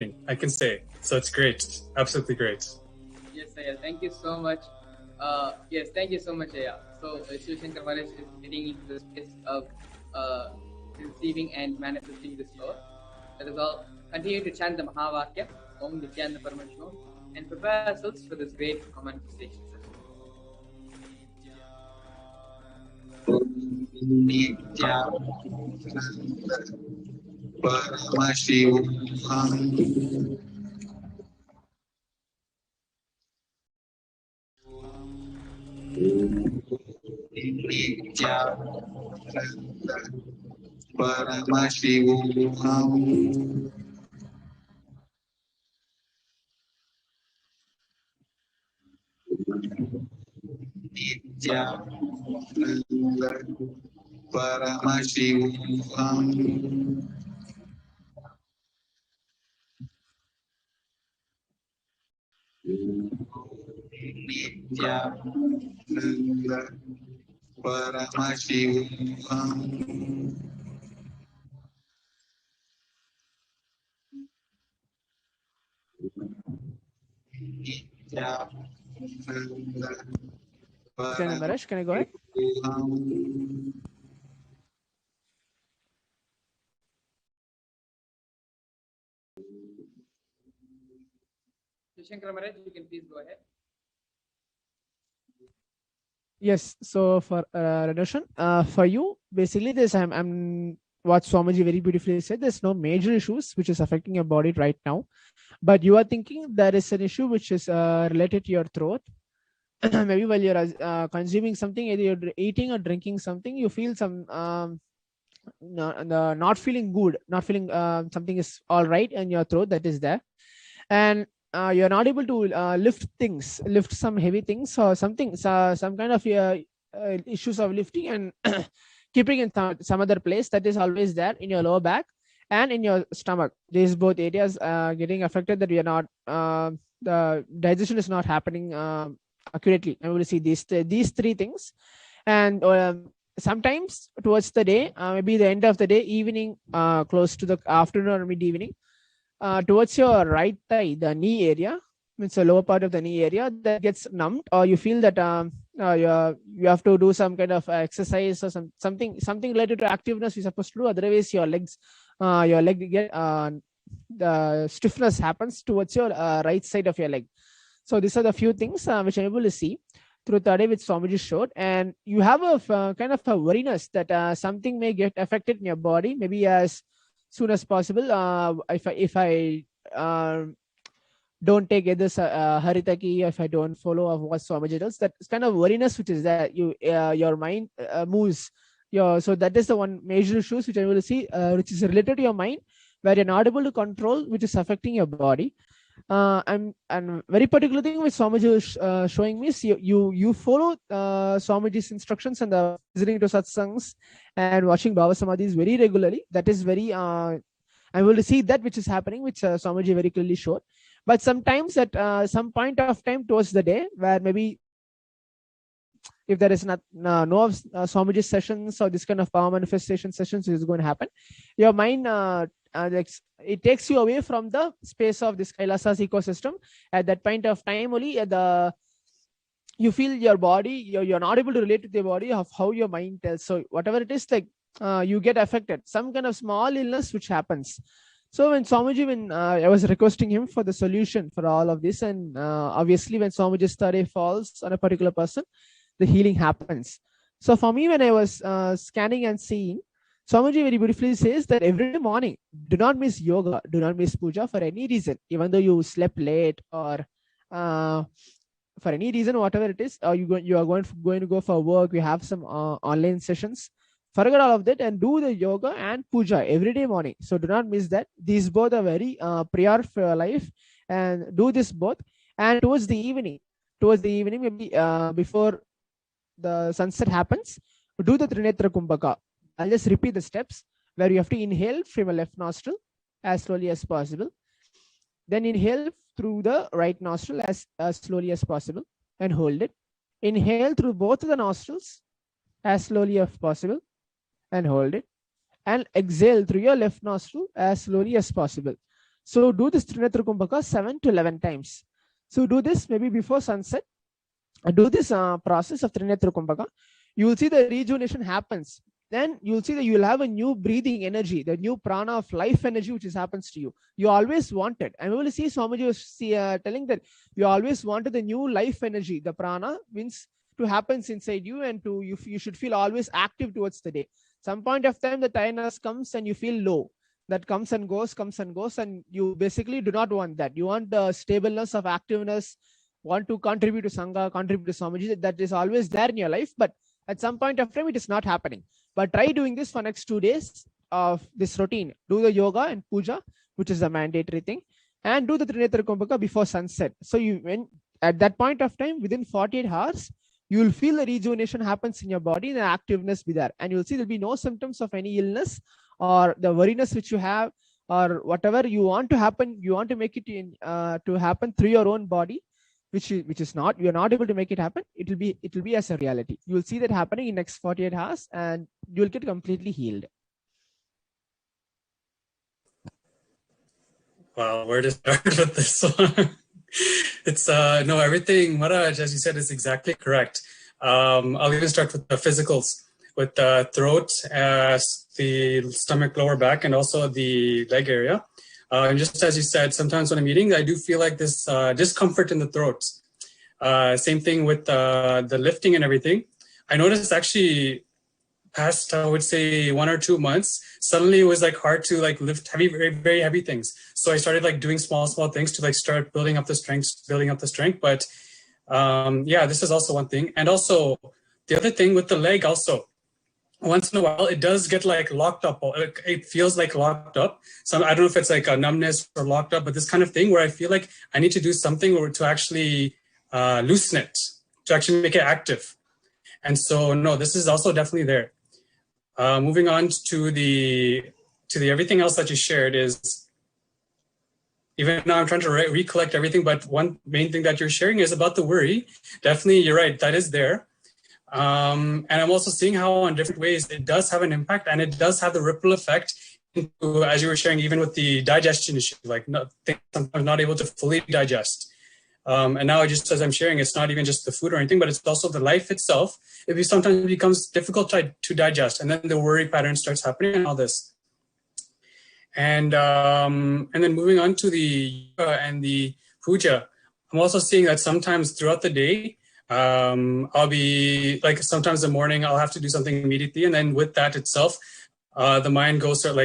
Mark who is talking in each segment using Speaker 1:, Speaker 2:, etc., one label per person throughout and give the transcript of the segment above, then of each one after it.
Speaker 1: I can say. So it's great. Absolutely great.
Speaker 2: Yes, Aya. Thank you so much. Yes, thank you so much, Aya. So, Shivashankar Maharaj is getting into the space of receiving and manifesting this power. Let us all continue to chant the Mahavakya, Om Nithyananda Paramashivam, and prepare ourselves for this great manifestation session.
Speaker 3: Paramashivoham. Paramashivoham. Paramashivoham. Paramashivoham.
Speaker 4: Maharaj, can I go ahead?
Speaker 2: Shivashankar Maharaj, you can please go ahead.
Speaker 4: Yes. So for Radoshan, for you, basically this I'm what Swamiji very beautifully said. There's no major issues which is affecting your body right now, but you are thinking there is an issue which is related to your throat. Maybe while you're consuming something, either you're eating or drinking something, you feel some not feeling good, not feeling something is all right in your throat that is there, and you're not able to lift some heavy things or something, some kind of issues of lifting and keeping in some other place that is always there in your lower back and in your stomach. These both areas getting affected, that we are not the digestion is not happening accurately. And we will see these three things. And sometimes towards the day, maybe the end of the day, evening, close to the afternoon or mid evening, towards your right thigh, the knee area, means the lower part of the knee area, that gets numbed, or you feel that you have to do some kind of exercise or something related to activeness you're supposed to do. Otherwise, your leg get the stiffness happens towards your right side of your leg. So these are the few things which I'm able to see through the day which Swamiji showed. And you have a kind of a worriness that something may get affected in your body, maybe as soon as possible. If I don't take this Haritaki, if I don't follow of what Swamiji does, that kind of worriness which is there, your mind moves. So that is the one major issues which I will see, which is related to your mind, where you're not able to control, which is affecting your body. And very particular thing which Swamiji is showing me is you follow Swamiji's instructions and listening to satsangs and watching Bhava Samadhis very regularly. That is very I'm able to see that which is happening, which Swamiji very clearly showed. But sometimes at some point of time towards the day, where maybe if there is no Swamiji sessions or this kind of power manifestation sessions is going to happen, your mind it takes you away from the space of this Kailasa's ecosystem. At that point of time only, you feel your body, you're not able to relate to the body of how your mind tells. So whatever it is, like you get affected, some kind of small illness which happens. So when Swamiji, I was requesting him for the solution for all of this, and obviously when Swamiji's study falls on a particular person, the healing happens. So for me, when I was scanning and seeing, Swamiji very beautifully says that every morning, do not miss yoga, do not miss puja for any reason, even though you slept late or for any reason, whatever it is, or you are going to go for work, we have some online sessions. Forget all of that and do the yoga and puja every day morning. So do not miss that. These both are very prior for your life, and do this both. And towards the evening, maybe before the sunset happens, do the Trinetra Kumbhaka. I'll just repeat the steps, where you have to inhale from your left nostril as slowly as possible. Then inhale through the right nostril as slowly as possible and hold it. Inhale through both of the nostrils as slowly as possible and hold it. And exhale through your left nostril as slowly as possible. So do this Trinetha Kumbhaka 7 to 11 times. So do this maybe before sunset. Do this process of Trinetha Kumbhaka. You will see the rejuvenation happens. Then you'll see that you'll have a new breathing energy, the new prana of life energy, which happens to you. You always wanted. And we will see Swamiji was telling that you always wanted the new life energy, the prana means to happens inside you, and to you should feel always active towards the day. Some point of time the tiredness comes and you feel low. That comes and goes, and you basically do not want that. You want the stableness of activeness, want to contribute to Sangha, contribute to Swamiji. That is always there in your life, but at some point of time it is not happening. But try doing this for next 2 days of this routine. Do the yoga and puja, which is a mandatory thing, and do the Trinetha Kumbhaka before sunset. So when at that point of time, within 48 hours, you will feel the rejuvenation happens in your body, and the activeness be there, and you'll see there'll be no symptoms of any illness or the worriness which you have, or whatever you want to happen. You want to make it to happen through your own body, which is not, you are not able to make it happen. It will be as a reality. You will see that happening in next 48 hours, and you will get completely healed.
Speaker 1: Wow, where to start with this one? It's no, everything Maharaj, as you said, is exactly correct. I'll even start with the physicals, with the throat, the stomach, lower back, and also the leg area. And just as you said, sometimes when I'm eating, I do feel like this discomfort in the throat. Same thing with the lifting and everything. I noticed actually past, I would say 1 or 2 months, suddenly it was like hard to like lift heavy, very, very heavy things. So I started like doing small things to like start building up the strength. But yeah, this is also one thing. And also the other thing with the leg also, once in a while, it does get like locked up. It feels like locked up. So I don't know if it's like a numbness or locked up, but this kind of thing where I feel like I need to do something or to actually loosen it, to actually make it active. And so, no, this is also definitely there. Moving on to the everything else that you shared is, even now I'm trying to recollect everything, but one main thing that you're sharing is about the worry. Definitely, you're right, that is there. And I'm also seeing how on different ways it does have an impact, and it does have the ripple effect into, as you were sharing, even with the digestion issue, like sometimes not able to fully digest. And now just as I'm sharing, it's not even just the food or anything, but it's also the life itself. It sometimes becomes difficult to digest, and then the worry pattern starts happening and all this. And then moving on to the yoga and the puja, I'm also seeing that sometimes throughout the day, I'll be like, sometimes in the morning I'll have to do something immediately, and then with that itself, the mind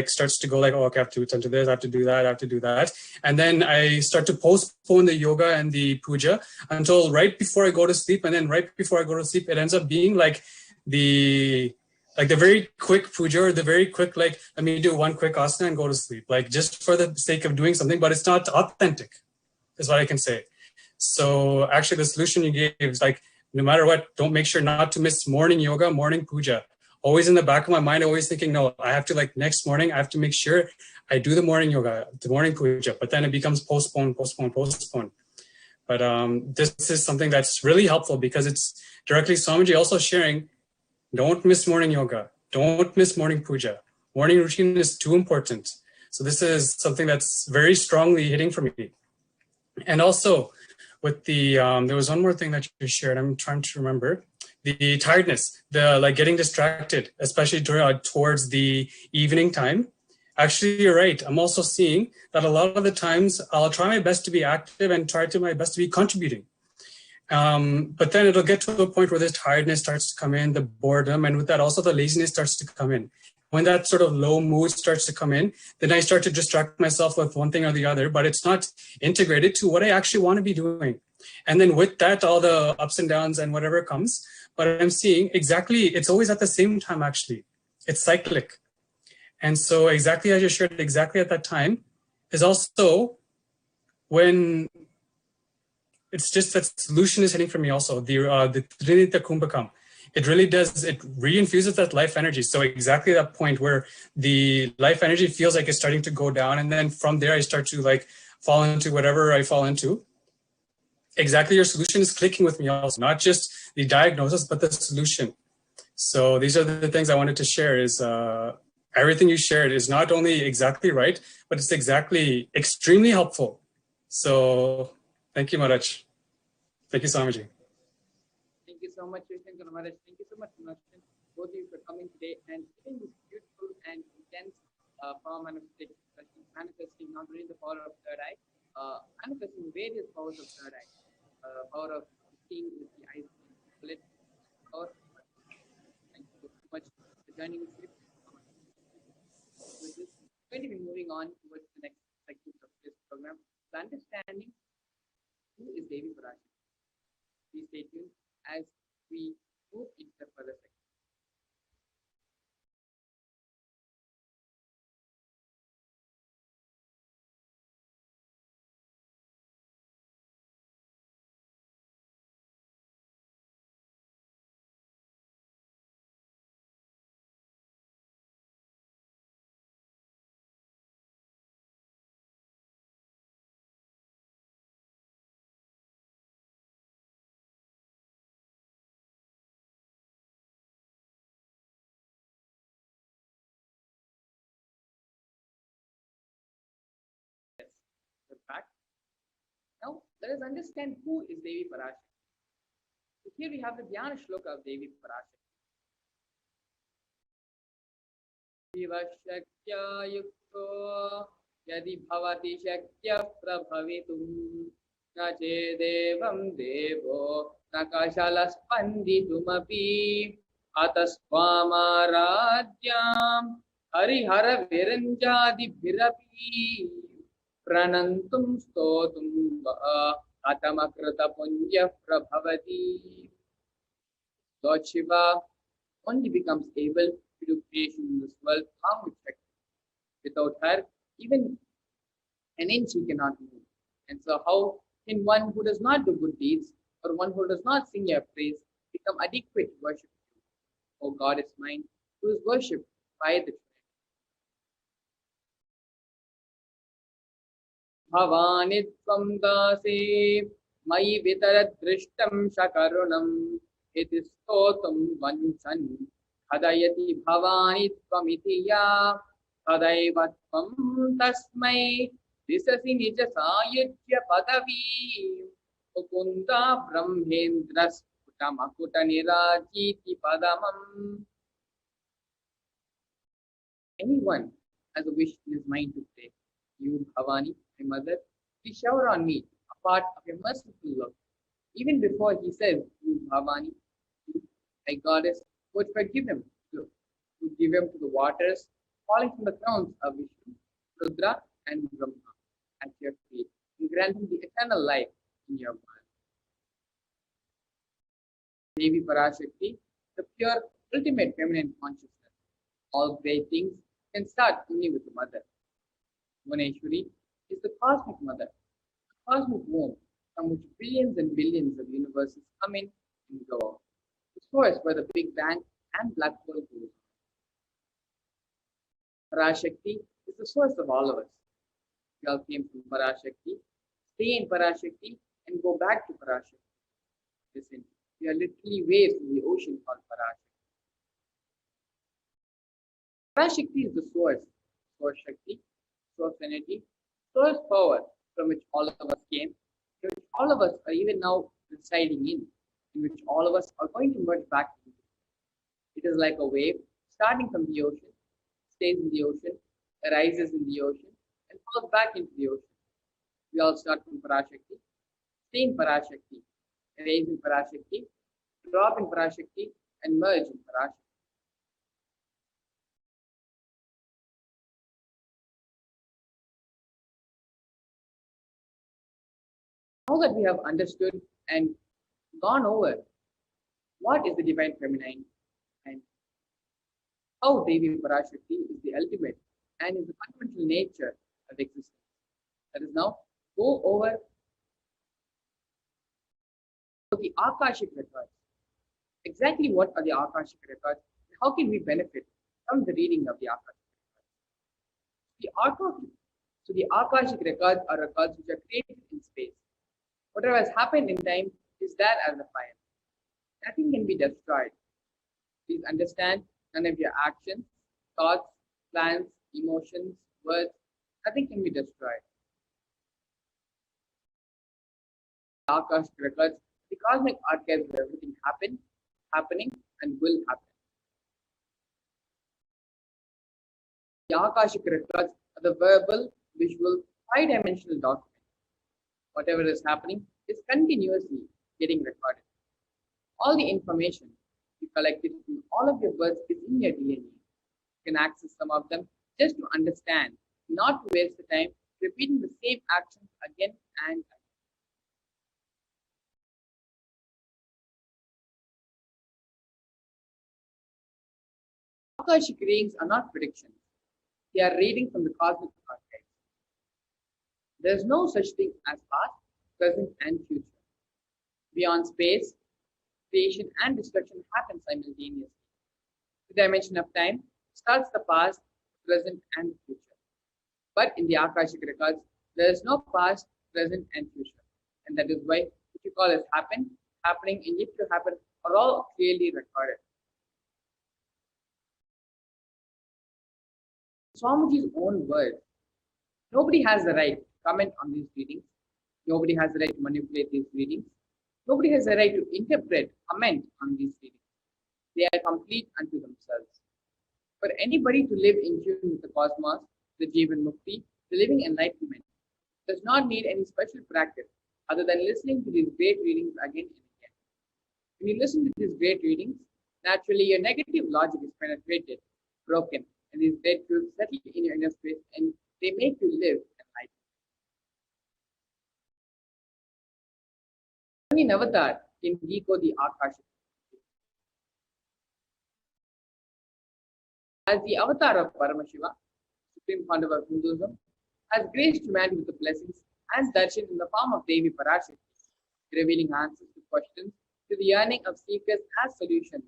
Speaker 1: starts to go like, oh, okay, I have to attend to this, I have to do that, and then I start to postpone the yoga and the puja until right before I go to sleep, and then right before I go to sleep, it ends up being like the very quick puja, or the very quick, like, let me do one quick asana and go to sleep, like just for the sake of doing something, but it's not authentic, is what I can say. So actually the solution you gave is like, no matter what, don't make sure not to miss morning yoga, morning puja. Always in the back of my mind, always thinking, no, I have to, like, next morning, I have to make sure I do the morning yoga, the morning puja, but then it becomes postpone. But this is something that's really helpful, because it's directly Swamiji also sharing, don't miss morning yoga, don't miss morning puja. Morning routine is too important. So this is something that's very strongly hitting for me. And also with the, there was one more thing that you shared, I'm trying to remember. The tiredness, the like getting distracted, especially towards the evening time. Actually, you're right. I'm also seeing that a lot of the times I'll try my best to be active and try to my best to be contributing. But then it'll get to a point where this tiredness starts to come in, the boredom, and with that also the laziness starts to come in. When that sort of low mood starts to come in, then I start to distract myself with one thing or the other, but it's not integrated to what I actually want to be doing. And then with that, all the ups and downs and whatever comes, but I'm seeing exactly, it's always at the same time, actually. It's cyclic. And so exactly as you shared, exactly at that time is also when it's just that solution is hitting for me also, the Trinetha Kumbhakam. It really does, it reinfuses that life energy. So exactly that point where the life energy feels like it's starting to go down. And then from there, I start to like fall into whatever I fall into. Exactly, your solution is clicking with me also, not just the diagnosis, but the solution. So these are the things I wanted to share is everything you shared is not only exactly right, but it's exactly extremely helpful. So thank you, Maharaj. Thank you, Swamiji.
Speaker 2: Thank you so much, Shankar Maharaj. Thank you so much, Maharaj, both of you for coming today and giving this beautiful and intense power manifestation, manifesting not only the power of third eye, manifesting various powers of third eye, power of seeing with the eyes, split, power. Thank you so much for joining us. With this, we're going to be moving on towards the next section of this program, the understanding who is Devi Parashakti. Please stay tuned as we move into the further section. Yes, we're back. Now, let us understand who is Devi Parashakti. So here we have the Dhyana Shloka of Devi Parashakti. Shivashaktya yukto yadi bhavati shaktya prabhavitum na chedevam devo nakashala spanditumapi atasvamaradyam harihara viranjadi bhirapi pranantum stotum va atamakrita punya prabhavati. Lord Shiva only becomes able to do creation in this world along with Shakti. Without her, even an inch he cannot move. And so how can one who does not do good deeds or one who does not sing your praise become adequate to worship you? O goddess mine, who is worshipped by the Trinity. Bhavani tvam dase mayi vitaradrishtam shakarunam iti stotum vanchan hadayati bhavani tvamiti ya hadaiva tvam tasmai disasi nija sayajya padavi mukunda brahmendras kutamakuta nirajiti padamam. Anyone has a wish in his mind to pray, you Bhavani, my mother, please shower on me a part of your merciful love. Even before he says, you Bhavani, you, my goddess, would forgive him, would give him to the waters falling from the crowns of Vishnu, Rudra, and Brahma at your feet, and grant him the eternal life in your mind. Devi Parashakti, the pure, ultimate feminine consciousness. All great things can start only with the mother. Bhuvneshwari is the cosmic mother, the cosmic womb from which billions and billions of universes come in and go out. The source where the Big Bang and black hole goes. Parashakti is the source of all of us. We all came from Parashakti, stay in Parashakti, and go back to Parashakti. Listen, we are literally waves in the ocean called Parashakti. Parashakti is the source Shakti, source energy, source power from which all of us came, in which all of us are even now residing in which all of us are going to merge back into. It is like a wave starting from the ocean, stays in the ocean, arises in the ocean, and falls back into the ocean. We all start from Parashakti, stay in Parashakti, arise in Parashakti, drop in Parashakti, and merge in Parashakti. Now that we have understood and gone over what is the divine feminine and how Devi Parashakti is the ultimate and is the fundamental nature of existence, let us now go over the Akashic records. Exactly what are the Akashic records? How can we benefit from the reading of the Akashic records? The Akashic records are records which are created in space. Whatever has happened in time is there as a fire. Nothing can be destroyed. Please understand, none of your actions, thoughts, plans, emotions, words, nothing can be destroyed. The Akashic records, the cosmic archives of everything happening, and will happen. The Akashic records are the verbal, visual, five-dimensional document. Whatever is happening is continuously getting recorded. All the information you collected from all of your births is in your DNA. You can access some of them just to understand, not to waste the time repeating the same actions again and again. Akashic readings are not predictions. They are reading from the cosmic archives. There is no such thing as past, present, and future. Beyond space, creation and destruction happen simultaneously. The dimension of time starts the past, present, and future. But in the Akashic records, there is no past, present, and future. And that is why what you call as happen, happening, and yet to happen are all clearly recorded. Swamiji's own words. Nobody has the right to comment on these readings. Nobody has the right to manipulate these readings. Nobody has the right to interpret, comment on these readings. They are complete unto themselves. For anybody to live in tune with the cosmos, the Jivan Mukti, the living enlightenment, does not need any special practice other than listening to these great readings again and again. When you listen to these great readings, naturally your negative logic is penetrated, broken, and these great truths settle in your inner space and they make you live enlightened. Only an avatar can decode the Akashic. As the avatar of Paramashiva, supreme founder of Hinduism, has graced humanity with the blessings and darshan in the form of Devi Parashakti, revealing answers to questions to the yearning of seekers as solutions,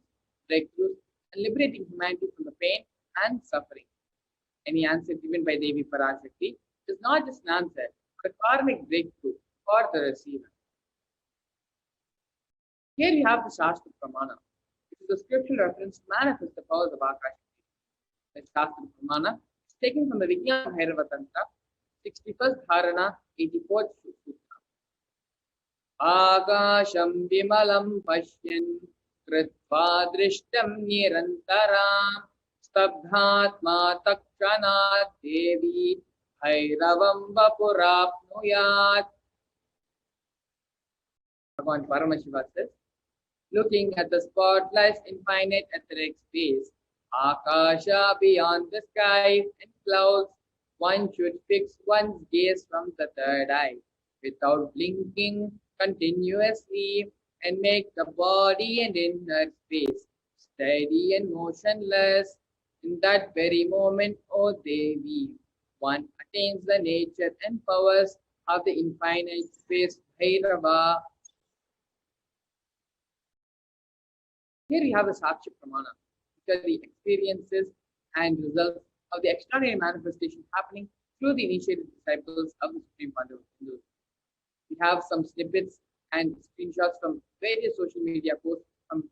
Speaker 2: breakthroughs, and liberating humanity from the pain and suffering. Any answer given by Devi Parashakti is not just an answer, but a karmic breakthrough for the receiver. Here you have the Shastra Pramana, which is a scriptural reference to manifest the powers of Akashic. The Shastra Pramana is taken from the Vijnana Bhairava Tantra, 61st Dharana, 84th Sutra. Akasham Vimalam Pashyan Kritva Drishtam Nirantaram Stabdhatma Takshanat Devi Bhairavam Vapurapnuyat. Bhagavan Paramashiva says, looking at the spotlights infinite etheric space, Akasha beyond the skies and clouds, one should fix one's gaze from the third eye, without blinking continuously, and make the body and inner space steady and motionless. In that very moment, O Devi, one attains the nature and powers of the infinite space Bhairava. Here we have the Sakshi Pramana, which are the experiences and results of the extraordinary manifestation happening through the initiated disciples of the Supreme Founder of Hinduism. We have some snippets and screenshots from various social media posts from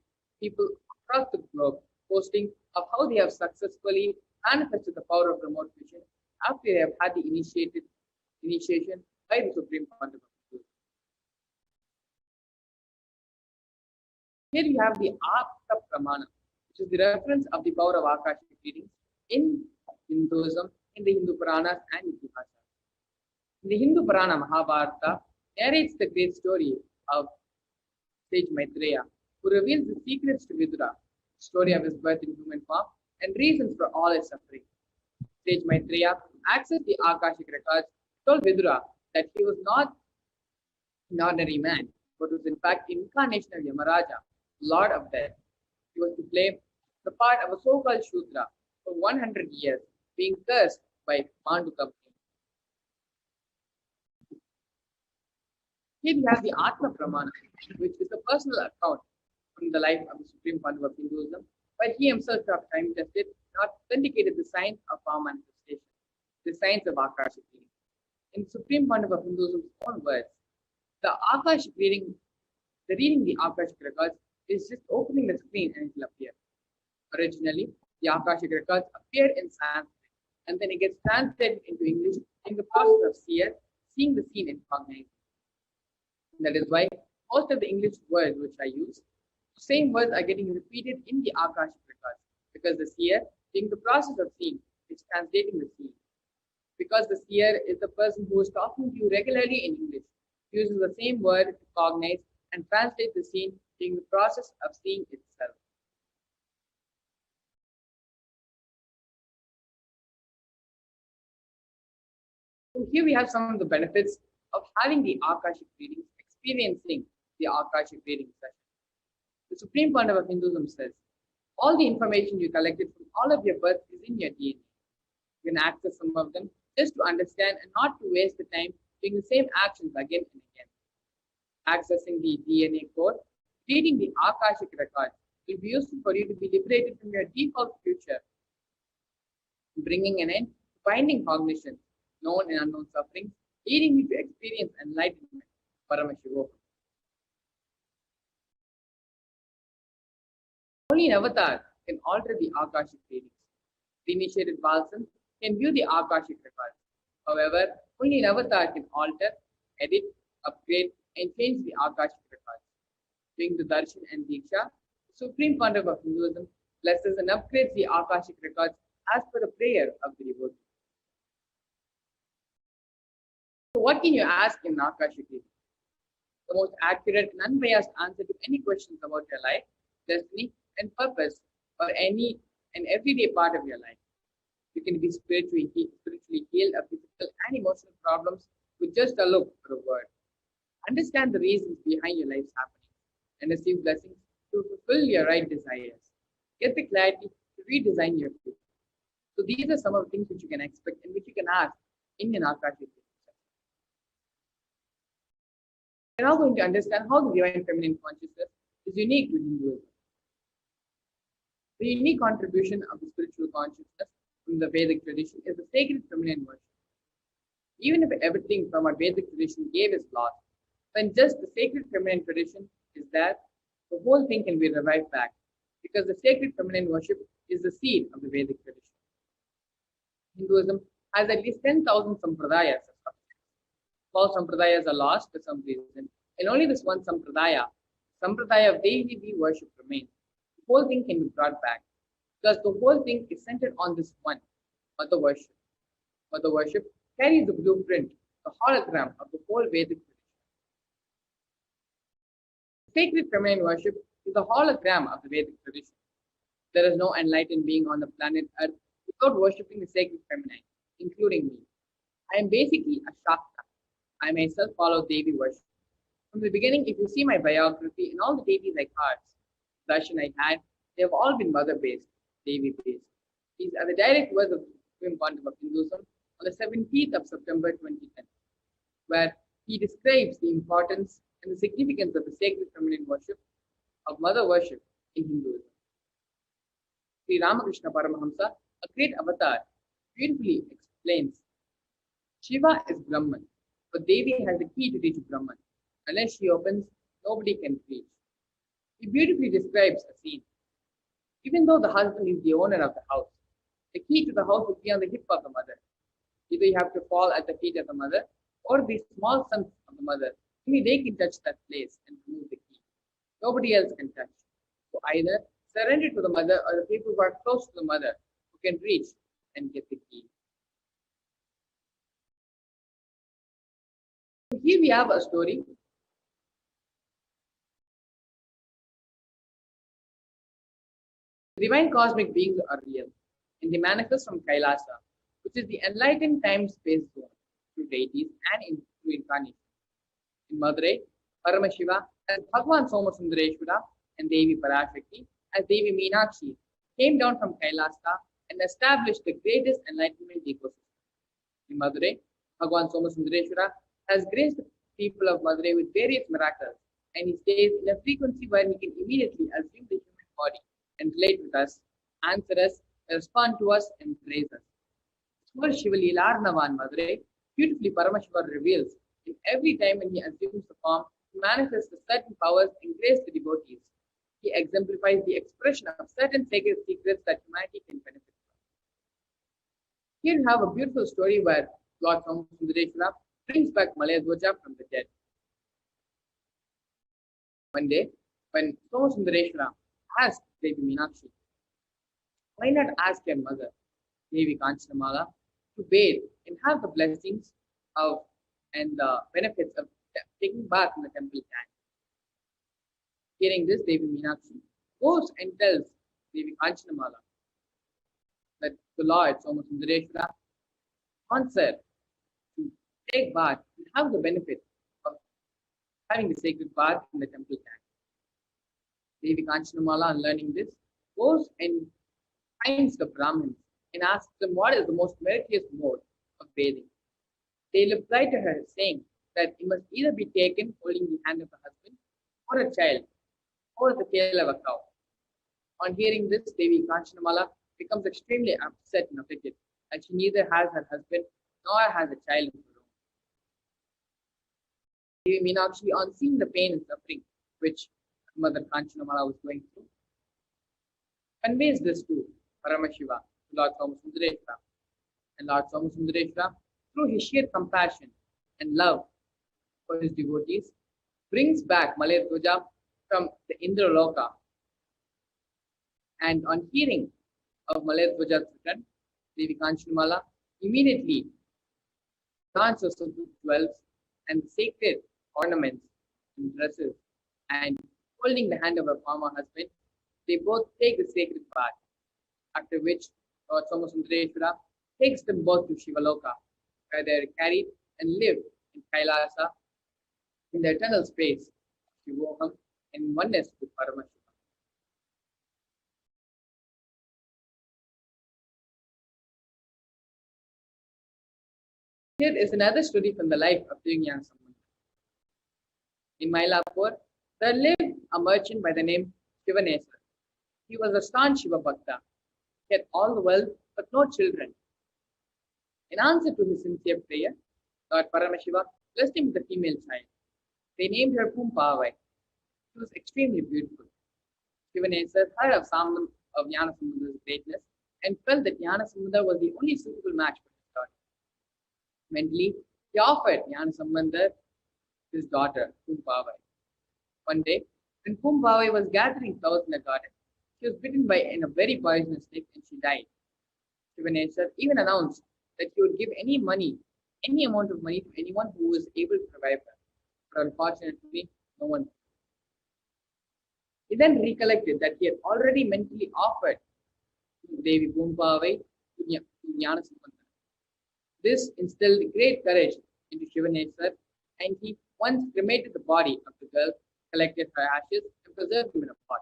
Speaker 2: people across the globe posting of how they have successfully manifested the power of remote vision after they have had the initiation by the Supreme Founder of Hinduism. Here we have the Akta Pramana, which is the reference of the power of Akashic readings in Hinduism, in the Hindu Puranas and Itihasas. In the Hindu Purana, Mahabharata narrates the great story of sage Maitreya, who reveals the secrets to Vidura, the story of his birth in human form, and reasons for all his suffering. Sage Maitreya accessed the Akashic records, told Vidura that he was not an ordinary man, but was in fact the incarnation of Yamaraja, Lord of Death. He was to play the part of a so-called Shudra for 100 years, being cursed by Manduka. Here we have the Atma Pramana, which is a personal account from the life of the Supreme Founder of Hinduism, where he himself, after time tested, authenticated the science of power manifestation, the science of Akashic reading. In the Supreme Founder of Hinduism's own words, the Akashic reading, the reading the Akashic records is just opening the screen and it will appear. Originally, the Akashic records appeared in Sanskrit, and then it gets translated into English in the process of seer, seeing the scene and cognizing. That is why most of the English words which I use, the same words are getting repeated in the Akashic records, because the seer, in the process of seeing, is translating the scene. Because the seer is the person who is talking to you regularly in English, uses the same word to cognize and translate the scene during the process of seeing itself. So here we have some of the benefits of having the Akashic readings, experiencing the Akashic reading session. The Supreme Conduct of Hinduism says, all the information you collected from all of your birth is in your DNA. You can access some of them just to understand and not to waste the time doing the same actions again and again. Accessing the DNA code, reading the Akashic record will be useful for you to be liberated from your default future, bringing an end to binding cognition, known and unknown sufferings, leading you to experience enlightenment, Paramashivoham. Only an avatar can alter the Akashic readings. The initiated Balsam can view the Akashic records. However, only an avatar can alter, edit, upgrade, and change the Akashic records. During the Darshan and Diksha, the Supreme Conduct of Hinduism blesses and upgrades the Akashic records as per the prayer of the devotee. So what can you ask in Akashic reading? The most accurate and unbiased answer to any questions about your life, destiny, and purpose, or any and everyday part of your life. You can be spiritually healed of physical and emotional problems with just a look or a word. Understand the reasons behind your life's happening and receive blessings to fulfill your right desires. Get the clarity to redesign your future. So these are some of the things which you can expect and which you can ask in an Akashic reading. We're now going to understand how the divine feminine consciousness is unique to Hinduism. The unique contribution of the spiritual consciousness from the Vedic tradition is the sacred feminine worship. Even if everything from our Vedic tradition gave is lost, when just the sacred feminine tradition is there, the whole thing can be revived back, because the sacred feminine worship is the seed of the Vedic tradition. Hinduism has at least 10,000 sampradayas. 12 sampradayas are lost for some reason, and only this one sampradaya of Devi worship remains. The whole thing can be brought back, because the whole thing is centered on this one, Mother worship. Mother worship carries the blueprint, the hologram of the whole Vedic tradition. Sacred feminine worship is the hologram of the Vedic tradition. There is no enlightened being on the planet Earth without worshipping the sacred feminine, including me. I am basically a Shakta. I myself follow Devi worship. From the beginning, if you see my biography and all the Devis I cards, darshan I had, they have all been mother-based, Devi-based. These are the direct words of the Supreme Conduct of Hinduism on the 17th of September 2010, where he describes the importance and the significance of the sacred feminine worship, of mother worship in Hinduism. Sri Ramakrishna Paramahamsa, a great avatar, beautifully explains, Shiva is Brahman, but Devi has the key to reach Brahman. Unless she opens, nobody can reach. He beautifully describes a scene. Even though the husband is the owner of the house, the key to the house will be on the hip of the mother. Either you have to fall at the feet of the mother, or the small sons of the mother. Only they can touch that place and remove the key. Nobody else can touch. So either surrender to the mother, or the people who are close to the mother who can reach and get the key. So here we have a story. Divine cosmic beings are real, and they manifest from Kailasa, which is the enlightened time-space zone, through deities and through incarnation. In Madurai, Paramashiva as Bhagwan Somasundareshwara and Devi Parashakti as Devi Meenakshi came down from Kailasa and established the greatest enlightenment ecosystem. In Madurai, Bhagwan Somasundareshwara has graced the people of Madurai with various miracles, and he stays in a frequency where he can immediately assume the human body and relate with us, answer us, respond to us, and praise us. Svar Shiva Leelarnavan Madurai, beautifully Paramashiva reveals in every time when he assumes the form, he manifests the certain powers and grace the devotees. He exemplifies the expression of certain sacred secrets that humanity can benefit Here you have a beautiful story where Lord Somasundareshwara brings back Malayadwaja from the dead. One day, when Somasundareshwara asked Devi Meenakshi, why not ask your mother, Devi Kanchanamala, to bathe and have the blessings of and the benefits of taking bath in the temple tank? Hearing this, Devi Meenakshi goes and tells Devi Kanchanamala that the Lord Somasundareshwara wants her to take bath and have the benefit of having the sacred bath in the temple tank. Devi Kanchanamala, on learning this, goes and finds the Brahmins and asks them what is the most meritorious mode of bathing. They reply to her saying that it must either be taken holding the hand of a husband or a child or the tail of a cow. On hearing this, Devi Kanchanamala becomes extremely upset and afflicted, and she neither has her husband nor has a child of her own. Devi Meenakshi, on seeing the pain and suffering which Mother Kanchanamala was going through, conveys this to Paramashiva, to Lord Somasundareshwara. And Lord Somasundareshwara, through his sheer compassion and love for his devotees, brings back Malayadwaja from the Indraloka. And on hearing of Malayadwaja's return, Devi Kanchanamala immediately grants herself to jewels and sacred ornaments and dresses, and holding the hand of her former husband, they both take the sacred bath, after which Lord Somasundareshwara takes them both to Shivaloka, where they are carried and live in Kailasa in the eternal space of Shivoham in oneness with Paramashivoham. Here is another story from the life of Devi Samanta. In Mylapore, there lived a merchant by the name Shivanesar. He was a staunch Shiva Bhakta. He had all the wealth but no children. In answer to his sincere prayer, Lord Paramashiva blessed him with a female child. They named her Pumpavai. She was extremely beautiful. Shivanesar heard of Jnana Sambanda's greatness and felt that Jnana Sambandha was the only suitable match for his daughter. Mentally, he offered Jnana Sambandha his daughter, Pumpavai. One day, when Pumpavai was gathering flowers in the garden, she was bitten by a very poisonous snake and she died. Shivanesar even announced that he would give any amount of money to anyone who was able to revive her. But unfortunately, no one. He then recollected that he had already mentally offered Devi Pumpavai to Jnana Sambandha. This instilled great courage into Shivanesar, and he once cremated the body of the girl, collected her ashes, and preserved them in a pot.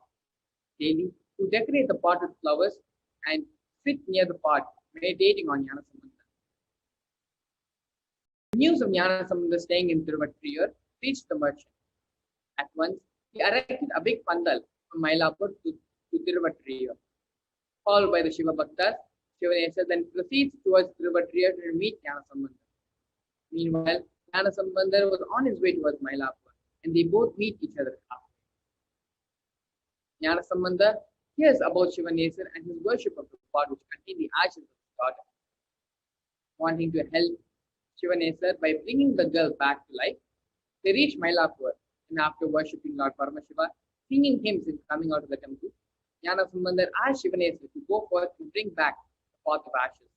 Speaker 2: Daily, to decorate the pot with flowers and sit near the pot, meditating on Jnana Sambandha. The news of Jnana Sambandha staying in Tiruvattriyur reached the merchant. At once, he erected a big pandal from Mylapore to Tiruvattriyur. Followed by the Shiva Bhaktas, Shivanesar then proceeds towards Tiruvattriyur to meet Jnana Sambandha. Meanwhile, Jnana Sambandha was on his way towards Mylapore, and they both meet each other halfway. Jnana Sambandha hears about Shivanesar and his worship of the pot which contained the ashes of his daughter. Wanting to help Shivanesar by bringing the girl back to life, they reach Mylapore, and after worshipping Lord Paramashiva, singing hymns and coming out of the temple, Jnana Sambandha asked Shivanesar to go forth to bring back the pot of ashes.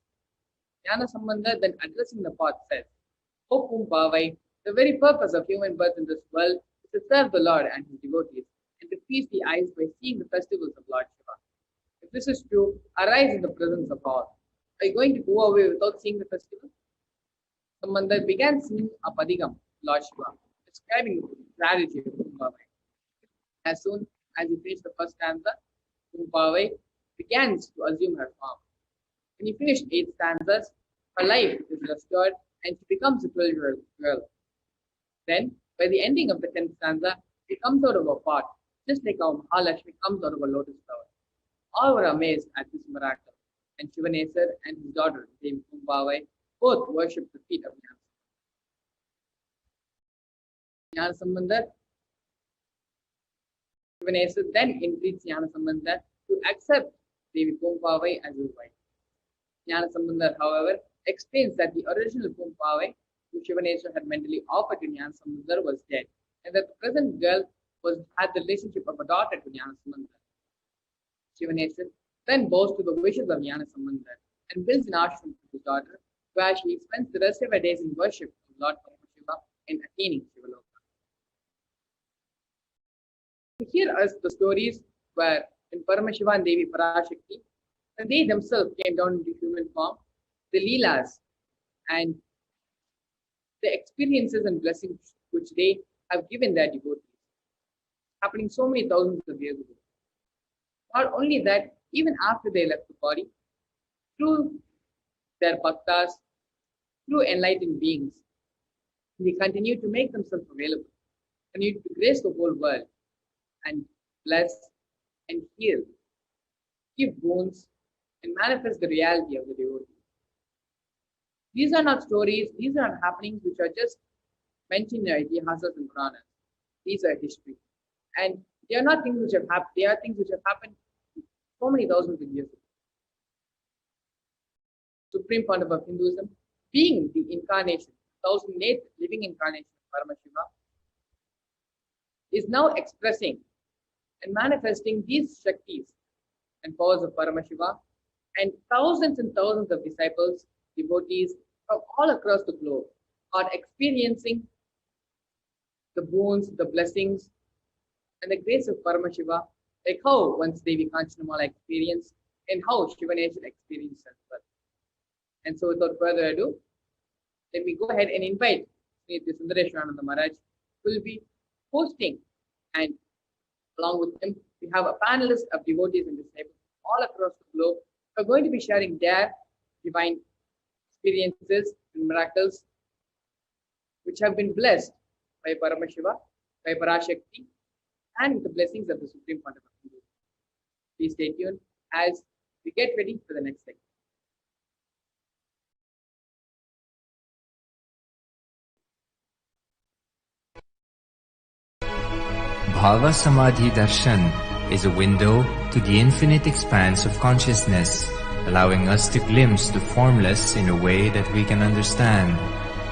Speaker 2: Jnana Sambandha then addressing the pot says, O Pumpavai, the very purpose of human birth in this world is to serve the Lord and his devotees, and to feast the eyes by seeing the festivals of Lord Shiva. If this is true, arise in the presence of all. Are you going to go away without seeing the festival? Sambandha began singing a padigam, Lord Shiva, describing the strategy of Pumpavai. As soon as he finished the first stanza, Pumpavai began to assume her form. When he finished 8 stanzas, her life is restored and she becomes a 12-year-old girl. Then, by the ending of the 10th stanza, she comes out of a pot, just like how Mahalakshmi comes out of a lotus flower. All were amazed at this miracle, and Shivanesar and his daughter, Devi Pumpavai, both worshipped the feet of Jnana Sambandha. Shivanesar then entreats Jnana Sambandha to accept Devi Pumpavai as his wife. Jnanasambandar, however, explains that the original Pumpavai which Shivaneswar had mentally offered to Jnanasambandar was dead, and that the present girl had the relationship of a daughter to Jnanasambandar. Shivaneswar then bows to the wishes of Jnanasambandar and builds an ashram for his daughter, where she spends the rest of her days in worship of Lord Paramashiva and attaining Shivaloka. Here are the stories where in Paramashiva and Devi Parashakti, when they themselves came down into human form, the Leelas and the experiences and blessings which they have given their devotees, happening so many thousands of years ago. Not only that, even after they left the body, through their bhaktas, through enlightened beings, they continue to make themselves available, continue to grace the whole world and bless and heal, give boons, and manifest the reality of the devotee. These are not stories, these are not happenings which are just mentioned in Itihasas and Puranas. These are history. And they are not things which have happened, they are things which have happened so many thousands of years ago. Supreme founder of Hinduism, being the incarnation, 1008th living incarnation of Paramashiva, is now expressing and manifesting these Shaktis and powers of Paramashiva, and thousands and thousands of disciples, devotees from all across the globe are experiencing the boons, the blessings, and the grace of Paramashiva, like how once Devi Kanchanamala experienced and how Shivaneswar experienced as well. And so without further ado, let me go ahead and invite Sri Sundareswarananda Maharaj, who will be hosting, and along with him, we have a panelist of devotees and disciples all across the globe who are going to be sharing their divine experiences and miracles which have been blessed by Paramashiva, by Parashakti, and with the blessings of the Supreme Founder of Hinduism. Please stay tuned as we get ready for the next segment.
Speaker 5: Bhava Samadhi Darshan is a window to the infinite expanse of consciousness, allowing us to glimpse the formless in a way that we can understand.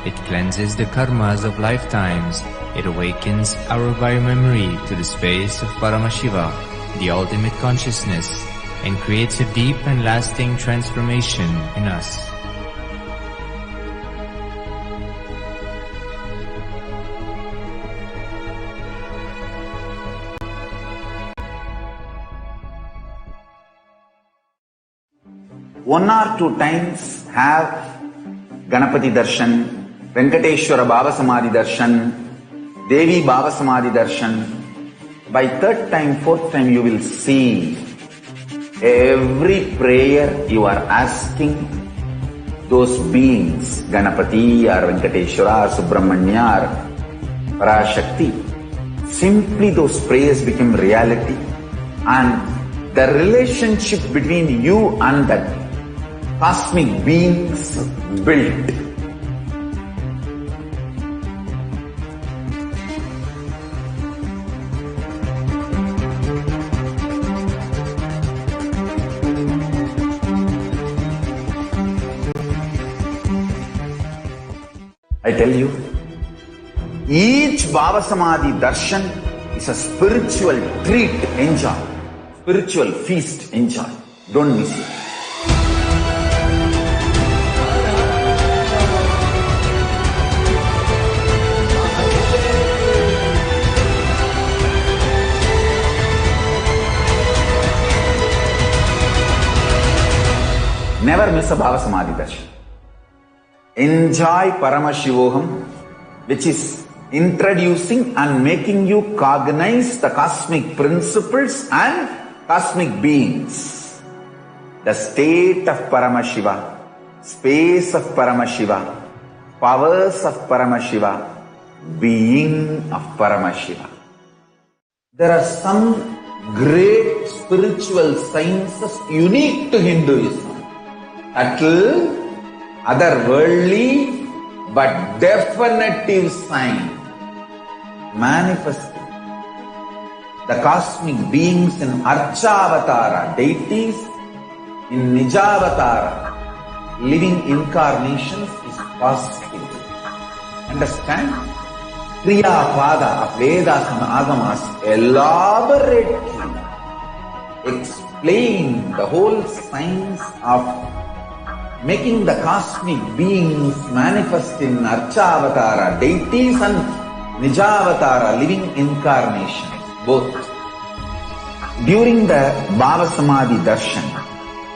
Speaker 5: It cleanses the karmas of lifetimes. It awakens our biomemory to the space of Paramashiva, the ultimate consciousness, and creates a deep and lasting transformation in us.
Speaker 6: One or two times have Ganapati Darshan, Venkateshwara Bhava Samadhi Darshan, Devi Bhava Samadhi Darshan. By third time, fourth time, you will see every prayer you are asking those beings, Ganapati or Venkateshwara or Subramanya or Parashakti. Simply those prayers become reality, and the relationship between you and that cosmic beings built. I tell you, each Bhava Samadhi Darshan is a spiritual treat, enjoy. Spiritual feast, enjoy. Don't miss it. Never miss a Bhava Samadhi Darshan. Enjoy Paramashivoham, which is introducing and making you cognize the cosmic principles and cosmic beings. The state of Paramashiva, space of Paramashiva, powers of Paramashiva, being of Paramashiva. There are some great spiritual sciences unique to Hinduism. Subtle, otherworldly, but definitive sign. Manifesting the cosmic beings in Archavatara, deities in Nijavatara, living incarnations is possible. Understand? Kriya Pada of Vedas and Agamas elaborately explain the whole science of making the cosmic beings manifest in Archavatara, deities, and Nijavatara, living incarnations, both. During the Bhava Samadhi Darshan,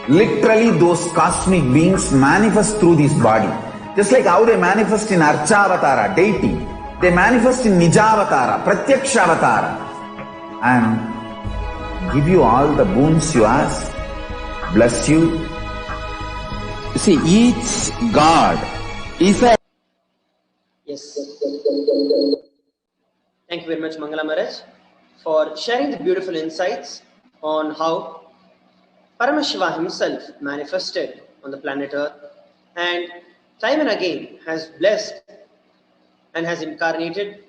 Speaker 6: literally those cosmic beings manifest through this body. Just like how they manifest in Archavatara, deity, they manifest in Nijavatara, Pratyakshavatara, and give you all the boons you ask, bless you. See, each God is a...
Speaker 7: Yes. Thank you very much, Mangala Maharaj, for sharing the beautiful insights on how Paramashiva himself manifested on the planet Earth and time and again has blessed and has incarnated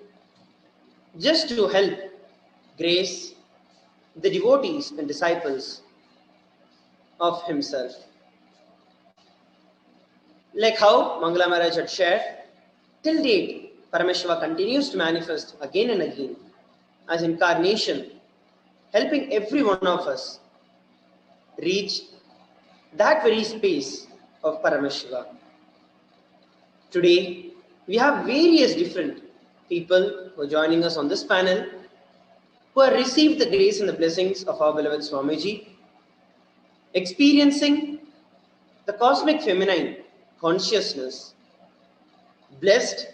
Speaker 7: just to help grace the devotees and disciples of himself. Like how Mangala Maharaj had shared, till date, Paramashiva continues to manifest again and again as incarnation, helping every one of us reach that very space of Paramashiva. Today, we have various different people who are joining us on this panel who have received the grace and the blessings of our beloved Swamiji, experiencing the cosmic feminine consciousness, blessed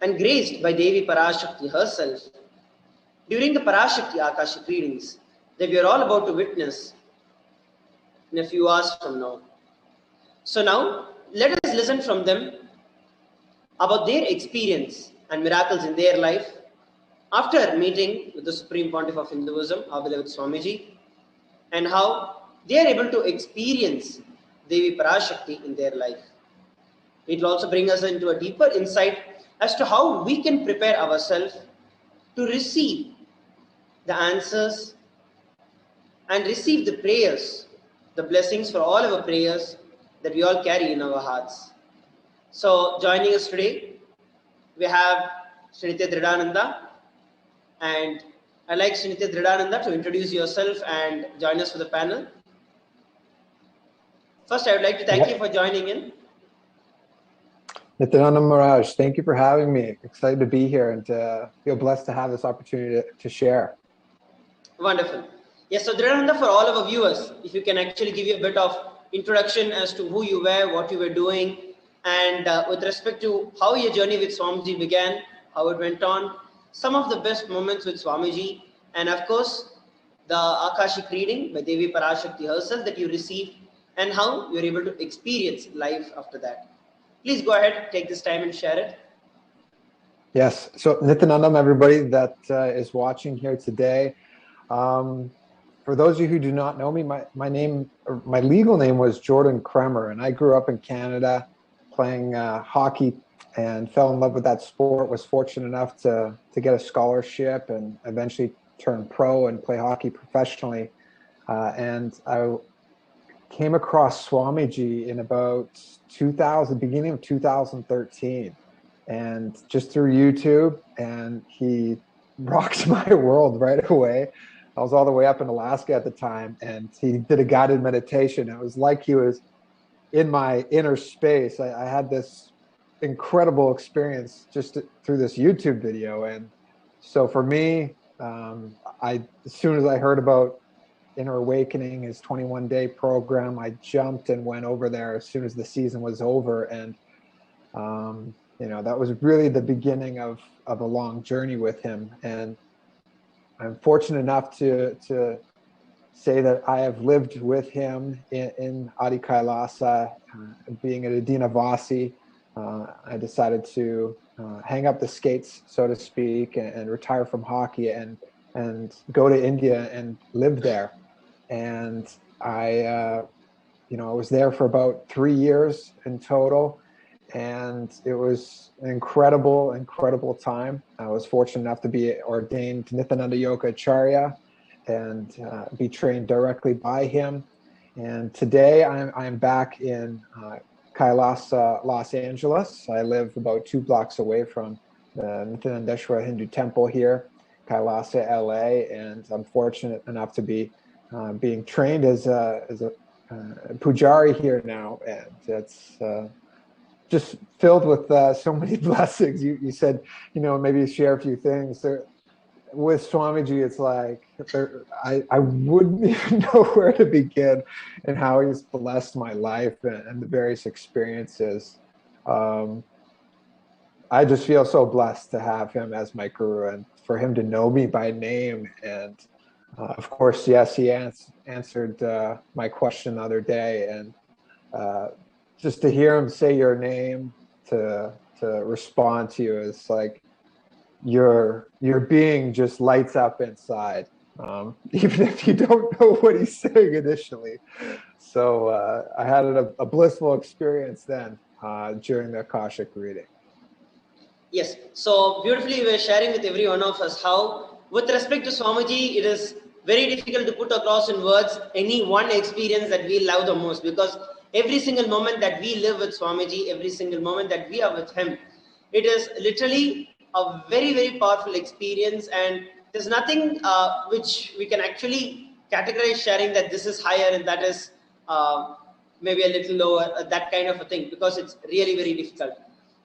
Speaker 7: and graced by Devi Parashakti herself during the Parashakti Akashik readings that we are all about to witness in a few hours from now. So now, let us listen from them about their experience and miracles in their life after meeting with the Supreme Pontiff of Hinduism, our beloved Swamiji, and how they are able to experience Devi Parashakti in their life. It will also bring us into a deeper insight as to how we can prepare ourselves to receive the answers and receive the prayers, the blessings for all our prayers that we all carry in our hearts. So joining us today, we have Srinitya Dhridananda, and I'd like Srinitya Dhridananda to introduce yourself and join us for the panel. First, I would like to thank you for joining in.
Speaker 8: Nithyananda Maharaj, thank you for having me. Excited to be here and feel blessed to have this opportunity to share.
Speaker 7: Wonderful. Yes, so Dhridananda, for all of our viewers, if you can actually give you a bit of introduction as to who you were, what you were doing, and with respect to how your journey with Swamiji began, how it went on, some of the best moments with Swamiji, and of course, the Akashic reading by Devi Parashakti herself that you received, and how you're able to experience life after that. Please go ahead, take this time and share it.
Speaker 8: Yes, so Nithyanandam, everybody that is watching here today. For those of you who do not know me, my legal name was Jordan Kremer, and I grew up in Canada playing hockey and fell in love with that sport, was fortunate enough to get a scholarship and eventually turn pro and play hockey professionally. And I came across Swamiji in about beginning of 2013, and just through YouTube, and he rocked my world right away. I was all the way up in Alaska at the time, and he did a guided meditation. It was like he was in my inner space. I had this incredible experience just through this YouTube video. And so for me, as soon as I heard about Inner Awakening, his 21-day program, I jumped and went over there as soon as the season was over. And, that was really the beginning of a long journey with him. And I'm fortunate enough to say that I have lived with him in Adi Kailasa, being at Adina Vasi. I decided to hang up the skates, so to speak, and retire from hockey and go to India and live there. And I was there for about 3 years in total. And it was an incredible time. I was fortunate enough to be ordained Nityananda Yoga Acharya and be trained directly by him And today I'm back in Kailasa, Los Angeles. I live about 2 blocks away from the Nithyananda Hindu temple here, Kailasa, LA, and I'm fortunate enough to be being trained as a pujari here now, and it's just filled with so many blessings. You said, maybe share a few things. With Swamiji, it's like I wouldn't even know where to begin and how he's blessed my life and the various experiences. I just feel so blessed to have him as my guru and for him to know me by name. And of course, yes, he answered my question the other day. And just to hear him say your name, to respond to you, is like your being just lights up inside, even if you don't know what he's saying initially. So I had a blissful experience then during the Akashic reading.
Speaker 7: Yes, so beautifully you were sharing with every one of us how, with respect to Swamiji, it is very difficult to put across in words any one experience that we love the most, because every single moment that we live with Swamiji, every single moment that we are with him, it is literally a very, very powerful experience, and there's nothing which we can actually categorize sharing that this is higher and that is maybe a little lower, that kind of a thing, because it's really very difficult.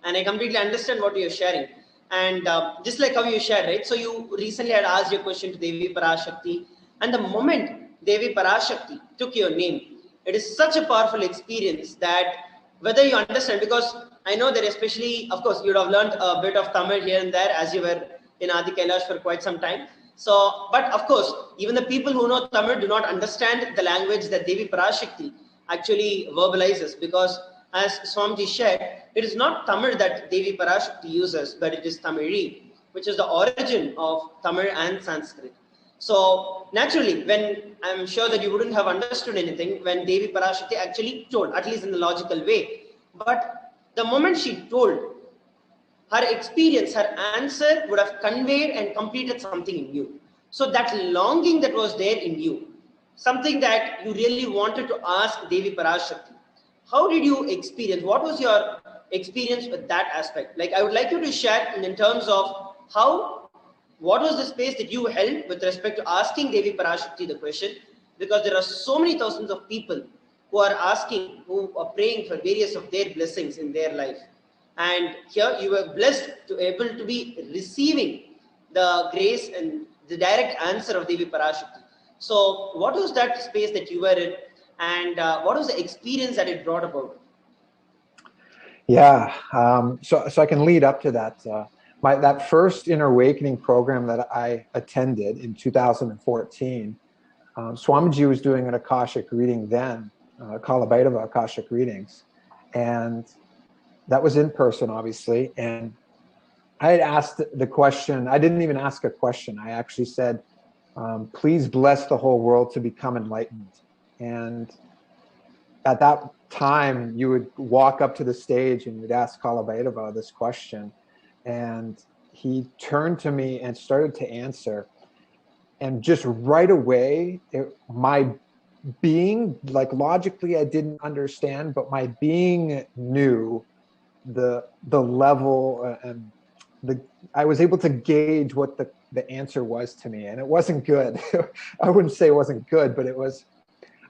Speaker 7: And I completely understand what you're sharing. And just like how you shared, right? So you recently had asked your question to Devi Parashakti, and the moment Devi Parashakti took your name, it is such a powerful experience that whether you understand, because I know that especially, of course, you'd have learned a bit of Tamil here and there as you were in Adi Kailash for quite some time. So, but of course, even the people who know Tamil do not understand the language that Devi Parashakti actually verbalizes, because as Swamiji shared, it is not Tamil that Devi Parashakti uses, but it is Tamili, which is the origin of Tamil and Sanskrit. So naturally, when I'm sure that you wouldn't have understood anything when Devi Parashakti actually told, at least in the logical way, but the moment she told, her experience, her answer would have conveyed and completed something in you. So that longing that was there in you, something that you really wanted to ask Devi Parashakti, how did you experience? What was your experience with that aspect? Like, I would like you to share in terms of what was the space that you held with respect to asking Devi Parashakti the question? Because there are so many thousands of people who are asking, who are praying for various of their blessings in their life. And here you were blessed to able to be receiving the grace and the direct answer of Devi Parashakti. So what was that space that you were in? And what was the experience that it brought about?
Speaker 8: Yeah, so I can lead up to that. That first Inner Awakening program that I attended in 2014, Swamiji was doing an Akashic reading then, Kalabhairava Akashic readings, and that was in person, obviously. And I had asked the question. I didn't even ask a question. I actually said, "Please bless the whole world to become enlightened." And at that time, you would walk up to the stage and you'd ask Kalabhairava this question. And he turned to me and started to answer. And just right away, my being, like logically, I didn't understand, but my being knew the level and I was able to gauge what the answer was to me. And it wasn't good. I wouldn't say it wasn't good, but it was,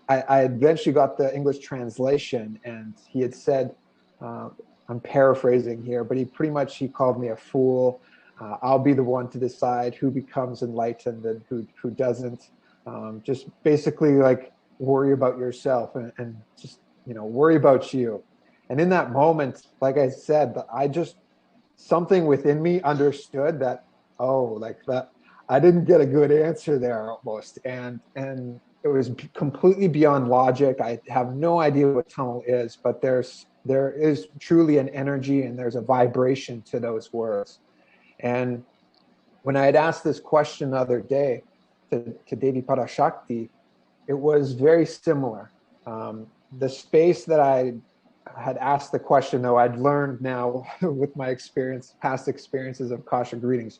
Speaker 8: I eventually got the English translation, and he had said, I'm paraphrasing here, but he called me a fool. I'll be the one to decide who becomes enlightened and who doesn't. Just basically like worry about yourself and just, worry about you. And in that moment, like I said, something within me understood that, I didn't get a good answer there almost. And it was completely beyond logic. I have no idea what tunnel is, but there is truly an energy and there's a vibration to those words. And when I had asked this question the other day to Devi Parashakti, it was very similar. The space that I had asked the question, though, I'd learned now with my past experiences of Akashic readings,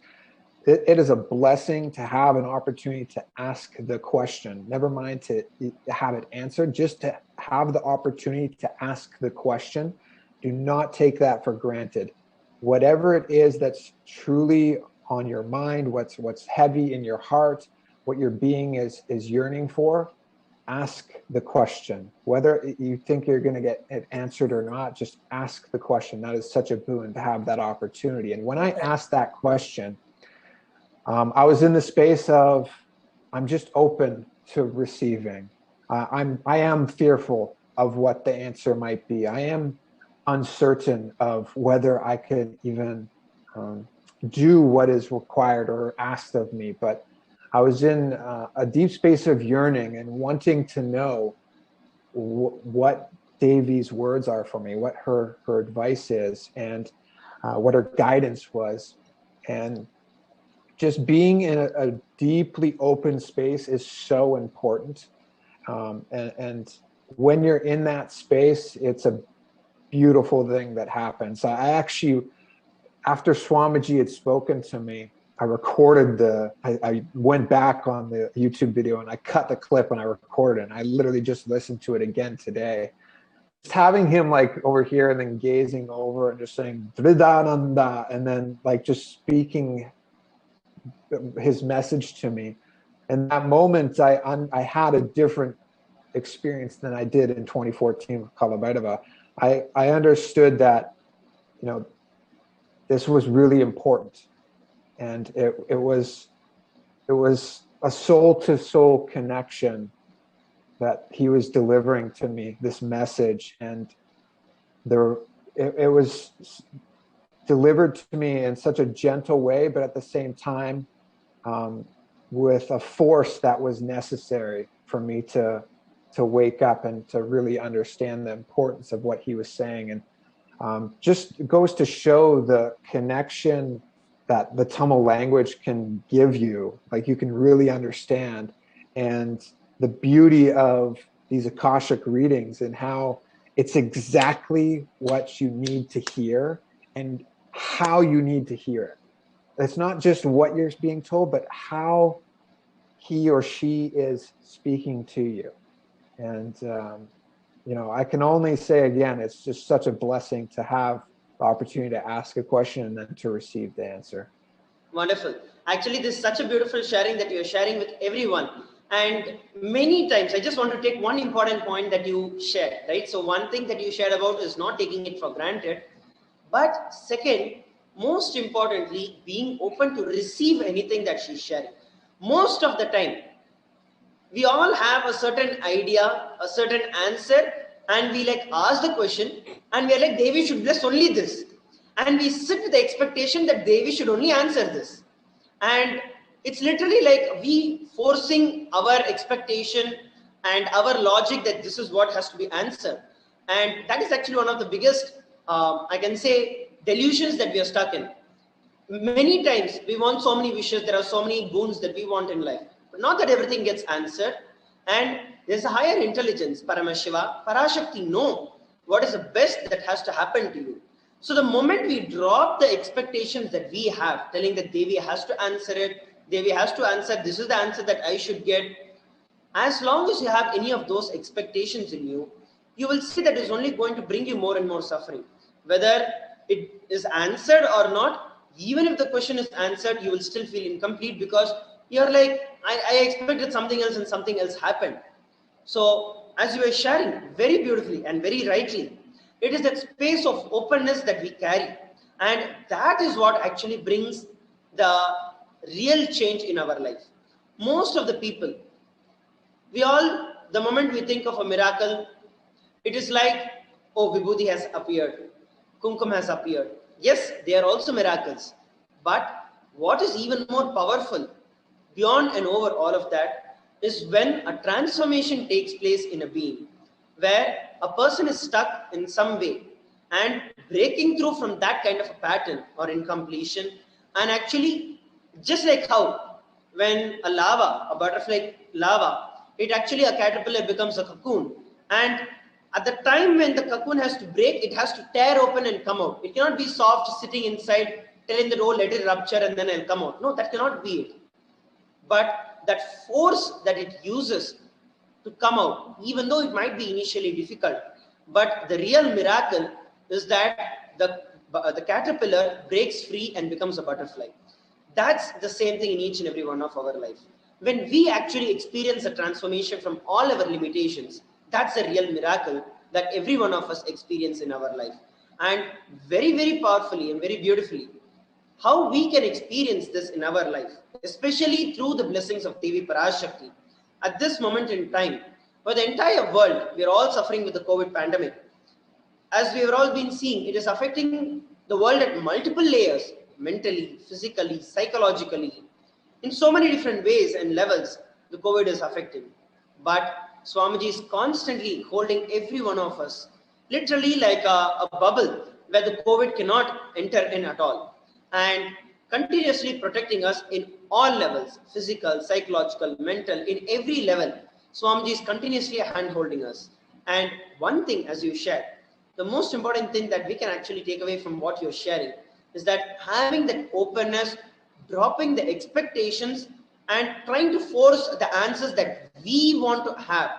Speaker 8: it is a blessing to have an opportunity to ask the question, never mind to have it answered, just to have the opportunity to ask the question. Do not take that for granted. Whatever it is that's truly on your mind, what's heavy in your heart, what your being is yearning for, ask the question. Whether you think you're going to get it answered or not, just ask the question. That is such a boon to have that opportunity. And when I asked that question, I was in the space of, I'm just open to receiving. I am fearful of what the answer might be. I am uncertain of whether I could even do what is required or asked of me. But I was in a deep space of yearning and wanting to know what Devi's words are for me, what her advice is, and what her guidance was. And just being in a deeply open space is so important. And when you're in that space, it's a beautiful thing that happens. I actually, after Swamiji had spoken to me, I recorded I went back on the YouTube video and I cut the clip and I recorded it. And I literally just listened to it again today. Just having him like over here and then gazing over and just saying Vridananda and then like just speaking his message to me. And that moment I had a different experience than I did in 2014 with Kalabhairava. I understood that, you know, this was really important. And it was a soul-to-soul connection that he was delivering to me, this message. And it was delivered to me in such a gentle way, but at the same time, with a force that was necessary for me to wake up and to really understand the importance of what he was saying. And just goes to show the connection that the Tamil language can give you, like you can really understand, and the beauty of these Akashic readings and how it's exactly what you need to hear and how you need to hear it. It's not just what you're being told, but how he or she is speaking to you. And, you know, I can only say again, it's just such a blessing to have the opportunity to ask a question and then to receive the answer.
Speaker 7: Wonderful. Actually, this is such a beautiful sharing that you're sharing with everyone. And many times, I just want to take one important point that you shared, right? So one thing that you shared about is not taking it for granted. But second, most importantly, being open to receive anything that she's sharing. Most of the time, we all have a certain idea, a certain answer, and we like ask the question, and we are like, Devi should bless only this. And we sit with the expectation that Devi should only answer this. And it's literally like we forcing our expectation and our logic that this is what has to be answered. And that is actually one of the biggest, I can say, delusions that we are stuck in. Many times we want so many wishes, there are so many boons that we want in life, but not that everything gets answered. And there's a higher intelligence, Paramashiva, Parashakti know what is the best that has to happen to you. So the moment we drop the expectations that we have, telling that Devi has to answer it, Devi has to answer, this is the answer that I should get. As long as you have any of those expectations in you, you will see that it's only going to bring you more and more suffering. Whether it is answered or not, even if the question is answered, you will still feel incomplete because you're like, I expected something else and something else happened. So as you were sharing very beautifully and very rightly, it is that space of openness that we carry. And that is what actually brings the real change in our life. Most of the people, the moment we think of a miracle, it is like, oh, Vibhuti has appeared, Kumkum has appeared. Yes, they are also miracles. But what is even more powerful, beyond and over all of that, is when a transformation takes place in a being, where a person is stuck in some way and breaking through from that kind of a pattern or incompletion. And actually, just like how when a butterfly lava, it actually a caterpillar becomes a cocoon. And at the time when the cocoon has to break, it has to tear open and come out. It cannot be soft sitting inside telling that, oh, let it rupture and then I'll come out. No, that cannot be it. But that force that it uses to come out, even though it might be initially difficult, but the real miracle is that the caterpillar breaks free and becomes a butterfly. That's the same thing in each and every one of our life. When we actually experience a transformation from all our limitations, that's a real miracle that every one of us experience in our life. And very, very powerfully and very beautifully, how we can experience this in our life, especially through the blessings of Devi Parashakti. At this moment in time, where the entire world, we are all suffering with the COVID pandemic. As we have all been seeing, it is affecting the world at multiple layers, mentally, physically, psychologically. In so many different ways and levels, the COVID is affecting. But Swamiji is constantly holding every one of us, literally like a bubble where the COVID cannot enter in at all. And continuously protecting us in all levels, physical, psychological, mental, in every level. Swamiji is continuously hand-holding us. And one thing, as you shared, the most important thing that we can actually take away from what you're sharing is that having that openness, dropping the expectations, and trying to force the answers that we want to have,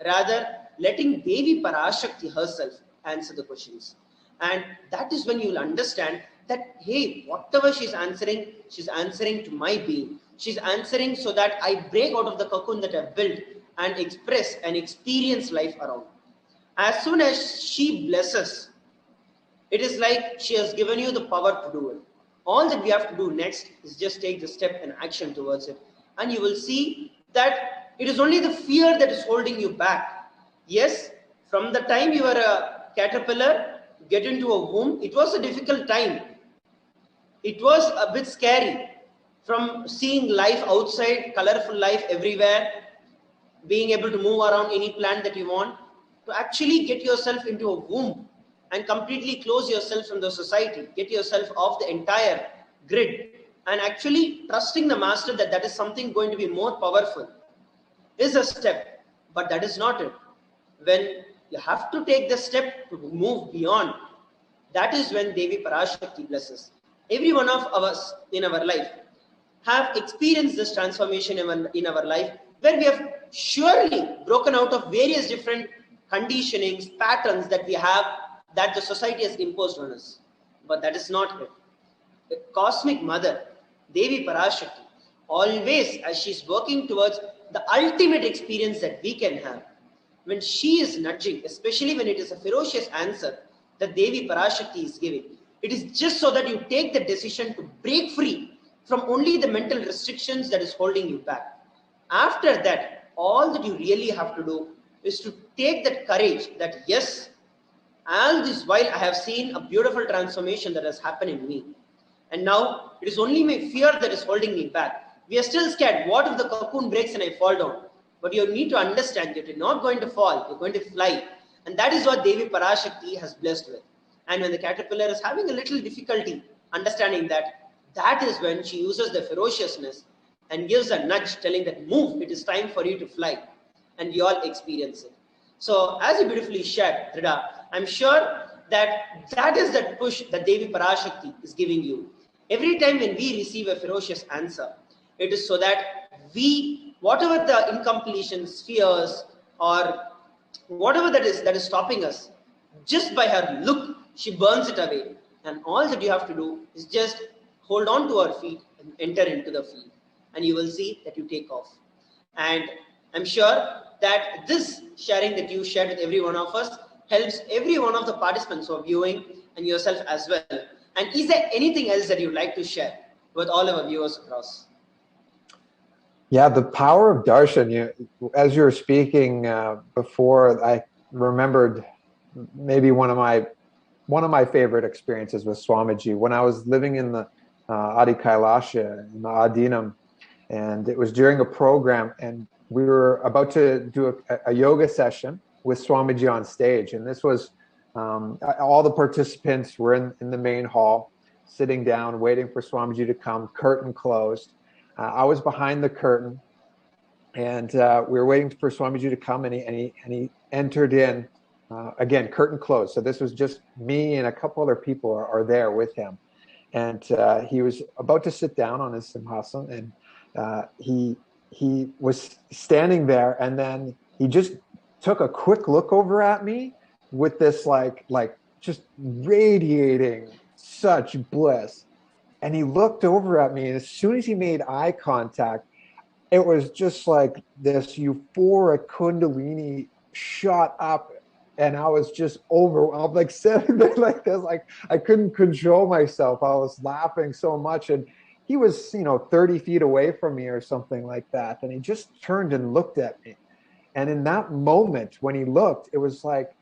Speaker 7: rather letting Devi Parashakti herself answer the questions. And that is when you will understand that, hey, whatever she's answering to my being. She's answering so that I break out of the cocoon that I've built and express and experience life around. As soon as she blesses, it is like she has given you the power to do it. All that we have to do next is just take the step and action towards it. And you will see that it is only the fear that is holding you back. Yes, from the time you were a caterpillar, get into a womb, it was a difficult time. It was a bit scary from seeing life outside, colorful life everywhere, being able to move around any plant that you want, to actually get yourself into a womb and completely close yourself from the society, get yourself off the entire grid, and actually trusting the master that that is something going to be more powerful is a step, but that is not it. When you have to take the step to move beyond, that is when Devi Parashakti blesses. Every one of us in our life have experienced this transformation in our life, where we have surely broken out of various different conditionings, patterns that we have, that the society has imposed on us. But that is not it. The cosmic mother, Devi Parashakti, always as she's working towards the ultimate experience that we can have, when she is nudging, especially when it is a ferocious answer that Devi Parashakti is giving, it is just so that you take the decision to break free from only the mental restrictions that is holding you back. After that, all that you really have to do is to take that courage that, yes, all this while I have seen a beautiful transformation that has happened in me. And now it is only my fear that is holding me back. We are still scared. What if the cocoon breaks and I fall down? But you need to understand that you're not going to fall, you're going to fly. And that is what Devi Parashakti has blessed with. And when the caterpillar is having a little difficulty understanding that, that is when she uses the ferociousness and gives a nudge telling that, move, it is time for you to fly. And we all experience it. So as you beautifully shared, Trida, I'm sure that that is that push that Devi Parashakti is giving you. Every time when we receive a ferocious answer, it is so that we, whatever the incompletions, fears, or whatever that is stopping us, just by her look, she burns it away. And all that you have to do is just hold on to her feet and enter into the field. And you will see that you take off. And I'm sure that this sharing that you shared with every one of us helps every one of the participants who are viewing and yourself as well. And is there anything else that you'd like to share with all our viewers across?
Speaker 8: Yeah, the power of darshan. As you were speaking before, I remembered maybe one of my favorite experiences with Swamiji when I was living in the Adi Kailasha, in the Adinam, and it was during a program, and we were about to do a yoga session with Swamiji on stage, and this was all the participants were in the main hall, sitting down, waiting for Swamiji to come. Curtain closed. I was behind the curtain, and we were waiting for Swamiji to come, and he entered in. Again, curtain closed. So this was just me and a couple other people are there with him. and he was about to sit down on his simhasan, and he was standing there, and then he just took a quick look over at me with this like just radiating such bliss. And he looked over at me, and as soon as he made eye contact, it was just like this euphoric kundalini shot up, and I was just overwhelmed, like sitting there like this, like I couldn't control myself. I was laughing so much, and he was 30 feet away from me or something like that, and he just turned and looked at me. And in that moment when he looked, it was like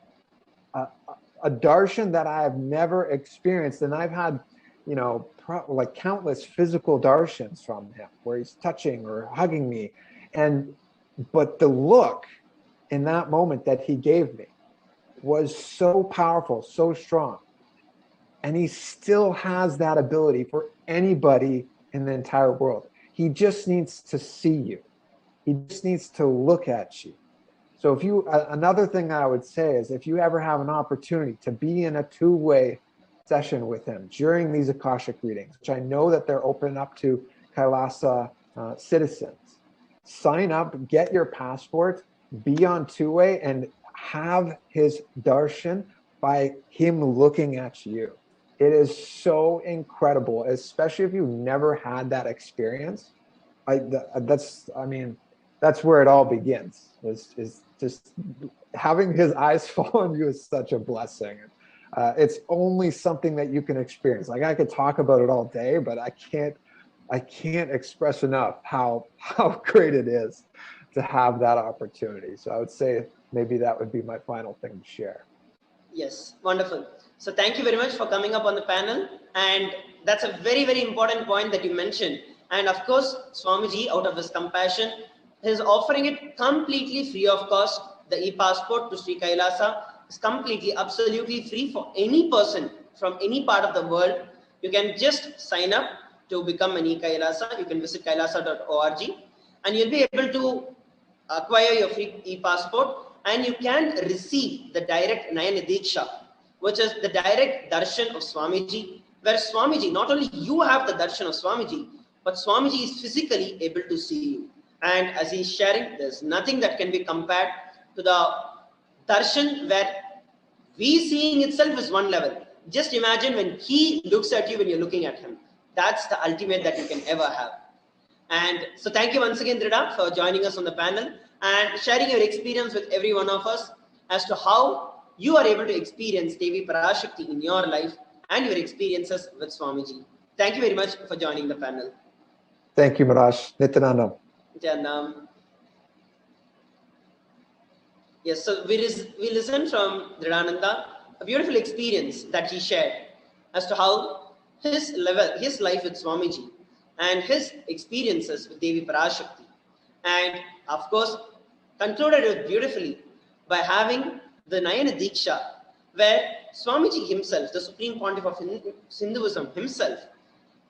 Speaker 8: a darshan that I have never experienced. And I've had like countless physical darshans from him where he's touching or hugging me, but the look in that moment that he gave me was so powerful, so strong. And he still has that ability for anybody in the entire world. He just needs to see you. He just needs to look at you. So another thing I would say is, if you ever have an opportunity to be in a two-way session with him during these Akashic readings, which I know that they're open up to Kailasa citizens, sign up, get your passport, be on two-way, and have his darshan by him looking at you. It is so incredible, especially if you've never had that experience. That's where it all begins. Is just having his eyes fall on you is such a blessing. It's only something that you can experience. Like, I could talk about it all day, but I can't express enough how great it is to have that opportunity. So I would say maybe that would be my final thing to share.
Speaker 7: Yes, wonderful. So thank you very much for coming up on the panel. And that's a very, very important point that you mentioned. And of course, Swamiji, out of his compassion, is offering it completely free of cost. The e-passport to Sri Kailasa is completely, absolutely free for any person from any part of the world. You can just sign up to become an e-Kailasa. You can visit kailasa.org, and you'll be able to acquire your free e-passport, and you can receive the direct Nayana Diksha, which is the direct darshan of Swamiji, where Swamiji, not only you have the darshan of Swamiji, but Swamiji is physically able to see you. And as he's sharing, there's nothing that can be compared to the darshan where we seeing itself is one level. Just imagine when he looks at you when you're looking at him. That's the ultimate that you can ever have. And so thank you once again, Drida, for joining us on the panel and sharing your experience with every one of us as to how you are able to experience Devi Parashakti in your life and your experiences with Swamiji. Thank you very much for joining the panel.
Speaker 8: Thank you, Marash. Nityananda.
Speaker 7: Yes, so we listened from Dridananda, a beautiful experience that he shared as to how his life with Swamiji and his experiences with Devi Parashakti. And of course, concluded it beautifully by having the Nayana Diksha, where Swamiji himself, the Supreme Pontiff of Hinduism himself,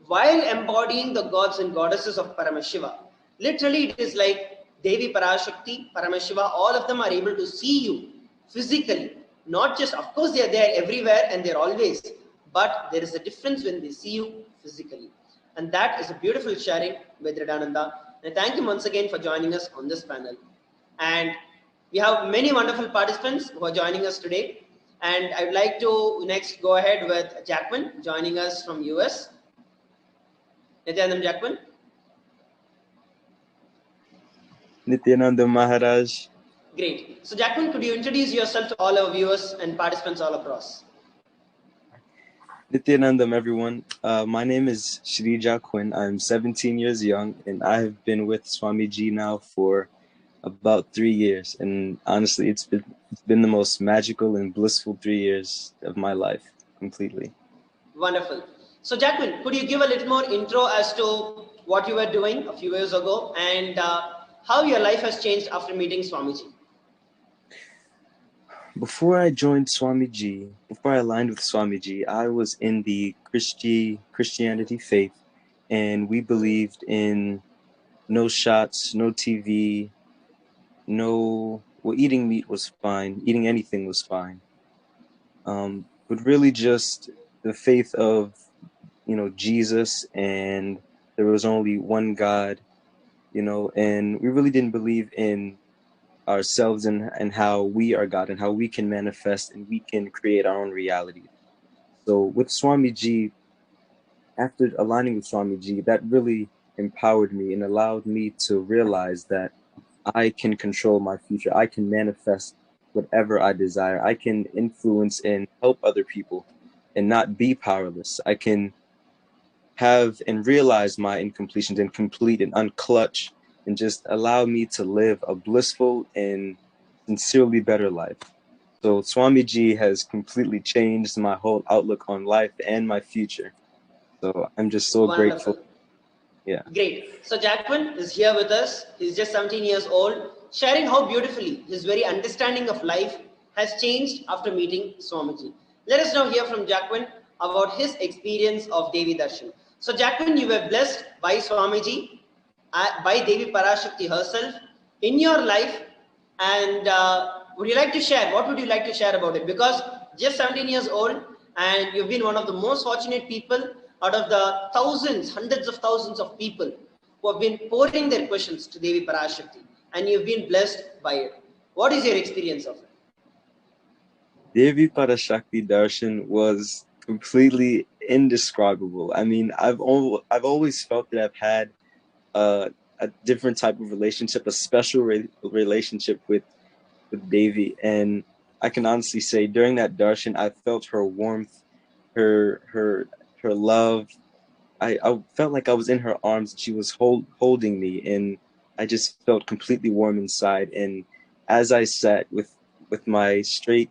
Speaker 7: while embodying the gods and goddesses of Paramashiva, literally it is like Devi Parashakti, Paramashiva, all of them are able to see you physically. Not just, of course, they are there everywhere and they're always, but there is a difference when they see you physically. And that is a beautiful sharing with Dridananda. And thank you once again for joining us on this panel. And we have many wonderful participants who are joining us today. And I would like to next go ahead with Jackman joining us from US. Nityananda Jackman.
Speaker 9: Nityananda Maharaj.
Speaker 7: Great. So Jackman, could you introduce yourself to all our viewers and participants all across?
Speaker 9: Nityanandam, everyone. My name is Shri Jaquin. I'm 17 years young, and I have been with Swamiji now for about 3 years. And honestly, it's been the most magical and blissful 3 years of my life, completely.
Speaker 7: Wonderful. So Jaquin, could you give a little more intro as to what you were doing a few years ago and how your life has changed after meeting Swamiji?
Speaker 9: Before I joined Swamiji, before I aligned with Swamiji, I was in the Christianity faith, and we believed in no shots, no TV, eating meat was fine, eating anything was fine. But really just the faith of Jesus, and there was only one God, and we really didn't believe in ourselves and how we are God and how we can manifest and we can create our own reality. So with Swamiji, after aligning with Swamiji, that really empowered me and allowed me to realize that I can control my future. I can manifest whatever I desire. I can influence and help other people and not be powerless. I can have and realize my incompletions and complete and unclutch and just allow me to live a blissful and sincerely better life. So Swamiji has completely changed my whole outlook on life and my future. So I'm just so grateful.
Speaker 7: Wonderful.
Speaker 9: Yeah.
Speaker 7: Great. So Jacquin is here with us. He's just 17 years old, sharing how beautifully his very understanding of life has changed after meeting Swamiji. Let us now hear from Jacquin about his experience of Devi Darshan. So Jacquin, you were blessed by Swamiji, by Devi Parashakti herself in your life. And would you like to share? What would you like to share about it? Because just 17 years old, and you've been one of the most fortunate people out of the thousands, hundreds of thousands of people who have been pouring their questions to Devi Parashakti, and you've been blessed by it. What is your experience of it?
Speaker 9: Devi Parashakti Darshan was completely indescribable. I mean, I've always felt that I've had a different type of relationship, a special relationship with Devi, and I can honestly say during that darshan, I felt her warmth, her love. I felt like I was in her arms. She was holding me, and I just felt completely warm inside. And as I sat with my straight,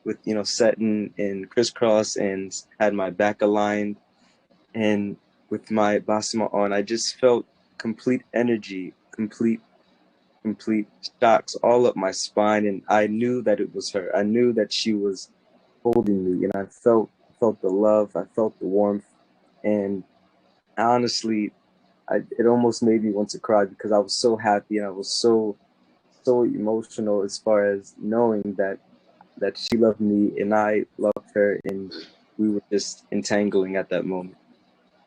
Speaker 9: with set in crisscross and had my back aligned, and with my basma on, I just felt complete energy, complete shocks all up my spine, and I knew that it was her. I knew that she was holding me, and I felt the love, I felt the warmth, and honestly, it almost made me want to cry because I was so happy and I was so emotional as far as knowing that she loved me and I loved her, and we were just entangling at that moment.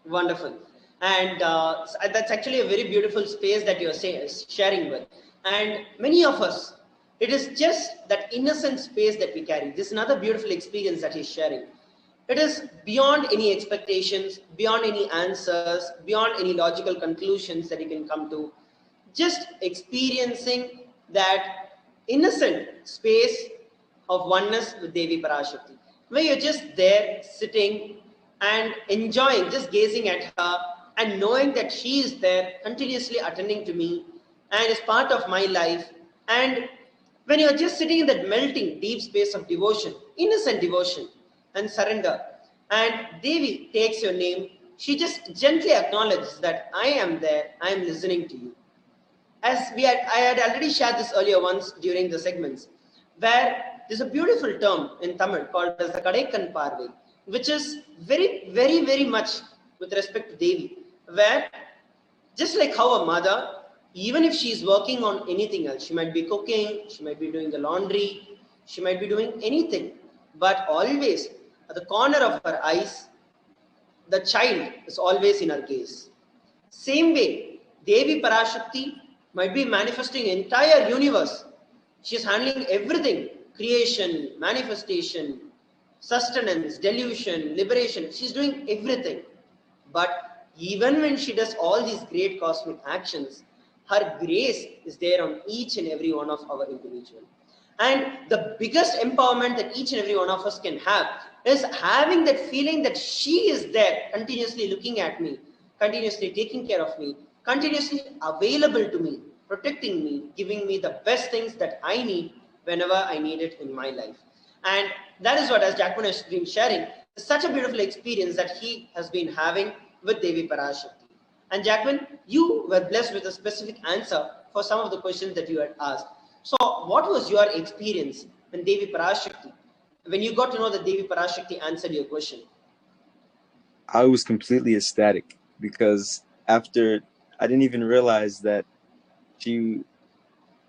Speaker 7: Wonderful. And that's actually a very beautiful space that you're sharing with. And many of us, it is just that innocent space that we carry. This is another beautiful experience that he's sharing. It is beyond any expectations, beyond any answers, beyond any logical conclusions that you can come to. Just experiencing that innocent space of oneness with Devi Parashakti, where you're just there sitting and enjoying, just gazing at her and knowing that she is there continuously attending to me and is part of my life. And when you're just sitting in that melting deep space of devotion, innocent devotion and surrender, and Devi takes your name, she just gently acknowledges that I am there, I am listening to you. As I had already shared this earlier once during the segments, where there's a beautiful term in Tamil called as the Kadaikan Parve, which is very, very, very much with respect to Devi, where just like how a mother, even if she is working on anything else, she might be cooking, she might be doing the laundry, she might be doing anything, but always at the corner of her eyes, the child is always in her gaze. Same way, Devi Parashakti might be manifesting entire universe. She is handling everything: creation, manifestation, sustenance, delusion, liberation. She's doing everything. But even when she does all these great cosmic actions, her grace is there on each and every one of our individual. And the biggest empowerment that each and every one of us can have is having that feeling that she is there, continuously looking at me, continuously taking care of me, continuously available to me, protecting me, giving me the best things that I need whenever I need it in my life. And that is what, as Jackman has been sharing, is such a beautiful experience that he has been having with Devi Parashakti. And Jackman, you were blessed with a specific answer for some of the questions that you had asked. So what was your experience when Devi Parashakti, when you got to know that Devi Parashakti answered your question?
Speaker 9: I was completely ecstatic because after I didn't even realize that she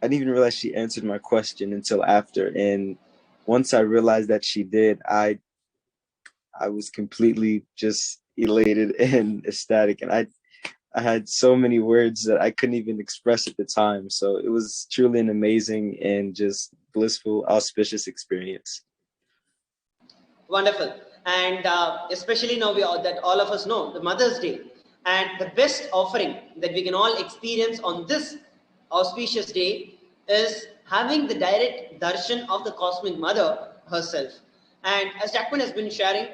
Speaker 9: answered my question until after. And once I realized that she did, I was completely just elated and ecstatic, and I had so many words that I couldn't even express at the time. So it was truly an amazing and just blissful, auspicious experience.
Speaker 7: Wonderful. And especially now that all of us know the Mother's Day, and the best offering that we can all experience on this auspicious day is having the direct darshan of the Cosmic Mother herself. And as Jackman has been sharing,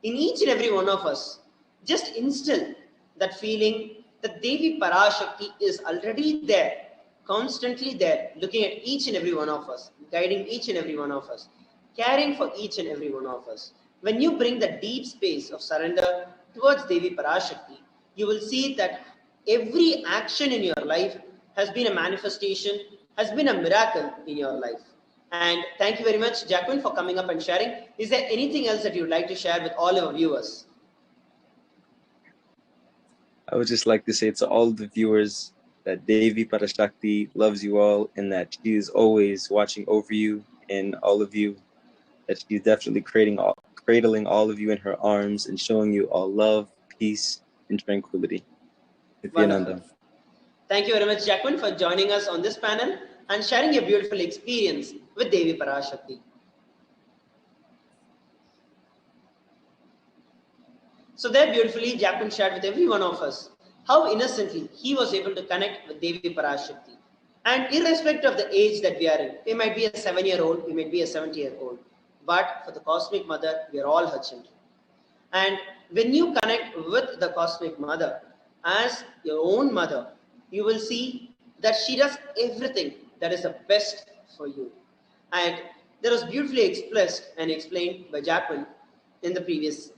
Speaker 7: in each and every one of us, just instill that feeling that Devi Parashakti is already there, constantly there, looking at each and every one of us, guiding each and every one of us, caring for each and every one of us. When you bring the deep space of surrender towards Devi Parashakti, you will see that every action in your life has been a manifestation, has been a miracle in your life. And thank you very much, Jacqueline, for coming up and sharing. Is there anything else that you'd like to share with all our viewers?
Speaker 9: I would just like to say to all the viewers that Devi Parashakti loves you all, and that she is always watching over you and all of you, that she's definitely cradling all of you in her arms and showing you all love, peace, and tranquility. Nithyananda.
Speaker 7: Thank you very much, Jacqueline, for joining us on this panel and sharing your beautiful experience with Devi Parashakti. So there beautifully, Jacqueline shared with every one of us how innocently he was able to connect with Devi Parashakti. And irrespective of the age that we are in, we might be a 7-year-old, we might be a 70-year-old, but for the Cosmic Mother, we are all her children. And when you connect with the Cosmic Mother as your own mother, you will see that she does everything that is the best for you. And that was beautifully expressed and explained by Jacqueline in the previous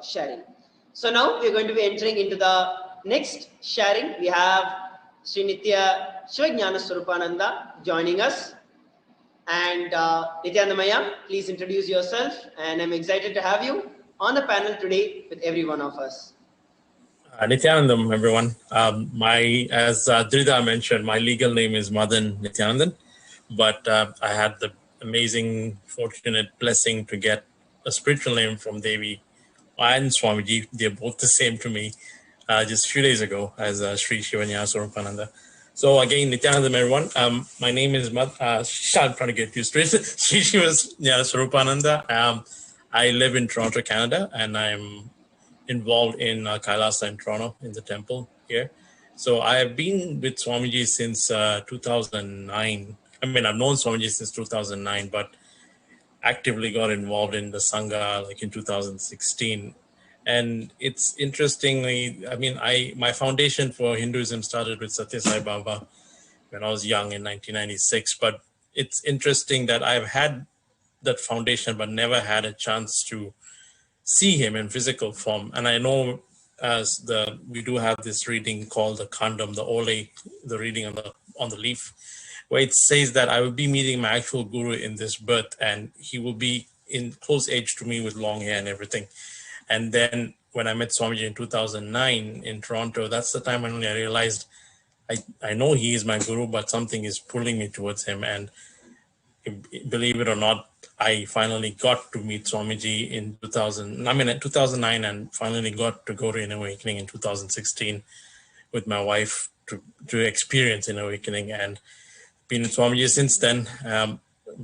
Speaker 7: sharing. So now we're going to be entering into the next sharing. We have Sri Nitya Shivajnana Swarupananda joining us. And Nithyanandamaya, please introduce yourself. And I'm excited to have you on the panel today with every one of us.
Speaker 10: Nithyanandam, everyone. As Drida mentioned, my legal name is Madan Nithyanandan, but I had the amazing, fortunate blessing to get a spiritual name from Devi and Swamiji. They're both the same to me just a few days ago as Sri Shivanya Swarupananda. So again, Nithyanandam, everyone. My name is I'm trying to get used to it. Sri Shivanya Swarupananda. I live in Toronto, Canada, and I'm involved in Kailasa in Toronto in the temple here. So I have been with Swamiji since 2009. I mean, I've known Swamiji since 2009, but actively got involved in the Sangha like in 2016. And it's interestingly, I mean, my foundation for Hinduism started with Satya Sai Baba when I was young in 1996. But it's interesting that I've had that foundation, but never had a chance to see him in physical form. And I know we do have this reading called the Khandam, the Ole, the reading on the leaf, where it says that I will be meeting my actual guru in this birth, and he will be in close age to me with long hair and everything. And then when I met Swamiji in 2009 in Toronto, that's the time when I realized I know he is my guru, but something is pulling me towards him. And believe it or not, I finally got to meet Swamiji in 2009, and finally got to go to an awakening in 2016 with my wife to experience an awakening, and been with Swamiji since then,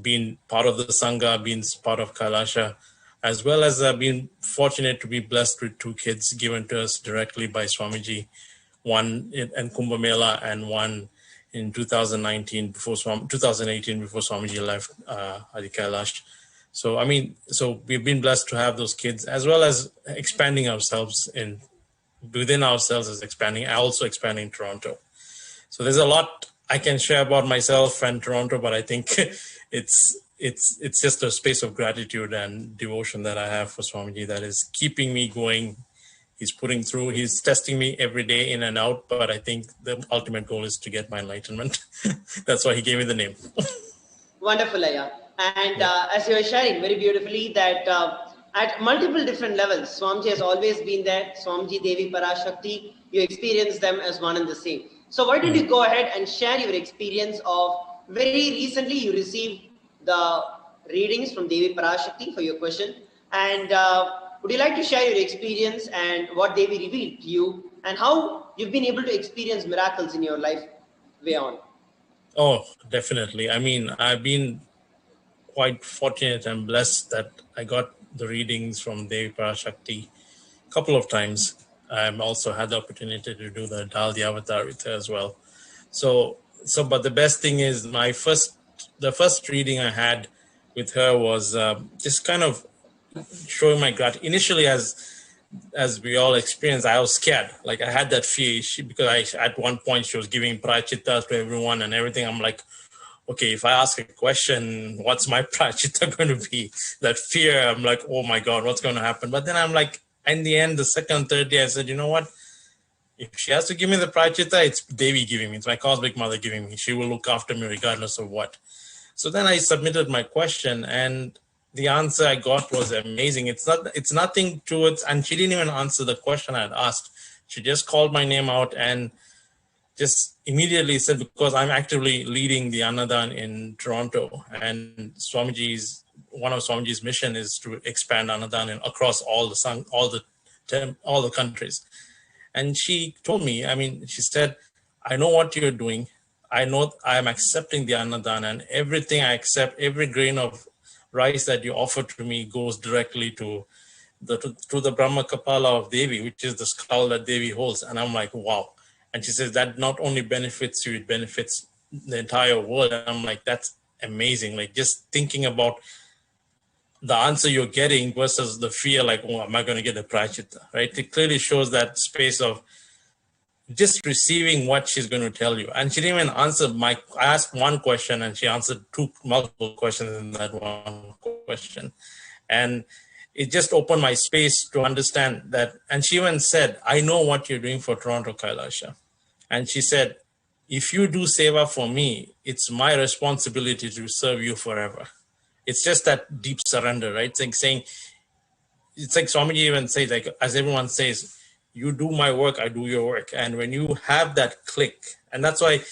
Speaker 10: been part of the Sangha, been part of Kailasha, as well as been fortunate to be blessed with 2 kids given to us directly by Swamiji, one in Kumbh Mela and one in 2018 before Swamiji left Adi Kailash. So, I mean, so we've been blessed to have those kids, as well as expanding ourselves within ourselves as also expanding Toronto. So there's a lot I can share about myself and Toronto, but I think it's just a space of gratitude and devotion that I have for Swamiji that is keeping me going. He's testing me every day in and out, but I think the ultimate goal is to get my enlightenment. That's why he gave me the name.
Speaker 7: Wonderful, Aya. And as you were sharing very beautifully that at multiple different levels, Swamiji has always been there. Swamiji, Devi, Parashakti, you experience them as one and the same. So why don't you go ahead and share your experience of very recently you received the readings from Devi Parashakti for your question. And would you like to share your experience and what Devi revealed to you and how you've been able to experience miracles in your life way on?
Speaker 10: Oh, definitely. I mean, I've been quite fortunate and blessed that I got the readings from Devi Parashakti a couple of times. I've also had the opportunity to do the Daldi Avatar with her as well. But the best thing is the first reading I had with her was just kind of showing my gratitude. Initially, as we all experienced, I was scared. Like I had that fear because at one point she was giving prachittas to everyone and everything. I'm like, okay, if I ask a question, what's my prachita going to be? That fear, I'm like, oh my God, what's going to happen? But then I'm like, in the end, the second, third day, I said, you know what? If she has to give me the prachita, it's Devi giving me. It's my cosmic mother giving me. She will look after me regardless of what. So then I submitted my question, and the answer I got was amazing. It's nothing to it, and she didn't even answer the question I had asked. She just called my name out and just immediately said, because I'm actively leading the Annadan in Toronto, and one of Swamiji's mission is to expand Annadan across all the countries. And she told me, she said, I know what you're doing. I know I'm accepting the Annadan, and everything I accept, every grain of rice that you offer to me goes directly to the Brahma Kapala of Devi, which is the skull that Devi holds. And I'm like, wow. And she says that not only benefits you, it benefits the entire world. And I'm like, that's amazing. Like just thinking about the answer you're getting versus the fear, like, oh, am I going to get a prachita, right? It clearly shows that space of just receiving what she's going to tell you. And she didn't even answer I asked one question and she answered multiple questions in that one question. And it just opened my space to understand that. And she even said, I know what you're doing for Toronto Kailasha. And she said, if you do seva for me, it's my responsibility to serve you forever. It's just that deep surrender, right? It's like Swamiji even says, like, as everyone says, you do my work, I do your work. And when you have that click, and that's why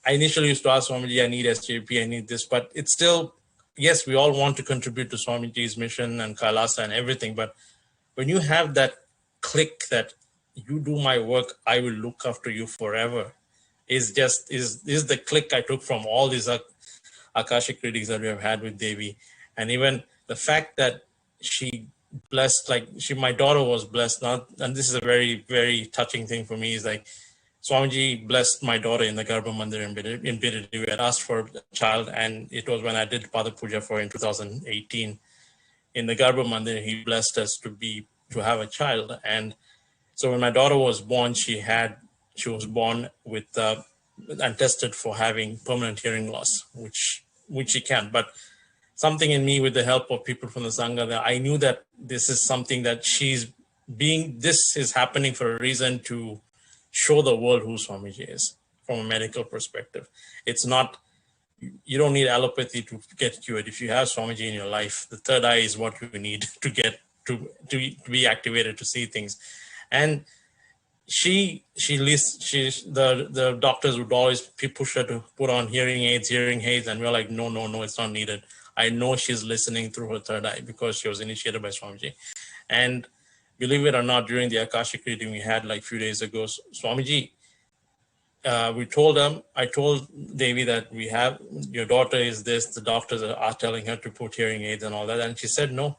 Speaker 10: I initially used to ask Swamiji, I need SJP, I need this, but it's still, yes, we all want to contribute to Swamiji's mission and Kailasa and everything. But when you have that click that you do my work, I will look after you forever, is the click I took from all these Akashic readings that we have had with Devi. And even the fact that she blessed, my daughter was blessed, and this is a very, very touching thing for me, is like Swamiji blessed my daughter in the Garbha Mandir in Bidadi. We had asked for a child, and it was when I did Pada Puja for her in 2018. In the Garbha Mandir, he blessed us to have a child. And so when my daughter was born, she was born with and tested for having permanent hearing loss, which she can't. But something in me, with the help of people from the Sangha, that I knew that this is something that this is happening for a reason, to show the world who Swamiji is from a medical perspective. It's not, you don't need allopathy to get cured. If you have Swamiji in your life, the third eye is what you need to get to be activated to see things. And the doctors would always push her to put on hearing aids, and we're like, no, it's not needed. I know she's listening through her third eye because she was initiated by Swamiji. And believe it or not, during the Akashic reading we had like a few days ago, Swamiji, I told Devi that we have, your daughter is this, the doctors are telling her to put hearing aids and all that. And she said, no,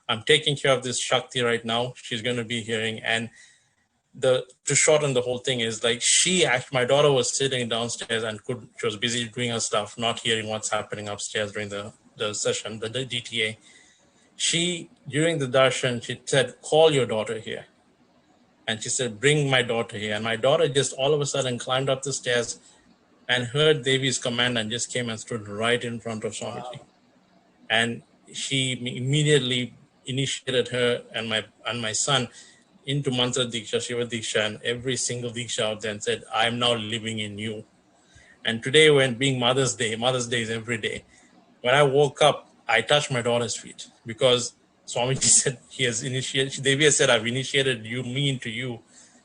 Speaker 10: I'm taking care of this Shakti right now. She's going to be hearing. And to shorten the whole thing is like, my daughter was sitting downstairs and she was busy doing her stuff, not hearing what's happening upstairs during the session, the DTA. During the darshan, she said, call your daughter here. And she said, bring my daughter here. And my daughter just all of a sudden climbed up the stairs and heard Devi's command and just came and stood right in front of Swamiji. Wow. And she immediately initiated her and my son into Mantra Diksha, Shiva Diksha, and every single Diksha out there, and said, I am now living in you. And today, when being Mother's Day is every day. When I woke up, I touched my daughter's feet because Swamiji said he has initiated, Devi has said, I've initiated me into you.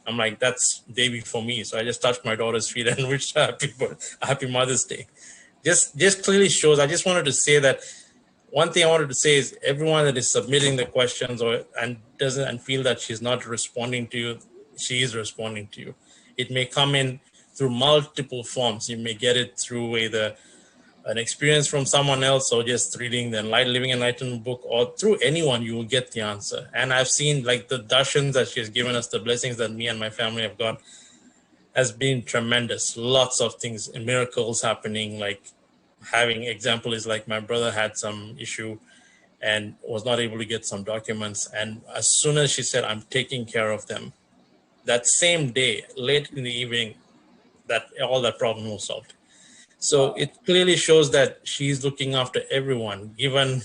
Speaker 10: I'm like, that's Devi for me. So I just touched my daughter's feet and wished her happy Mother's Day. Just clearly shows, I just wanted to say that one thing I wanted to say is everyone that is submitting the questions and feel that she's not responding to you, she is responding to you. It may come in through multiple forms. You may get it through either an experience from someone else or just reading the Living Enlightenment book, or through anyone, you will get the answer. And I've seen like the darshans that she's given us, the blessings that me and my family have got, has been tremendous. Lots of things, miracles happening. Like having example is like my brother had some issue and was not able to get some documents. And as soon as she said, I'm taking care of them, that same day, late in the evening, that all that problem was solved. So it clearly shows that she's looking after everyone, given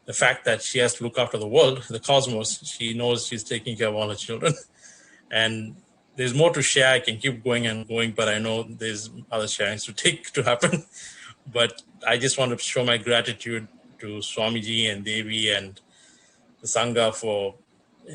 Speaker 10: the fact that she has to look after the world, the cosmos. She knows she's taking care of all her children. And there's more to share. I can keep going and going, but I know there's other sharings to happen. But I just want to show my gratitude to Swamiji and Devi and the Sangha for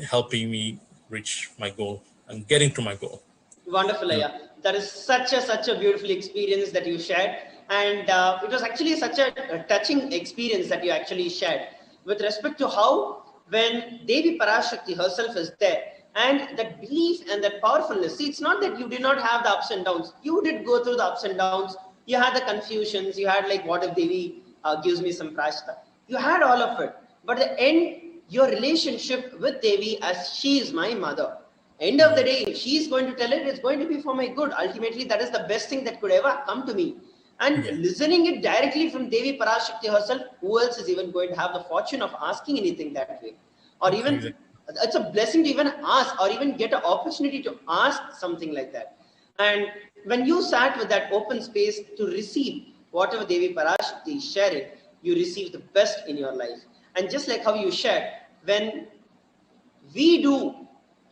Speaker 10: helping me reach my goal and getting to my goal.
Speaker 7: Wonderful, Ayya. That is such a beautiful experience that you shared. And it was actually such a touching experience that you actually shared with respect to how when Devi Parashakti herself is there, and that belief and that powerfulness. See, it's not that you did not have the ups and downs. You did go through the ups and downs. You had the confusions. You had like, what if Devi gives me some prashta? You had all of it. But at the end, your relationship with Devi as she is my mother. End of the day, if she is going to tell it, it's going to be for my good. Ultimately, that is the best thing that could ever come to me. And listening it directly from Devi Parashakti herself, who else is even going to have the fortune of asking anything that way? Or even, it's a blessing to even ask or even get an opportunity to ask something like that. And when you sat with that open space to receive whatever Devi Parashakti is sharing, you receive the best in your life. And just like how you shared, when we do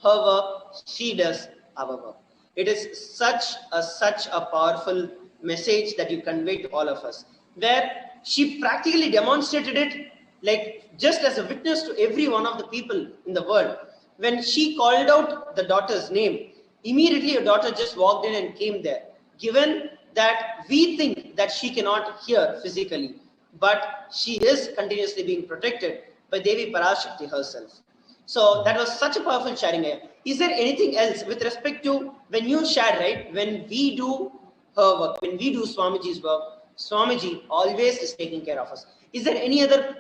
Speaker 7: her work, she does our work. It is such a powerful message that you convey to all of us, where she practically demonstrated it, like just as a witness to every one of the people in the world. When she called out the daughter's name, immediately her daughter just walked in and came there. Given that we think that she cannot hear physically, but she is continuously being protected by Devi Parashakti herself. So that was such a powerful sharing. Is there anything else with respect to when you shared, right? When we do her work, when we do Swamiji's work, Swamiji always is taking care of us. Is there any other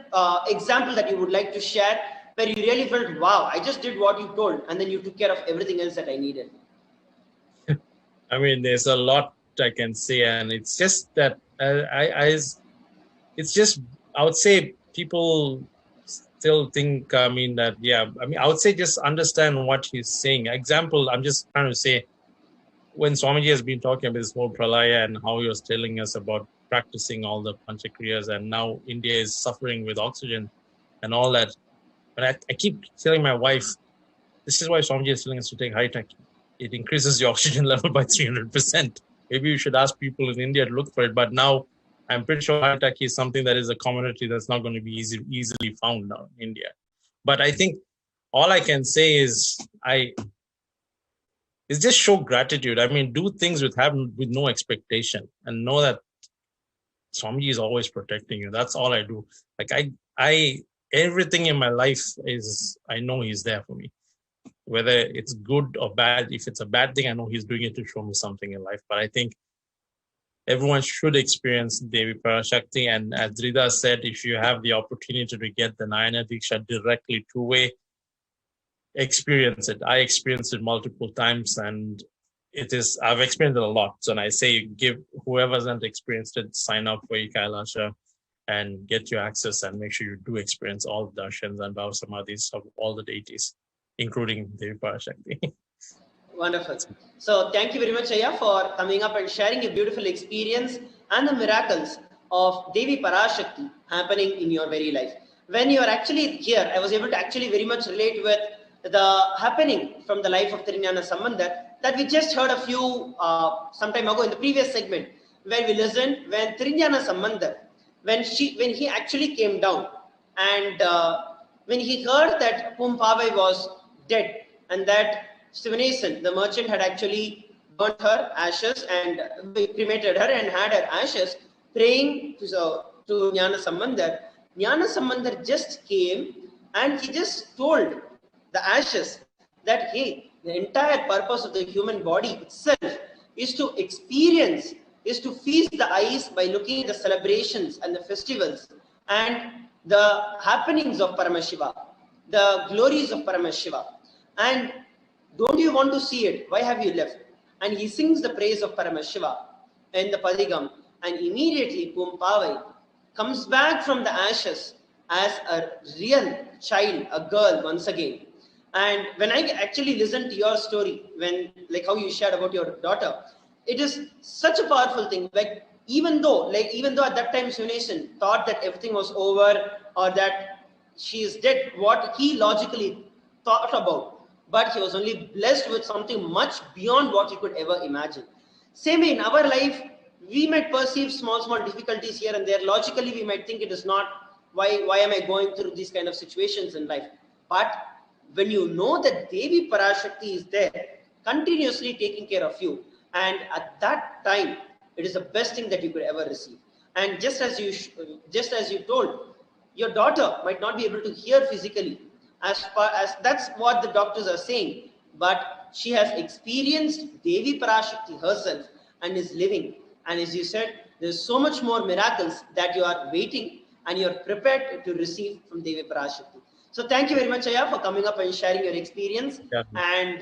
Speaker 7: example that you would like to share where you really felt, wow, I just did what you told and then you took care of everything else that I needed?
Speaker 10: I mean, there's a lot I can say, and it's just that it's just, I would say people still think, I would say just understand what he's saying. Example, I'm just trying to say, when Swamiji has been talking about this whole pralaya and how he was telling us about practicing all the panchakriyas, and now India is suffering with oxygen and all that. But I keep telling my wife, this is why Swamiji is telling us to take high-tech. It increases your oxygen level by 300%. Maybe you should ask people in India to look for it. But now I'm pretty sure high-tech is something that is a commodity that's not going to be easily found now in India. But I think all I can say is just show gratitude. I mean, do things with no expectation and know that Swamiji is always protecting you. That's all I do. Like everything in my life is, I know he's there for me. Whether it's good or bad, if it's a bad thing, I know he's doing it to show me something in life. But I think everyone should experience Devi Parashakti. And as Drida said, if you have the opportunity to get the Nayana Diksha directly two-way, experience it. I experienced it multiple times, and I've experienced it a lot. So when I say give whoever hasn't experienced it, sign up for Kailasha and get your access, and make sure you do experience all the darshans and bhava samadhis of all the deities, including Devi Parashakti.
Speaker 7: Wonderful. So thank you very much, Ayya, for coming up and sharing a beautiful experience and the miracles of Devi Parashakti happening in your very life. When you are actually here, I was able to actually very much relate with the happening from the life of Thirignana Sambandar that we just heard a few some time ago in the previous segment, where we listened when Thirignana Sambandar, when he actually came down and when he heard that Pumpavai was dead and that Sivanesan, the merchant, had actually burnt her ashes and cremated her and had her ashes, praying to Jnana Sambandar Jnana Sambandhar just came and he just told the ashes that, hey, the entire purpose of the human body itself is to experience, is to feast the eyes by looking at the celebrations and the festivals and the happenings of Paramashiva, the glories of Paramashiva. And don't you want to see it? Why have you left? And he sings the praise of Paramashiva in the Padigam, and immediately Pumpavai comes back from the ashes as a real child, a girl once again. And when I actually listened to your story, when like how you shared about your daughter, it is such a powerful thing. Like even though at that time Suneshan thought that everything was over or that she is dead, what he logically thought about, but he was only blessed with something much beyond what he could ever imagine. Same way in our life, we might perceive small difficulties here and there. Logically, we might think it is not, why am I going through these kind of situations in life? But when you know that Devi Parashakti is there, continuously taking care of you, and at that time, it is the best thing that you could ever receive. And just as you told, your daughter might not be able to hear physically, as far as that's what the doctors are saying, but she has experienced Devi Parashakti herself and is living. And as you said, there's so much more miracles that you are waiting and you're prepared to receive from Devi Parashakti. So thank you very much, Aya, for coming up and sharing your experience.
Speaker 10: Yeah.
Speaker 7: And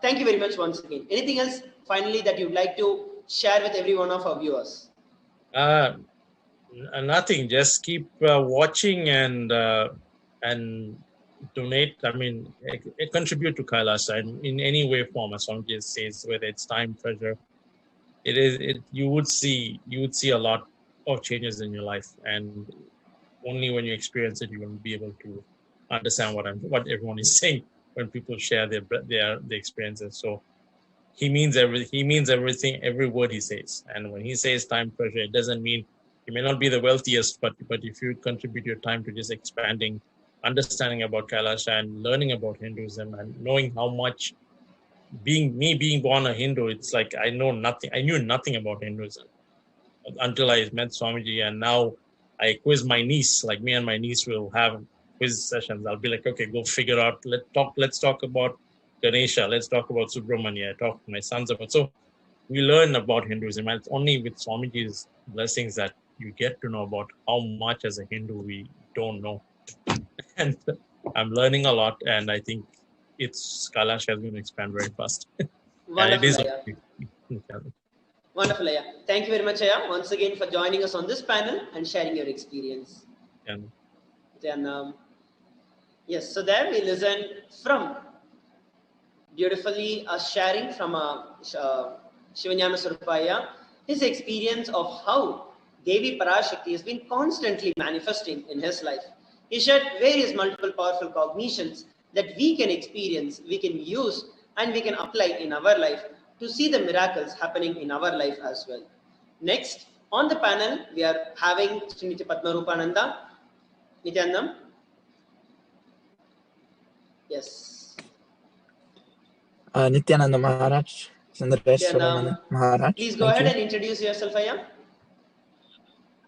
Speaker 7: thank you very much once again. Anything else finally that you'd like to share with every one of our viewers?
Speaker 10: Nothing. Just keep watching and donate. I mean, contribute to Kailasa in any way, form. As Swamiji says, whether it's time, treasure. You would see a lot of changes in your life, and only when you experience it, you will be able to understand what everyone is saying when people share their experiences. So he means everything, every word he says. And when he says time pressure, it doesn't mean you may not be the wealthiest, but if you contribute your time to just expanding, understanding about Kailasha and learning about Hinduism and knowing how much, being born a Hindu, it's like I knew nothing about Hinduism until I met Swamiji, and now I quiz my niece. Like me and my niece will have quiz sessions. I'll be like, okay, go figure out. Let's talk about Ganesha. Let's talk about Subramanya. I talk to my sons about. So we learn about Hinduism, and it's only with Swamiji's blessings that you get to know about how much as a Hindu we don't know. And I'm learning a lot, and I think Kailasha is going to expand very fast.
Speaker 7: Wonderful, Aya. Wonderful, Aya. Thank you very much, Aya, once again for joining us on this panel and sharing your experience.
Speaker 10: Yeah.
Speaker 7: Then, yes, so there we listen from beautifully sharing from Shivanyana Surupaya his experience of how Devi Parashakti has been constantly manifesting in his life. He shared various multiple powerful cognitions that we can experience, we can use, and we can apply in our life to see the miracles happening in our life as well. Next, on the panel, we are having Srimati Padmarupananda Nithyanandam. Yes.
Speaker 11: Nithyananda Maharaj. Maharaj.
Speaker 7: Please go ahead and introduce yourself, Aya.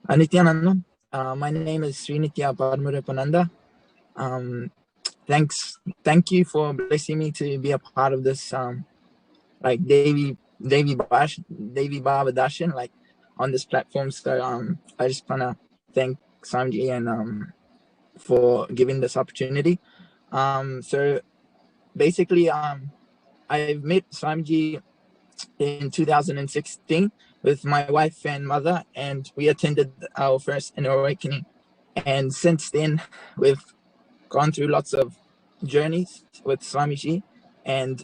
Speaker 11: Nithyananda. My name is Srinitya Padmarupananda. Thank you for blessing me to be a part of this like Devi Baba Darshan, like on this platform. So I just wanna thank Swamiji and for giving this opportunity. So basically I met Swamiji in 2016 with my wife and mother, and we attended our first inner awakening. And since then, we've gone through lots of journeys with Swamiji, and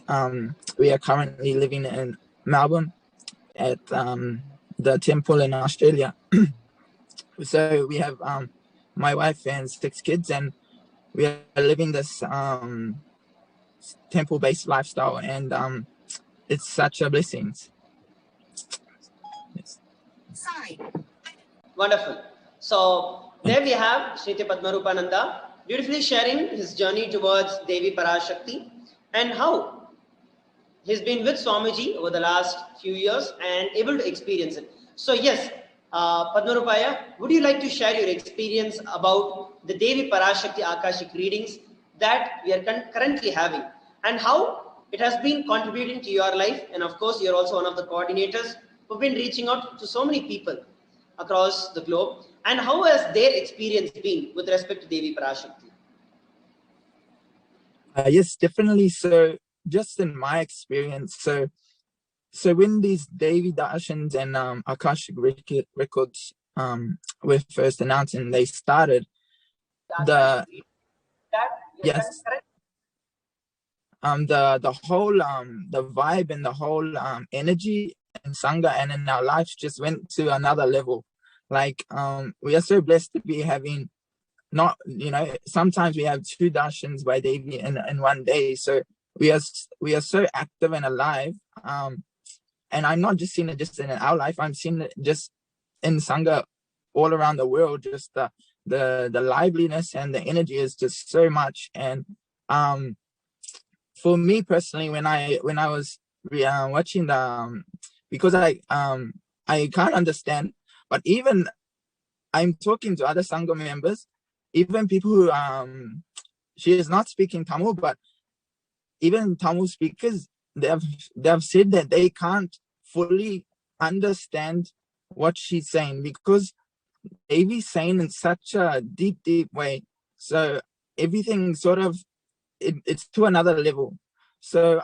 Speaker 11: we are currently living in Melbourne at the temple in Australia. So we have my wife and 6 kids, and we are living this temple-based lifestyle, and it's such a blessing. Yes.
Speaker 7: Wonderful. So there we have Srimati Padmarupananda beautifully sharing his journey towards Devi Parashakti and how he's been with Swamiji over the last few years and able to experience it. So yes, Padmarupaya, would you like to share your experience about the Devi Parashakti Akashic readings that we are currently having and how it has been contributing to your life? And of course, you're also one of the coordinators who've been reaching out to so many people across the globe. And how has their experience been with respect to Devi Parashakti?
Speaker 11: Yes, definitely. So just in my experience, so when these Devi Darshans and Akashic records were first announced and they started, the whole the vibe and the whole energy in Sangha and in our lives just went to another level. Like we are so blessed to be having, not, sometimes we have 2 darshans by Devi in one day. So we are so active and alive. And I'm not just seeing it just in our life, I'm seeing it just in Sangha all around the world. Just the liveliness and the energy is just so much. And for me personally, when I was watching the because I can't understand, but even I'm talking to other Sangha members, even people who she is not speaking Tamil, but even Tamil speakers, they have said that they can't fully understand what she's saying because Devi's saying in such a deep way. So everything sort of it's to another level. So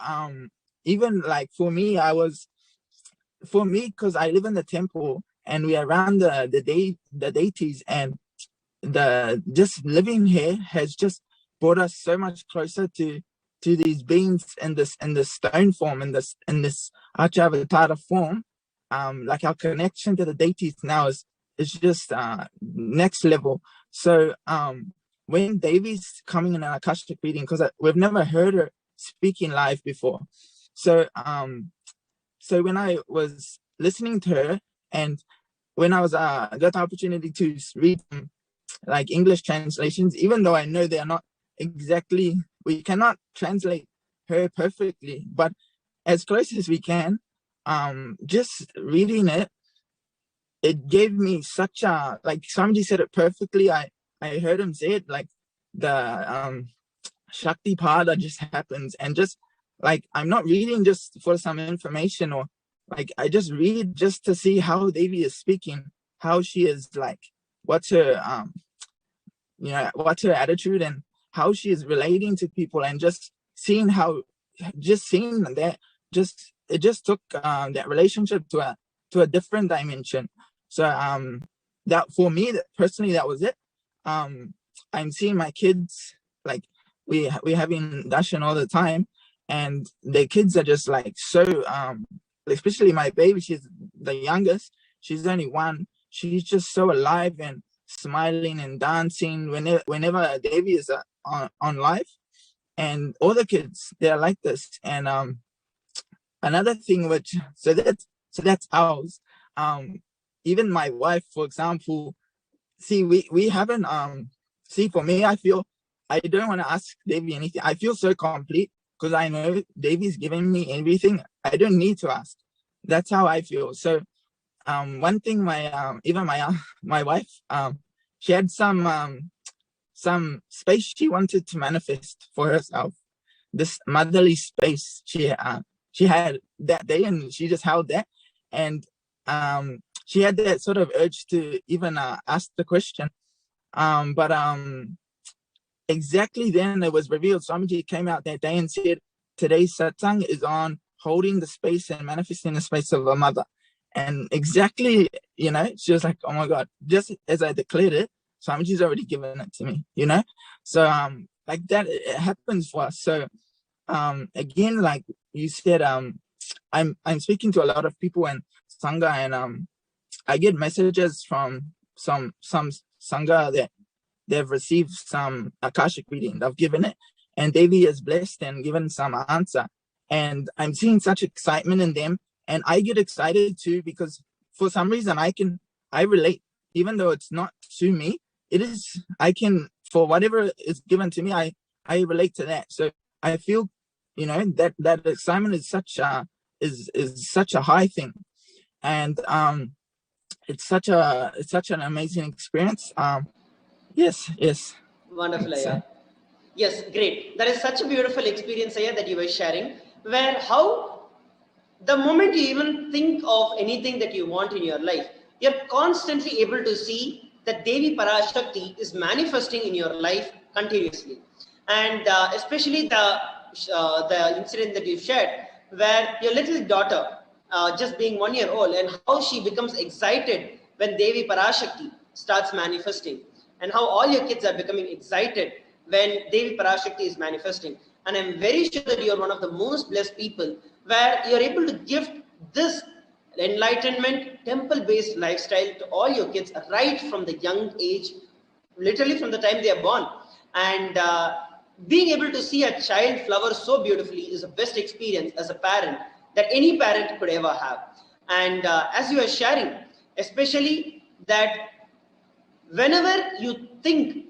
Speaker 11: even like for me, because I live in the temple and we are around the deities, and just living here has just brought us so much closer to these beings in this stone form, in this Achavatara form. Like our connection to the deities now is just next level. So when Devi's coming in an Akashic reading, because we've never heard her speaking live before, so when I was listening to her, and when I was got the opportunity to read like English translations, even though I know they are not exactly, we cannot translate her perfectly, but as close as we can, just reading it gave me such a, like somebody said it perfectly. I heard him say it, like the Shakti Pada just happens, and just like I'm not reading just for some information, or like I just read just to see how Devi is speaking, how she is, like what's her what's her attitude and how she is relating to people, and just seeing that it just took that relationship to a different dimension. So that for me personally, that was it. I'm seeing my kids, like we having darshan all the time, and the kids are just like so especially my baby, she's the youngest, she's only 1, she's just so alive and smiling and dancing whenever Devi is on live. And all the kids, they're like this. And another thing, which so that's ours. Even my wife, for example, see, we haven't see, for me, I feel I don't want to ask Devi anything. I feel so complete because I know Devi's giving me everything. I don't need to ask. That's how I feel. So one thing, even my wife, she had some space she wanted to manifest for herself. This motherly space she had that day, and she just held that. And she had that sort of urge to even ask the question. But exactly then it was revealed. Swamiji came out that day and said, today's satsang is on holding the space and manifesting the space of a mother. And exactly, she was like, oh my God, just as I declared it, Swamiji's already given it to me, So like that, it happens for us. So again, like you said, I'm speaking to a lot of people in Sangha, and I get messages from some Sangha that they've received some Akashic reading, they've given it, and Devi is blessed and given some answer. And I'm seeing such excitement in them, and I get excited too, because for some reason I relate, even though it's not to me, it is, for whatever is given to me, I relate to that. So I feel, that excitement is such a high thing. And it's such an amazing experience. Yes.
Speaker 7: Wonderful,
Speaker 11: It's,
Speaker 7: Aya. Yes, great. That is such a beautiful experience, Aya, that you were sharing, where how the moment you even think of anything that you want in your life, you're constantly able to see that Devi Parashakti is manifesting in your life continuously. And especially the incident that you shared, where your little daughter, just being 1 year old, and how she becomes excited when Devi Parashakti starts manifesting, and how all your kids are becoming excited when Devi Parashakti is manifesting. And I'm very sure that you're one of the most blessed people where you're able to gift this enlightenment temple-based lifestyle to all your kids right from the young age, literally from the time they are born. And being able to see a child flower so beautifully is the best experience as a parent that any parent could ever have. And as you are sharing, especially that whenever you think,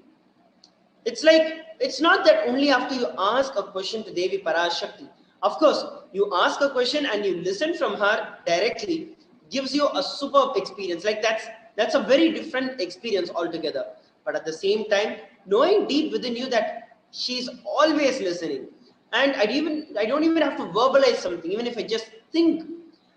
Speaker 7: it's like, it's not that only after you ask a question to Devi Parashakti. Of course, you ask a question and you listen from her directly, gives you a superb experience. Like that's a very different experience altogether. But at the same time, knowing deep within you that she's always listening, and I don't even have to verbalize something. Even if I just think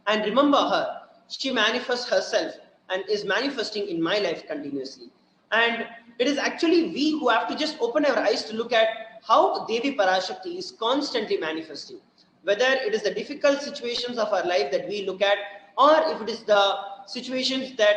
Speaker 7: and remember her, she manifests herself and is manifesting in my life continuously. And it is actually we who have to just open our eyes to look at how Devi Parashakti is constantly manifesting. Whether it is the difficult situations of our life that we look at, or if it is the situations that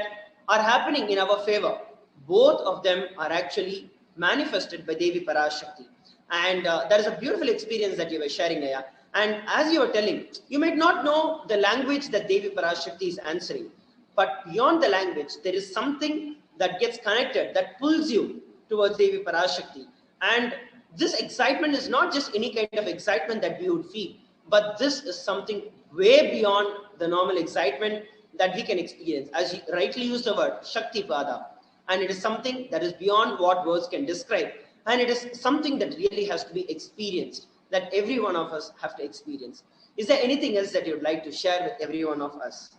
Speaker 7: are happening in our favor, both of them are actually manifested by Devi Parashakti. And that is a beautiful experience that you were sharing, Aya. And as you were telling, you might not know the language that Devi Parashakti is answering, but beyond the language, there is something that gets connected, that pulls you towards Devi Parashakti. And this excitement is not just any kind of excitement that we would feel, but this is something way beyond the normal excitement that we can experience. As you rightly used the word, Shakti Pada. And it is something that is beyond what words can describe. And it is something that really has to be experienced, that every one of us have to experience. Is there anything else that you'd like to share with every one of us?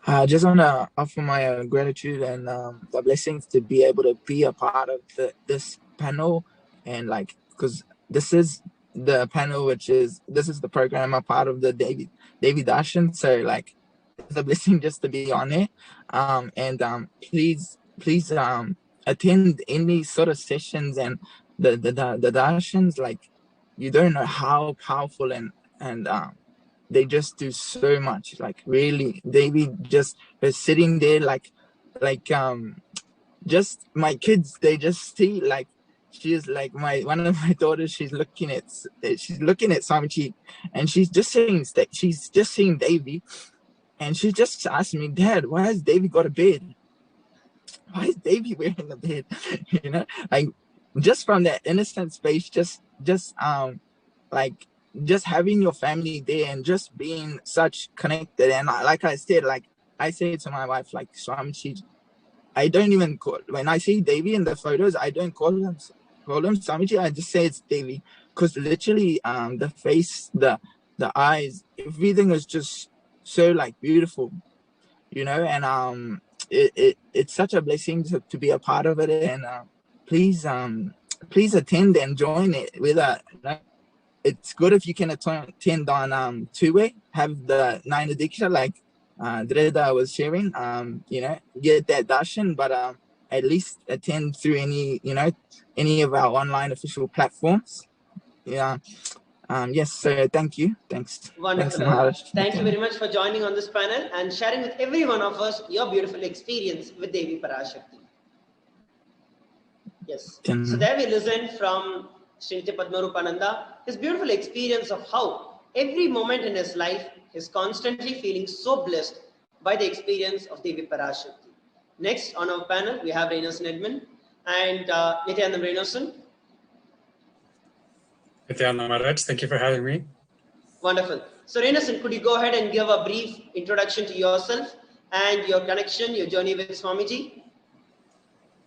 Speaker 11: I just want to offer my gratitude and the blessings to be able to be a part of this panel, and like, because this is the panel, this is the program, a part of the Devi Darshan, so like it's a blessing just to be on it. And please attend any sort of sessions and the darshans. Like, you don't know how powerful and they just do so much. Like, really, Devi just is sitting there like just my kids, they just see, like, she's like one of my daughters, she's looking at Swamiji, and she's just seeing Devi, and she just asked me, Dad, why has Devi got a bed? Why is Devi wearing a bed? You know, like, just from that innocent space, just like, just having your family there and just being such connected. And like I said, like I say to my wife, like, Swamiji, I don't even call, when I see Devi in the photos, I don't call him Swamiji, I just say it's Devi, because literally the face, the eyes, everything is just so like beautiful, you know. And it's such a blessing to be a part of it. And please attend and join it with it's good if you can attend on two-way, have the 9 Diksha, like Dreda was sharing, you know, get that darshan, but at least attend through any of our online official platforms. Yeah. Yes, so thank you. Thanks.
Speaker 7: Wonderful.
Speaker 11: Thanks,
Speaker 7: Thank you very much for joining on this panel and sharing with every one of us your beautiful experience with Devi Parashakti. Yes. So there we listened from Srinti Padmarupananda, his beautiful experience of how every moment in his life is constantly feeling so blessed by the experience of Devi Parashakti. Next on our panel, we have Reinosan Edmund and Nithyanandam Reinosan.
Speaker 1: Nithyanandam Maharaj, thank you for having me.
Speaker 7: Wonderful. So Reinosan, could you go ahead and give a brief introduction to yourself and your connection, your journey with Swamiji?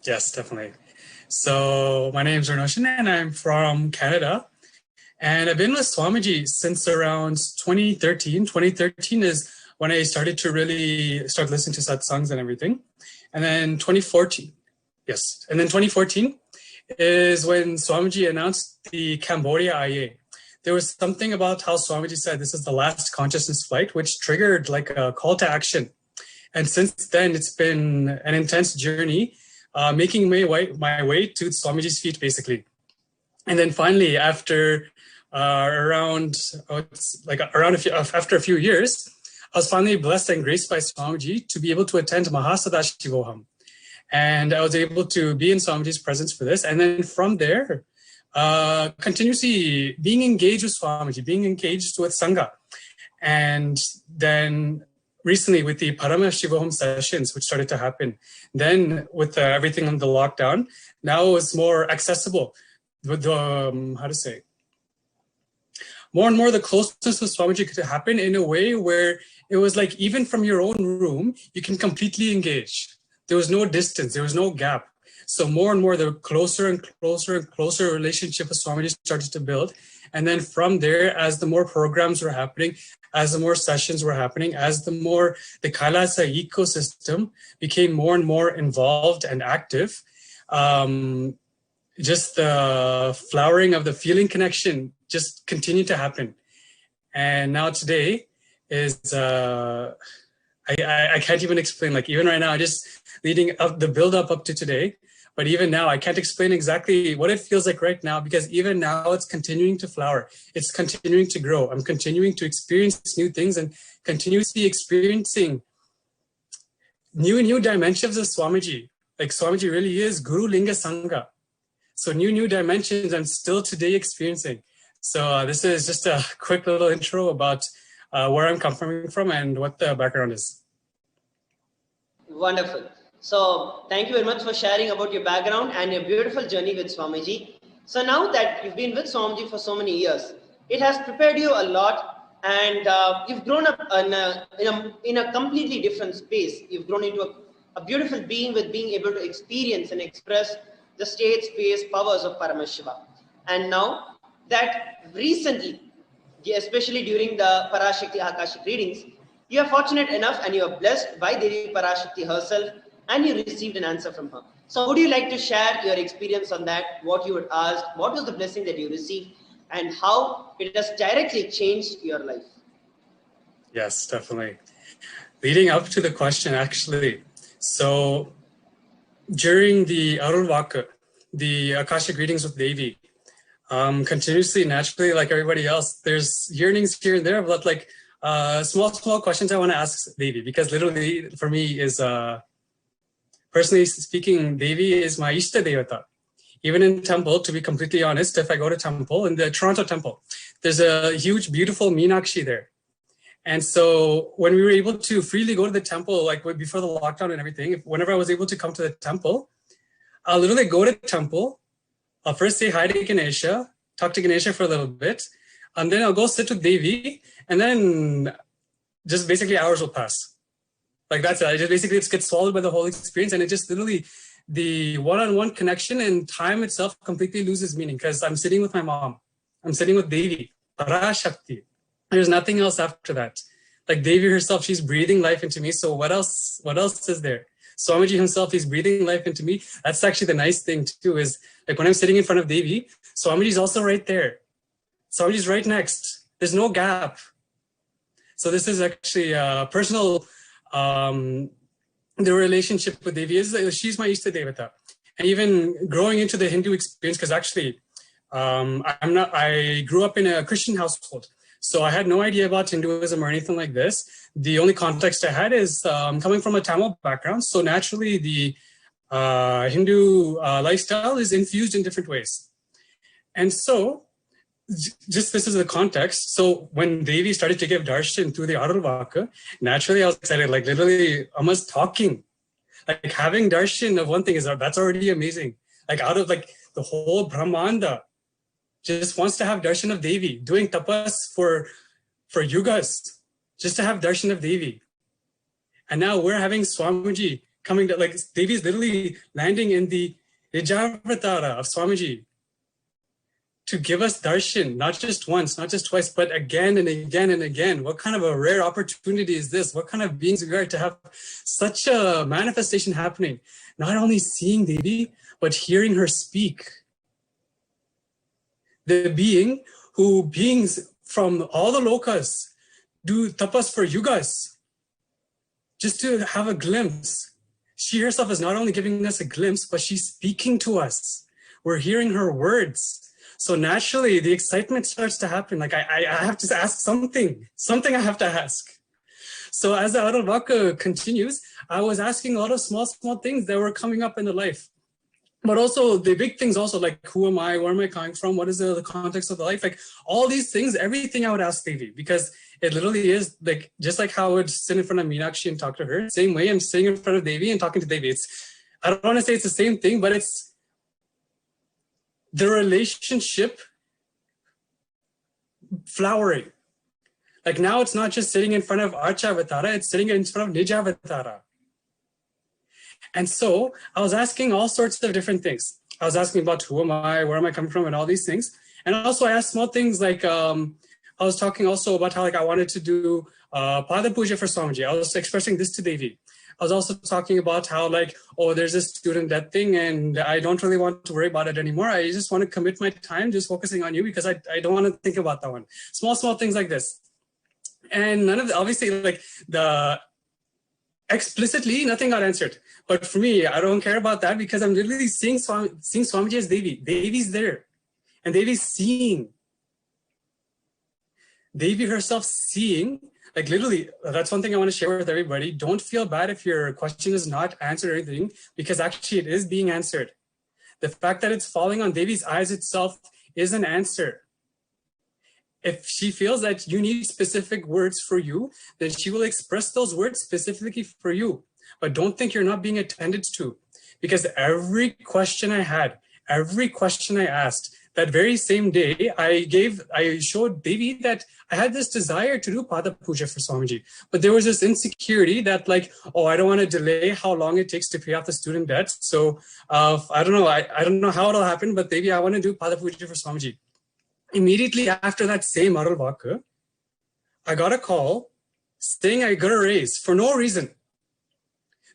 Speaker 1: Yes, definitely. So my name is Reinosan and I'm from Canada. And I've been with Swamiji since around 2013. 2013 is when I started to really start listening to satsangs and everything. And then 2014, yes. And then 2014 is when Swamiji announced the Cambodia IA. There was something about how Swamiji said this is the last consciousness flight, which triggered like a call to action. And since then, it's been an intense journey, making my way to Swamiji's feet, basically. And then finally, after after a few years, I was finally blessed and graced by Swamiji to be able to attend Paramashivoham. And I was able to be in Swamiji's presence for this. And then from there, continuously being engaged with Swamiji, being engaged with Sangha. And then recently with the Paramashivoham sessions, which started to happen, then with everything on the lockdown, now it's more accessible. With the, more and more the closeness with Swamiji could happen in a way where it was like, even from your own room, you can completely engage. There was no distance, there was no gap. So more and more, the closer and closer and closer relationship with Swamiji started to build. And then from there, as the more programs were happening, as the more sessions were happening, as the more the Kailasa ecosystem became more and more involved and active, just the flowering of the feeling connection just continued to happen. And now today is, I can't even explain, like even right now, just leading up the build up to today, but even now I can't explain exactly what it feels like right now, because even now it's continuing to flower. It's continuing to grow. I'm continuing to experience new things and continuously experiencing new dimensions of Swamiji. Like Swamiji really is Guru Linga Sangha. So new dimensions I'm still today experiencing. So this is just a quick little intro about where I'm coming from and what the background is.
Speaker 7: Wonderful. So thank you very much for sharing about your background and your beautiful journey with Swamiji. So now that you've been with Swamiji for so many years, it has prepared you a lot, and you've grown up in a completely different space. You've grown into a beautiful being with being able to experience and express the state space powers of Paramashiva. And now that recently, especially during the Parashakti Akashik readings, you are fortunate enough and you are blessed by Devi Parashakti herself, and you received an answer from her. So would you like to share your experience on that, what you would ask, what was the blessing that you received, and how it has directly changed your life?
Speaker 1: Yes, definitely. Leading up to the question, actually, so during the Arulvaka, the Akashic readings with Devi, continuously, naturally, like everybody else, there's yearnings here and there, but like small questions I want to ask Devi, because literally for me is, personally speaking, Devi is my Ishta Devata. Even in temple, to be completely honest, if I go to temple, in the Toronto temple, there's a huge, beautiful Meenakshi there. And so when we were able to freely go to the temple, like before the lockdown and everything, whenever I was able to come to the temple, I'll literally go to the temple, I'll first say hi to Ganesha, talk to Ganesha for a little bit, and then I'll go sit with Devi, and then just basically hours will pass. Like that's it. It gets swallowed by the whole experience, and it just literally, the one-on-one connection and time itself completely loses meaning, because I'm sitting with my mom, I'm sitting with Devi, Parashakti. There's nothing else after that. Like Devi herself, she's breathing life into me. So what else is there? Swamiji himself, he's breathing life into me. That's actually the nice thing too, is like when I'm sitting in front of Devi, Swamiji's also right there. Swamiji's right next. There's no gap. So this is actually a personal, the relationship with Devi is, she's my Ishta Devata. And even growing into the Hindu experience, because actually I grew up in a Christian household. So I had no idea about Hinduism or anything like this. The only context I had is coming from a Tamil background. So naturally the Hindu lifestyle is infused in different ways. And so just this is the context. So when Devi started to give darshan through the Arulvaka, naturally I was excited, like literally almost talking. Like having darshan of one thing that's already amazing. Like out of like the whole Brahmanda, just wants to have darshan of Devi, doing tapas for yugas, just to have darshan of Devi. And now we're having Swamiji coming to, like Devi is literally landing in the Nijavatara of Swamiji. to give us darshan, not just once, not just twice, but again and again and again. What kind of a rare opportunity is this? What kind of beings we are to have such a manifestation happening? Not only seeing Devi, but hearing her speak. The being who beings from all the lokas do tapas for yugas, just to have a glimpse. She herself is not only giving us a glimpse, but she's speaking to us. We're hearing her words. So naturally, the excitement starts to happen. Like I have to ask something I have to ask. So as the Arulvaka continues, I was asking a lot of small things that were coming up in the life. But also the big things also, like who am I, where am I coming from, what is the context of the life, like all these things, everything I would ask Devi, because it literally is like, just like how I would sit in front of Meenakshi and talk to her, same way I'm sitting in front of Devi and talking to Devi. I don't want to say it's the same thing, but it's the relationship flowering. Like now it's not just sitting in front of Archa Avatara, it's sitting in front of Nija Avatara. And so I was asking all sorts of different things. I was asking about who am I, where am I coming from, and all these things. And also I asked small things like, I was talking also about how like I wanted to do Pada Puja for Swamiji. I was expressing this to Devi. I was also talking about how like, oh, there's this student death thing and I don't really want to worry about it anymore. I just want to commit my time just focusing on you because I don't want to think about that one. Small things like this. And none of the, obviously like the explicitly nothing got answered. But for me, I don't care about that because I'm literally seeing Swamiji as Devi. Devi's there. And Devi's seeing. Devi herself seeing, like literally, that's one thing I want to share with everybody. Don't feel bad if your question is not answered or anything, because actually it is being answered. The fact that it's falling on Devi's eyes itself is an answer. If she feels that you need specific words for you, then she will express those words specifically for you. But don't think you're not being attended to, because every question I had, every question I asked, that very same day, I showed Devi that I had this desire to do Pada Puja for Swamiji, but there was this insecurity that like, oh, I don't want to delay how long it takes to pay off the student debt. So I don't know, I don't know how it'll happen, but Devi, I want to do Pada Puja for Swamiji. Immediately after that same Arulvaka, I got a call saying I got a raise for no reason.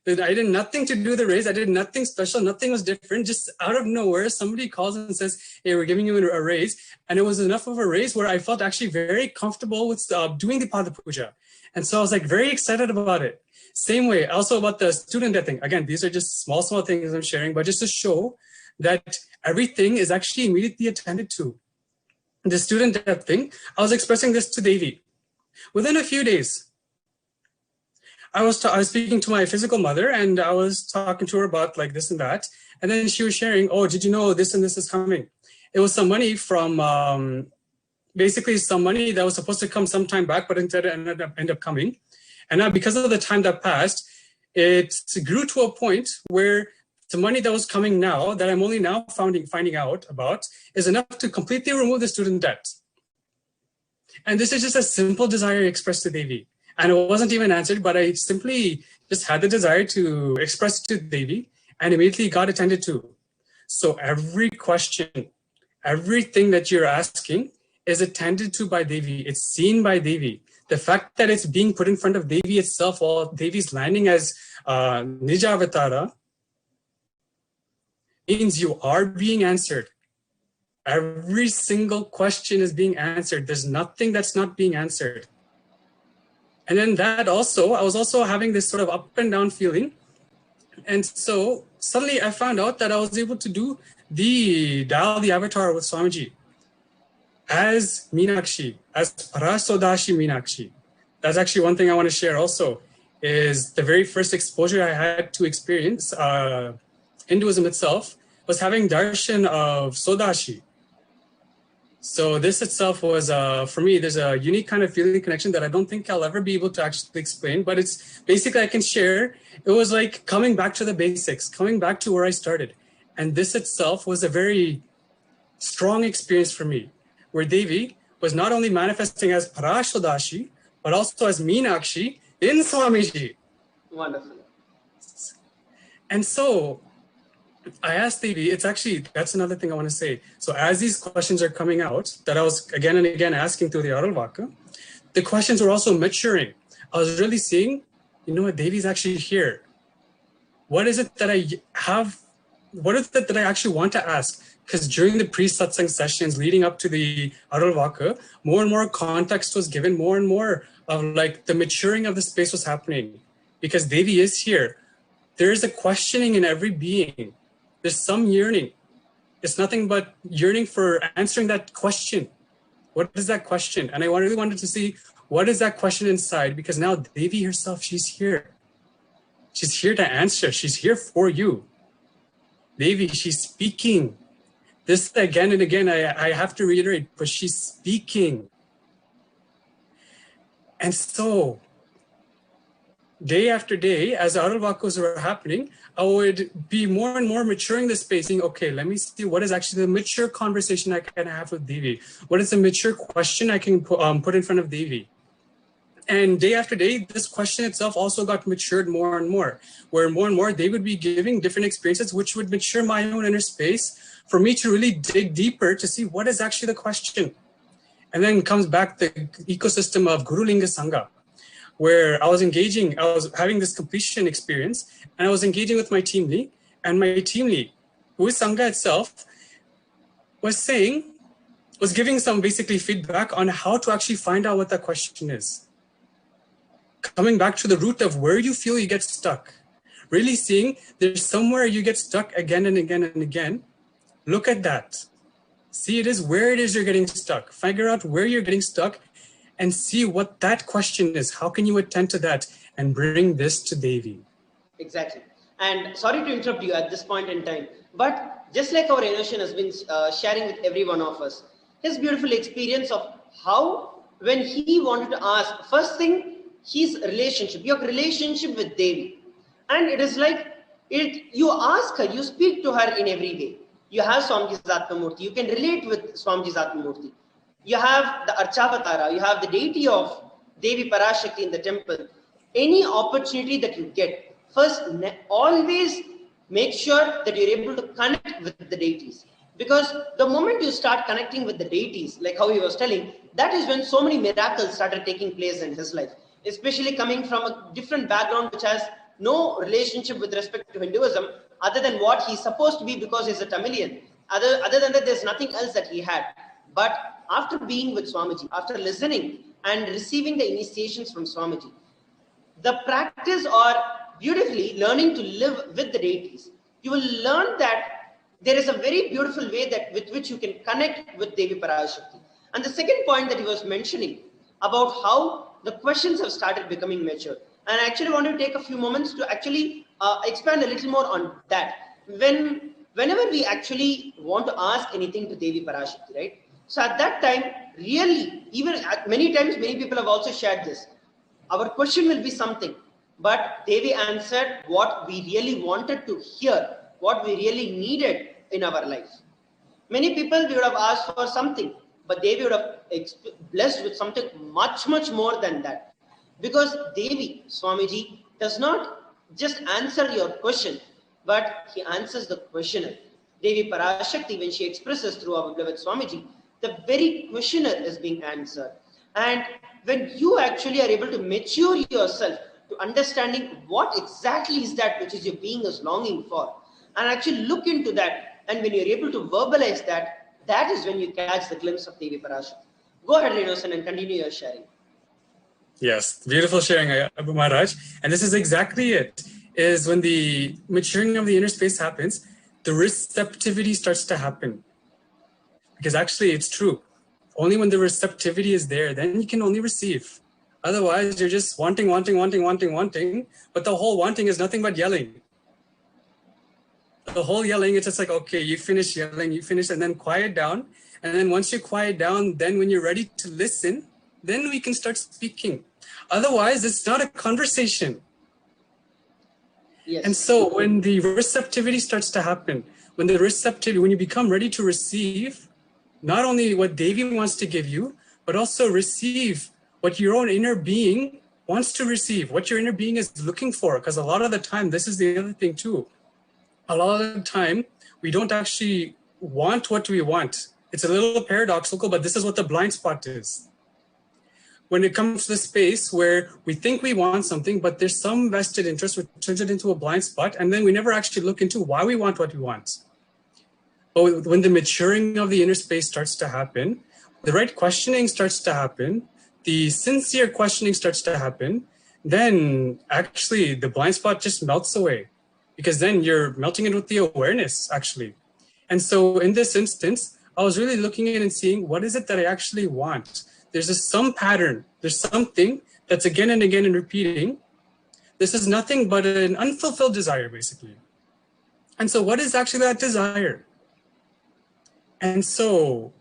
Speaker 1: I did nothing to do the raise. I did nothing special. Nothing was different. Just out of nowhere, somebody calls and says, hey, we're giving you a raise. And it was enough of a raise where I felt actually very comfortable with doing the Pada Puja. And so I was like very excited about it. Same way, also about the student debt thing. Again, these are just small things I'm sharing, but just to show that everything is actually immediately attended to. The student debt thing, I was expressing this to Devi. Within a few days, I was speaking to my physical mother and I was talking to her about like this and that. And then she was sharing, oh, did you know this and this is coming? It was some money from, basically some money that was supposed to come some time back, but instead it ended up coming. And now because of the time that passed, it grew to a point where the money that was coming now, that I'm only now finding out about, is enough to completely remove the student debt. And this is just a simple desire expressed to Devi. And it wasn't even answered, but I simply just had the desire to express it to Devi and immediately got attended to. So every question, everything that you're asking is attended to by Devi. It's seen by Devi. The fact that it's being put in front of Devi itself while Devi's landing as Nija Avatara means you are being answered. Every single question is being answered. There's nothing that's not being answered. And then that also, I was also having this sort of up and down feeling. And so suddenly I found out that I was able to do the avatar with Swamiji as Meenakshi, as Parasodashi Meenakshi. That's actually one thing I want to share also, is the very first exposure I had to experience Hinduism itself was having darshan of Sodashi. So this itself was, for me, there's a unique kind of feeling connection that I don't think I'll ever be able to actually explain, but it's basically I can share. It was like coming back to the basics, coming back to where I started. And this itself was a very strong experience for me, where Devi was not only manifesting as Parashodashi, but also as Meenakshi in Swamiji.
Speaker 7: Wonderful.
Speaker 1: And so I asked Devi, that's another thing I want to say. So as these questions are coming out, that I was again and again asking through the Arulvaka, the questions were also maturing. I was really seeing, you know what, Devi's actually here. What is it that I have? What is it that I actually want to ask? Because during the pre-satsang sessions leading up to the Arulvaka, more and more context was given, more and more of like the maturing of the space was happening. Because Devi is here. There is a questioning in every being. There's some yearning. It's nothing but yearning for answering that question. What is that question? And I really wanted to see what is that question inside, because now Devi herself, she's here. She's here to answer. She's here for you. Devi, she's speaking. This again and again, I have to reiterate, but she's speaking. And so, day after day, as Arulvakas were happening, I would be more and more maturing the space, saying, okay, let me see what is actually the mature conversation I can have with Devi. What is the mature question I can put in front of Devi? And day after day, this question itself also got matured more and more, where more and more they would be giving different experiences, which would mature my own inner space for me to really dig deeper to see what is actually the question. And then comes back the ecosystem of Guru Linga Sangha, where I was having this completion experience, and I was engaging with my team lead, and my team lead, who is Sangha itself, was giving some basically feedback on how to actually find out what that question is. Coming back to the root of where you feel you get stuck, really seeing there's somewhere you get stuck again and again and again. Look at that. See where it is you're getting stuck. Figure out where you're getting stuck and see what that question is. How can you attend to that and bring this to Devi?
Speaker 7: Exactly. And sorry to interrupt you at this point in time, but just like our Inoshan has been sharing with every one of us, his beautiful experience of how when he wanted to ask, first thing, his relationship, your relationship with Devi. And it is like, you ask her, you speak to her in every way. You have Swamiji's Atmamurti, you can relate with Swamiji's Atmamurti. You have the Archavatara, you have the deity of Devi Parashakti in the temple. Any opportunity that you get, first, always make sure that you're able to connect with the deities. Because the moment you start connecting with the deities, like how he was telling, that is when so many miracles started taking place in his life. Especially coming from a different background which has no relationship with respect to Hinduism, other than what he's supposed to be because he's a Tamilian. Other than that, there's nothing else that he had. But after being with Swamiji, after listening and receiving the initiations from Swamiji, the practice or beautifully learning to live with the deities, you will learn that there is a very beautiful way that with which you can connect with Devi Parashakti. And the second point that he was mentioning about how the questions have started becoming mature. And I actually want to take a few moments to actually expand a little more on that. Whenever we actually want to ask anything to Devi Parashakti, right? So at that time, really, even many times, many people have also shared this. Our question will be something, but Devi answered what we really wanted to hear, what we really needed in our life. Many people, we would have asked for something, but Devi would have blessed with something much, much more than that. Because Devi, Swamiji, does not just answer your question, but he answers the questioner. Devi Parashakti, when she expresses through our beloved Swamiji, the very questioner is being answered. And when you actually are able to mature yourself to understanding what exactly is that which is your being is longing for, and actually look into that, and when you're able to verbalize that, that is when you catch the glimpse of Devi Parashakti. Go ahead, Renosan, and continue your sharing.
Speaker 1: Yes, beautiful sharing, Abu Maharaj. And this is exactly it, is when the maturing of the inner space happens, the receptivity starts to happen. Because actually it's true. Only when the receptivity is there, then you can only receive. Otherwise, you're just wanting. But the whole wanting is nothing but yelling. The whole yelling, it's just like, okay, you finish yelling, and then quiet down. And then once you quiet down, then when you're ready to listen, then we can start speaking. Otherwise, it's not a conversation.
Speaker 7: Yes.
Speaker 1: And so when the receptivity starts to happen, when you become ready to receive, not only what Devi wants to give you, but also receive what your own inner being wants to receive, what your inner being is looking for. Because a lot of the time, this is the other thing too. a lot of the time, we don't actually want what we want. It's a little paradoxical, but this is what the blind spot is. When it comes to the space where we think we want something, but there's some vested interest which turns it into a blind spot, and then we never actually look into why we want what we want. But when the maturing of the inner space starts to happen, the right questioning starts to happen, the sincere questioning starts to happen, then actually the blind spot just melts away, because then you're melting it with the awareness, actually. And so in this instance, I was really looking at and seeing, what is it that I actually want? There's some pattern, there's something that's again and again and repeating. This is nothing but an unfulfilled desire, basically. And so what is actually that desire? And so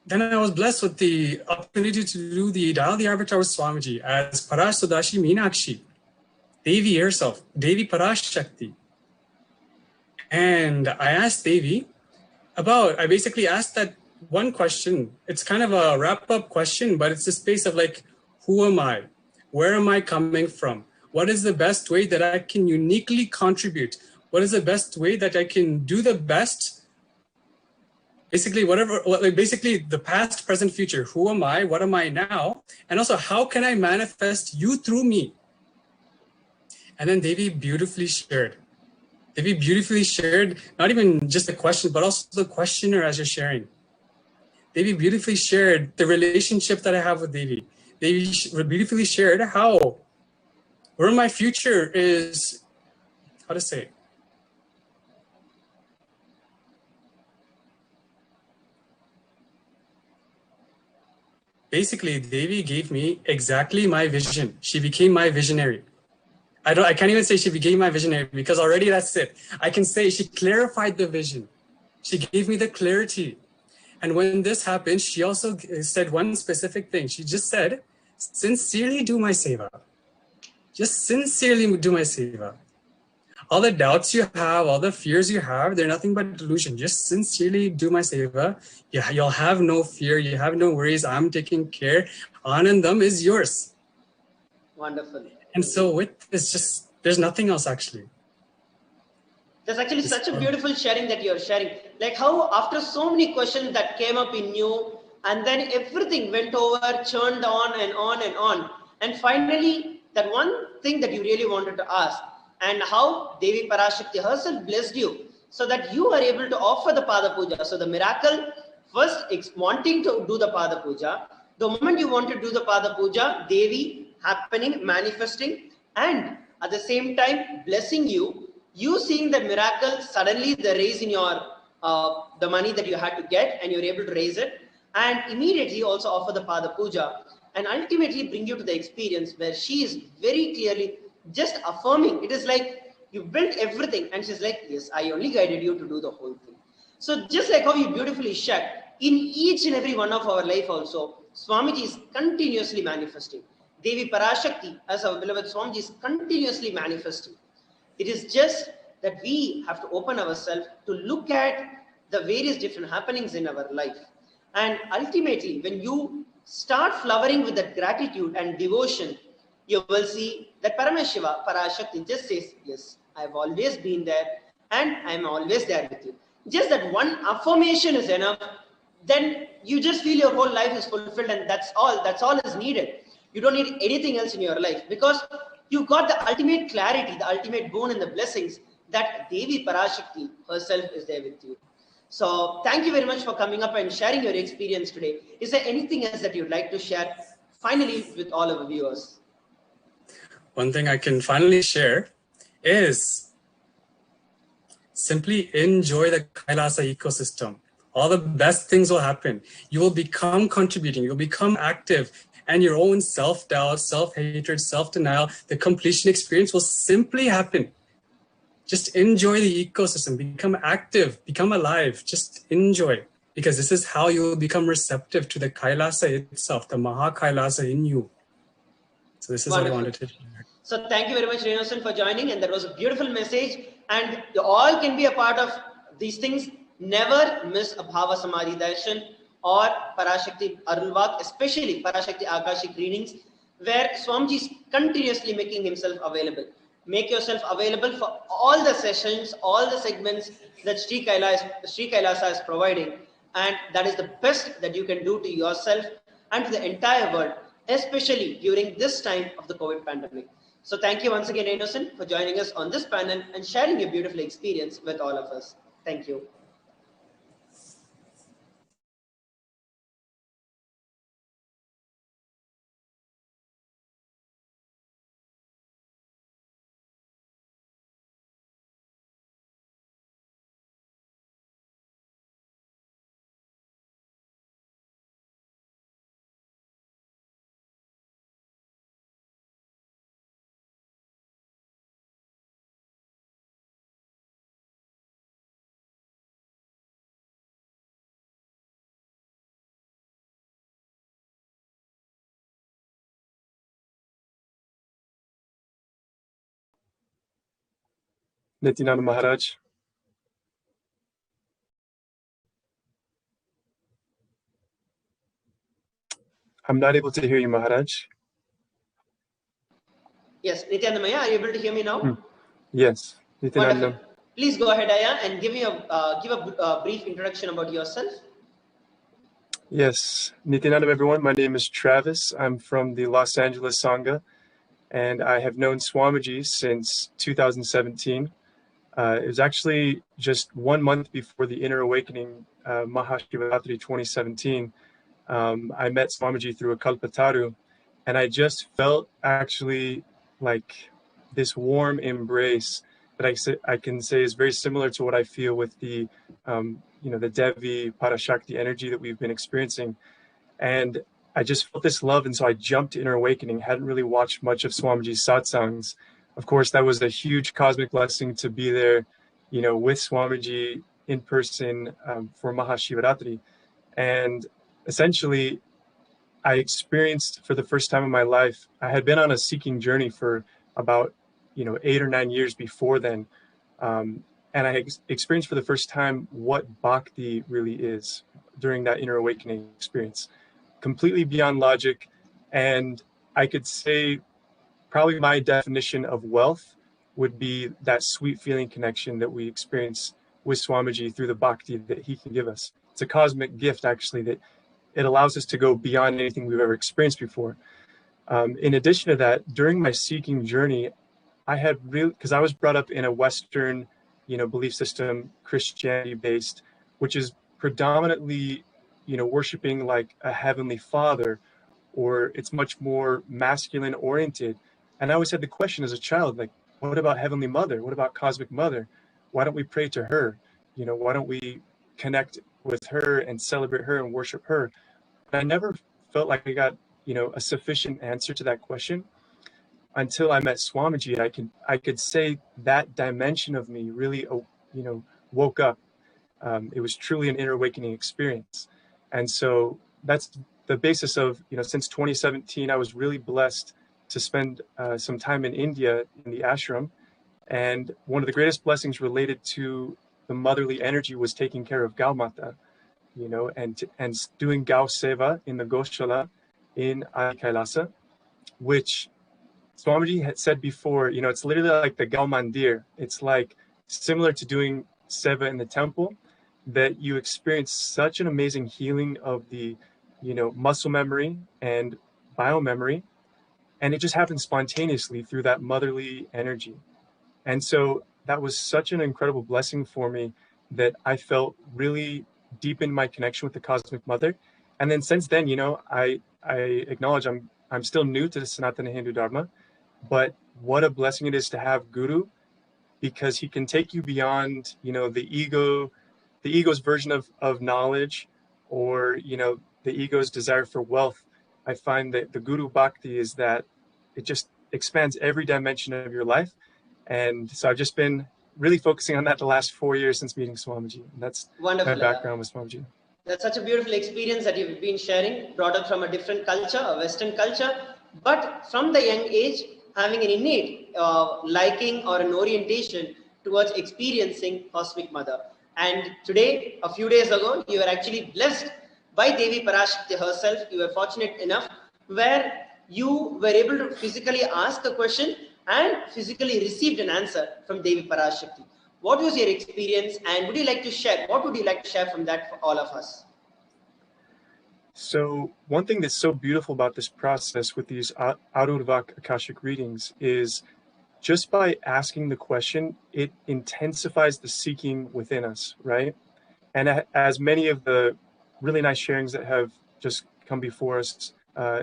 Speaker 1: then I was blessed with the opportunity to do the Dial the Avatar with Swamiji as Parashakti Meenakshi, Devi herself, Devi Parashakti. And I asked Devi I basically asked that one question. It's kind of a wrap-up question, but it's a space of like, who am I? Where am I coming from? What is the best way that I can uniquely contribute? What is the best way that I can do the best? Basically, basically the past, present, future. Who am I? What am I now? And also, how can I manifest you through me? And then Devi beautifully shared. Devi beautifully shared, not even just the question, but also the questioner as you're sharing. Devi beautifully shared the relationship that I have with Devi. Devi beautifully shared where my future is, how to say, basically, Devi gave me exactly my vision. She became my visionary. I can't even say she became my visionary because already that's it. I can say she clarified the vision. She gave me the clarity. And when this happened, she also said one specific thing. She just said, sincerely do my seva. Just sincerely do my seva. All the doubts you have, all the fears you have, they're nothing but delusion. Just sincerely do my seva. Yeah, you'll have no fear. You have no worries. I'm taking care. Anandam is yours.
Speaker 7: Wonderful.
Speaker 1: And so with this, there's nothing else actually.
Speaker 7: There's actually such a beautiful sharing that you're sharing. Like how after so many questions that came up in you, and then everything went over, churned on and on and on. And finally, that one thing that you really wanted to ask, and how Devi Parashakti herself blessed you so that you are able to offer the Pada Puja. So the miracle, first wanting to do the Pada Puja, the moment you want to do the Pada Puja, Devi happening, manifesting, and at the same time blessing you, you seeing the miracle, suddenly the raise in your, the money that you had to get and you're able to raise it, and immediately also offer the Pada Puja and ultimately bring you to the experience where she is very clearly just affirming. It is like you built everything and she's like, yes, I only guided you to do the whole thing. So just like how you beautifully shared, in each and every one of our life also, Swamiji is continuously manifesting. Devi Parashakti, as our beloved Swamiji, is continuously manifesting. It is just that we have to open ourselves to look at the various different happenings in our life. And ultimately, when you start flowering with that gratitude and devotion, you will see that Paramashiva, Parashakti just says, yes, I've always been there and I'm always there with you. Just that one affirmation is enough. Then you just feel your whole life is fulfilled, and that's all is needed. You don't need anything else in your life because you got the ultimate clarity, the ultimate boon and the blessings that Devi Parashakti herself is there with you. So thank you very much for coming up and sharing your experience today. Is there anything else that you'd like to share finally with all of our viewers?
Speaker 1: One thing I can finally share is simply enjoy the Kailasa ecosystem. All the best things will happen. You will become contributing, you'll become active, and your own self-doubt, self-hatred, self-denial, the completion experience will simply happen. Just enjoy the ecosystem, become active, become alive, just enjoy. Because this is how you will become receptive to the Kailasa itself, the Maha Kailasa in you. So this is what I wanted to share.
Speaker 7: So thank you very much, Renasan, for joining. And that was a beautiful message. And you all can be a part of these things. Never miss a Bhava Samadhi Darshan or Parashakti Arulvak, especially Parashakti Akashic readings, where Swamiji is continuously making himself available. Make yourself available for all the sessions, all the segments that Sri Kailasa is providing. And that is the best that you can do to yourself and to the entire world, especially during this time of the COVID pandemic. So thank you once again, Innocent, for joining us on this panel and sharing your beautiful experience with all of us. Thank you.
Speaker 12: Nithyananda Maharaj. I'm not able to hear you, Maharaj.
Speaker 7: Yes, Nithyananda Maya, are you able to hear me now?
Speaker 12: Yes, Nithyananda.
Speaker 7: Wonderful. Please go ahead, Aya, and give a brief introduction about yourself.
Speaker 12: Yes, Nithyananda, everyone. My name is Travis. I'm from the Los Angeles Sangha, and I have known Swamiji since 2017. It was actually just 1 month before the Inner Awakening Mahashivaratri 2017. I met Swamiji through a Kalpataru, and I just felt actually like this warm embrace that I can say is very similar to what I feel with the the Devi Parashakti energy that we've been experiencing. And I just felt this love, and so I jumped to Inner Awakening. Hadn't really watched much of Swamiji's satsangs. Of course, that was a huge cosmic blessing to be there, with Swamiji in person for Mahashivaratri. And essentially, I experienced for the first time in my life, I had been on a seeking journey for about, 8 or 9 years before then. And I experienced for the first time what bhakti really is during that Inner Awakening experience. Completely beyond logic. And I could say probably my definition of wealth would be that sweet feeling connection that we experience with Swamiji through the bhakti that he can give us. It's a cosmic gift, actually, that it allows us to go beyond anything we've ever experienced before. In addition to that, during my seeking journey, I had because I was brought up in a Western, belief system, Christianity based, which is predominantly, worshiping like a heavenly father, or it's much more masculine oriented. And I always had the question as a child, like, what about Heavenly Mother? What about Cosmic Mother? Why don't we pray to her? Why don't we connect with her and celebrate her and worship her? And I never felt like I got, a sufficient answer to that question until I met Swamiji. I could say that dimension of me really, woke up. It was truly an inner awakening experience. And so that's the basis of, since 2017, I was really blessed to spend some time in India in the ashram. And one of the greatest blessings related to the motherly energy was taking care of Gaumata, and doing Gau Seva in the Goshala in Adi Kailasa, which Swamiji had said before, it's literally like the Gau Mandir. It's like similar to doing Seva in the temple, that you experience such an amazing healing of the, muscle memory and biomemory. And it just happens spontaneously through that motherly energy. And so that was such an incredible blessing for me that I felt really deep in my connection with the Cosmic Mother. And then since then, I acknowledge I'm still new to the Sanatana Hindu Dharma, but what a blessing it is to have Guru, because he can take you beyond, the ego's version of knowledge, or, the ego's desire for wealth. I find that the Guru Bhakti is that it just expands every dimension of your life. And so I've just been really focusing on that the last 4 years since meeting Swamiji. And that's
Speaker 7: Wonderful,
Speaker 12: my background with Swamiji.
Speaker 7: That's such a beautiful experience that you've been sharing, brought up from a different culture, a Western culture, but from the young age, having an innate liking or an orientation towards experiencing Cosmic Mother. And today, a few days ago, you were actually blessed by Devi Parashakti herself. You were fortunate enough where you were able to physically ask a question and physically received an answer from Devi Parashakti. What was your experience, and would you like to share? What would you like to share from that for all of us?
Speaker 12: So one thing that's so beautiful about this process with these out-of-vak Akashic readings is just by asking the question, it intensifies the seeking within us, right? And as many of the really nice sharings that have just come before us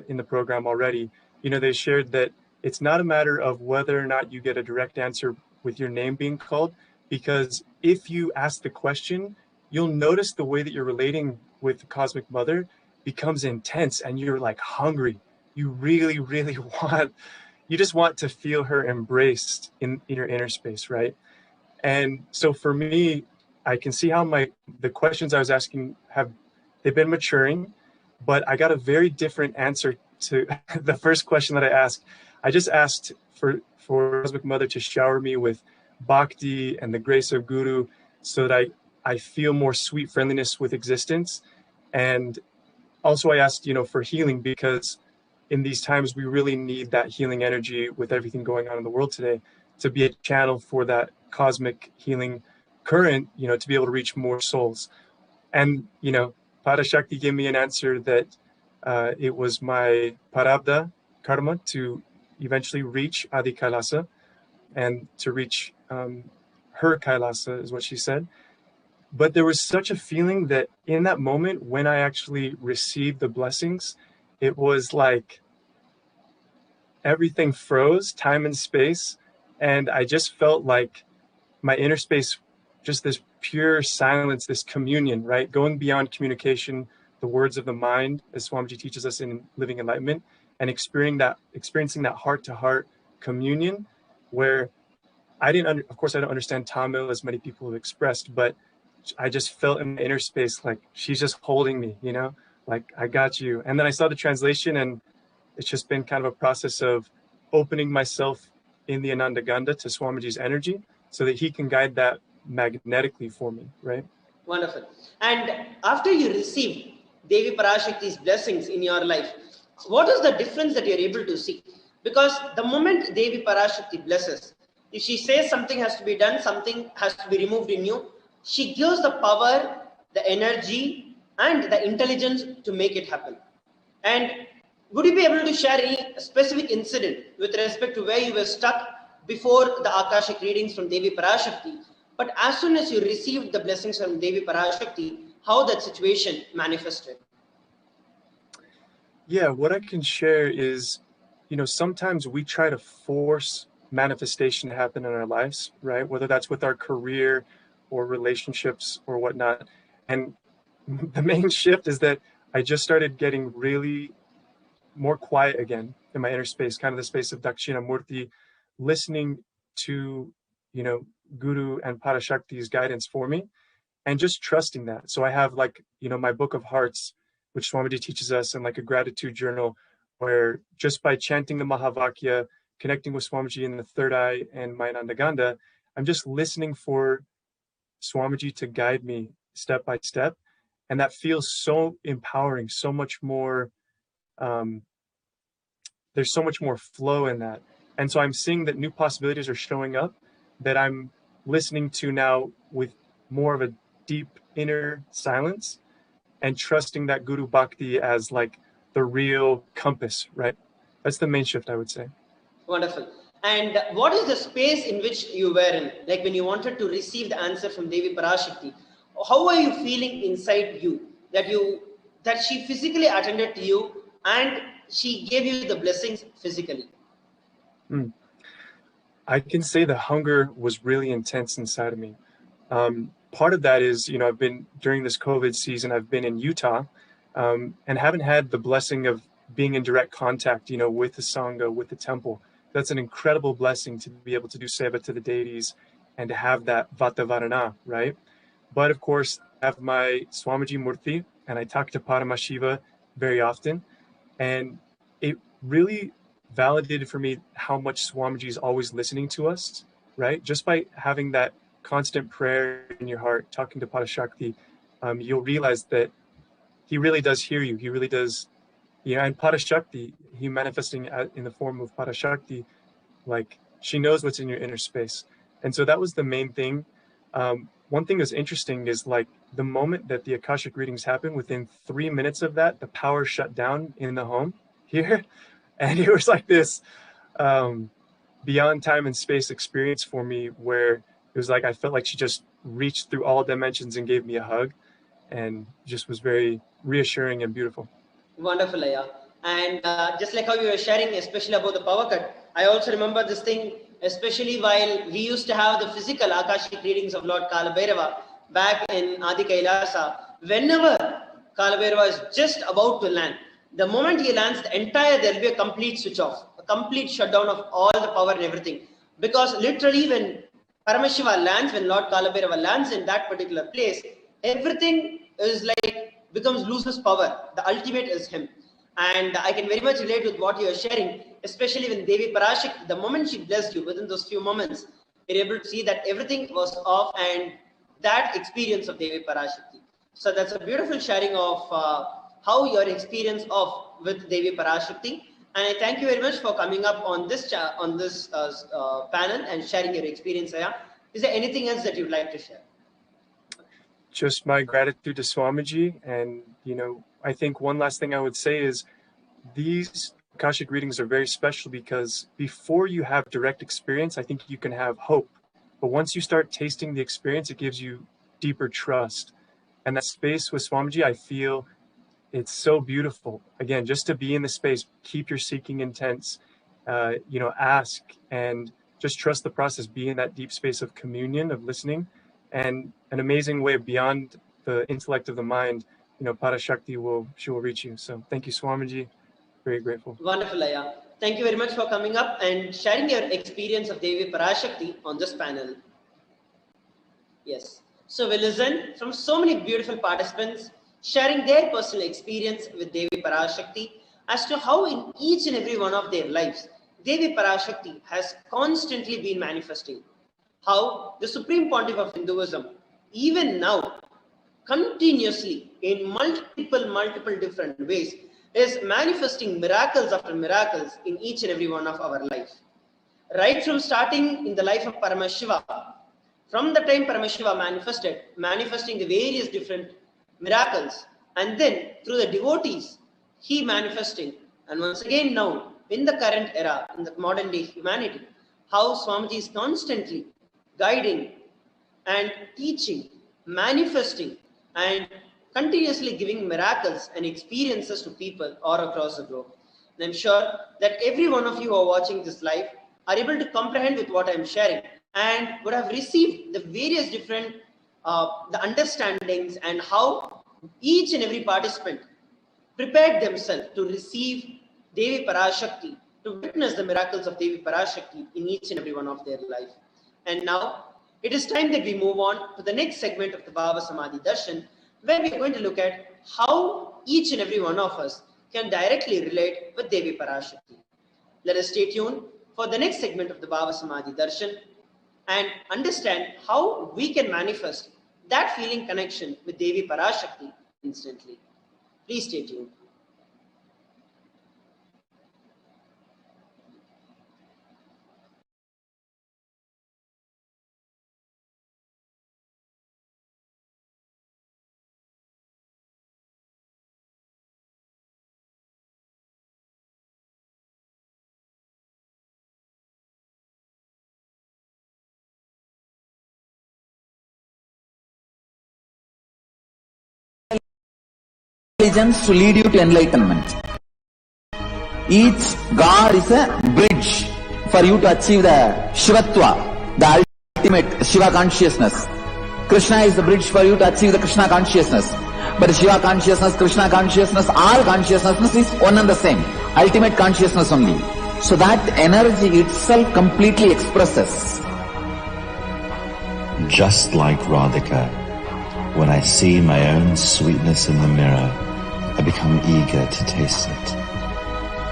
Speaker 12: in the program already, they shared that it's not a matter of whether or not you get a direct answer with your name being called, because if you ask the question, you'll notice the way that you're relating with the Cosmic Mother becomes intense, and you're like hungry. You really, really you just want to feel her embraced in your inner space, right? And so for me, I can see how the questions I was asking they've been maturing, but I got a very different answer to the first question that I asked. I just asked for Cosmic Mother to shower me with bhakti and the grace of Guru, so that I feel more sweet friendliness with existence. And also I asked, for healing, because in these times we really need that healing energy with everything going on in the world today, to be a channel for that cosmic healing current, to be able to reach more souls. And, Parashakti gave me an answer that it was my parabdha karma to eventually reach Adi Kailasa, and to reach her Kailasa is what she said. But there was such a feeling that in that moment when I actually received the blessings, it was like everything froze, time and space. And I just felt like my inner space, just this pure silence, this communion, right? Going beyond communication, the words of the mind, as Swamiji teaches us in Living Enlightenment, and experiencing that heart-to-heart communion, where of course I don't understand Tamil as many people have expressed, but I just felt in my inner space like she's just holding me, like I got you. And then I saw the translation, and it's just been kind of a process of opening myself in the Ananda Ganda to Swamiji's energy, so that he can guide that magnetically for me, right?
Speaker 7: Wonderful. And after you receive Devi Parashakti's blessings in your life, what is the difference that you're able to see? Because the moment Devi Parashakti blesses, if she says something has to be done, something has to be removed in you, she gives the power, the energy, and the intelligence to make it happen. And would you be able to share any specific incident with respect to where you were stuck before the Akashic readings from Devi Parashakti, but as soon as you received the blessings from Devi Parashakti, how that situation manifested?
Speaker 12: Yeah, what I can share is, sometimes we try to force manifestation to happen in our lives, right? Whether that's with our career or relationships or whatnot. And the main shift is that I just started getting really more quiet again in my inner space, kind of the space of Dakshina Murti, listening to, Guru and Parashakti's guidance for me, and just trusting that. So I have my book of hearts, which Swamiji teaches us, and like a gratitude journal, where just by chanting the Mahavakya, connecting with Swamiji in the third eye and my Ananda Ganda, I'm just listening for Swamiji to guide me step by step. And that feels so empowering, so much more, there's so much more flow in that. And so I'm seeing that new possibilities are showing up that I'm listening to now with more of a deep inner silence, and trusting that Guru Bhakti as like the real compass, right? That's the main shift, I would say.
Speaker 7: Wonderful. And what is the space in which you were in? Like when you wanted to receive the answer from Devi Parashakti, how are you feeling inside you that she physically attended to you and she gave you the blessings physically?
Speaker 12: I can say the hunger was really intense inside of me. Part of that is, I've been, during this COVID season, I've been in Utah, and haven't had the blessing of being in direct contact, with the Sangha, with the temple. That's an incredible blessing to be able to do seva to the deities and to have that Vatavarana, right? But of course, I have my Swamiji Murti, and I talk to Paramashiva very often. And it really validated for me how much Swamiji is always listening to us, right? Just by having that constant prayer in your heart, talking to Parashakti, you'll realize that he really does hear you. He really does. And Parashakti, he manifesting in the form of Parashakti, like She knows what's in your inner space. And so that was the main thing. One thing that's interesting is like the moment that the Akashic readings happened, within 3 minutes of that, the power shut down in the home here. And it was like this beyond time and space experience for me, where it was like I felt like she just reached through all dimensions and gave me a hug, and just was very reassuring and beautiful.
Speaker 7: Wonderful, Aya. And just like how you were sharing, especially about the power cut, I also remember this thing, especially while we used to have the physical Akashic readings of Lord Kalabhairava back in Adi Kailasa. Whenever Kalabhairava is just about to land, the moment he lands, there will be a complete switch off, a complete shutdown of all the power and everything. Because literally when Paramashiva lands, when Lord Kalabhairava lands in that particular place, everything is like, loses power. The ultimate is him. And I can very much relate with what you are sharing, especially when Devi Parashakti, the moment she blessed you, within those few moments, you're able to see that everything was off, and that experience of Devi Parashakti. So that's a beautiful sharing of how your experience with Devi Parashakti. And I thank you very much for coming up on this panel and sharing your experience, Aya. Is there anything else that you'd like to share?
Speaker 12: Just my gratitude to Swamiji. And, I think one last thing I would say is these Akashic readings are very special because before you have direct experience, I think you can have hope. But once you start tasting the experience, it gives you deeper trust. And that space with Swamiji, I feel it's so beautiful. Again, just to be in the space, keep your seeking intense, ask and just trust the process, be in that deep space of communion, of listening, and an amazing way beyond the intellect of the mind. Parashakti she will reach you. So thank you, Swamiji. Very grateful.
Speaker 7: Wonderful, Aya. Thank you very much for coming up and sharing your experience of Devi Parashakti on this panel. Yes. So we listen from so many beautiful participants sharing their personal experience with Devi Parashakti as to how in each and every one of their lives, Devi Parashakti has constantly been manifesting. How the Supreme Pontiff of Hinduism, even now, continuously in multiple different ways, is manifesting miracles after miracles in each and every one of our life. Right from starting in the life of Paramashiva, from the time Paramashiva manifesting the various different miracles, and then through the devotees, he manifesting, and once again now, in the current era, in the modern day humanity, how Swamiji is constantly guiding and teaching, manifesting, and continuously giving miracles and experiences to people all across the globe. And I'm sure that every one of you who are watching this live are able to comprehend with what I'm sharing and would have received the various different the understandings and how each and every participant prepared themselves to receive Devi Parashakti, to witness the miracles of Devi Parashakti in each and every one of their life. And now it is time that we move on to the next segment of the Bhava Samadhi Darshan, where we are going to look at how each and every one of us can directly relate with Devi Parashakti. Let us stay tuned for the next segment of the Bhava Samadhi Darshan and understand how we can manifest that feeling connection with Devi Parashakti instantly. Please stay tuned.
Speaker 6: Intelligence to lead you to enlightenment. Each God is a bridge for you to achieve the Shivatva, the ultimate Shiva consciousness. Krishna is the bridge for you to achieve the Krishna consciousness. But Shiva consciousness, Krishna consciousness, all consciousness is one and the same. Ultimate consciousness only. So that energy itself completely expresses.
Speaker 13: Just like Radhika, when I see my own sweetness in the mirror, I become eager to taste it.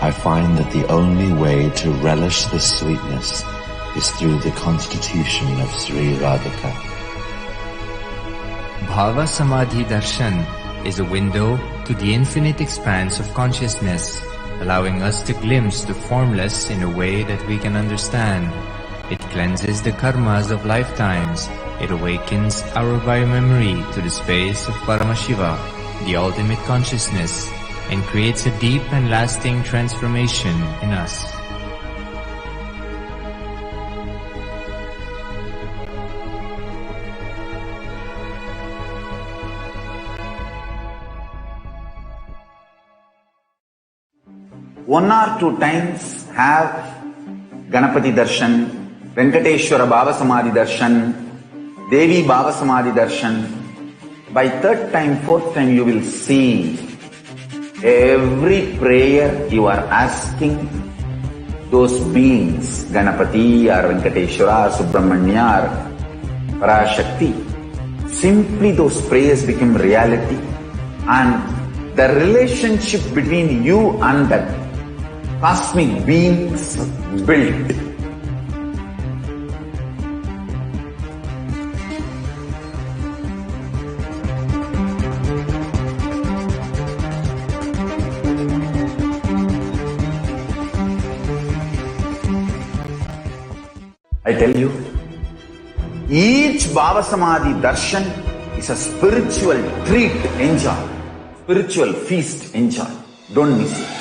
Speaker 13: I find that the only way to relish this sweetness is through the constitution of Sri Radhika.
Speaker 5: Bhava Samadhi Darshan is a window to the infinite expanse of consciousness, allowing us to glimpse the formless in a way that we can understand. It cleanses the karmas of lifetimes. It awakens our biomemory to the space of Paramashiva, the ultimate consciousness, and creates a deep and lasting transformation in us.
Speaker 6: One or two times have Ganapati Darshan, Venkateshwara Baba Samadhi Darshan, Devi Baba Samadhi Darshan. By third time, fourth time, you will see every prayer you are asking those beings, Ganapati or Venkateshwara or Subramanya or Parashakti. Simply those prayers become reality, and the relationship between you and that cosmic beings built. I tell you, each Baba Samadhi Darshan is a spiritual treat, enjoy. Spiritual feast, enjoy. Don't miss it.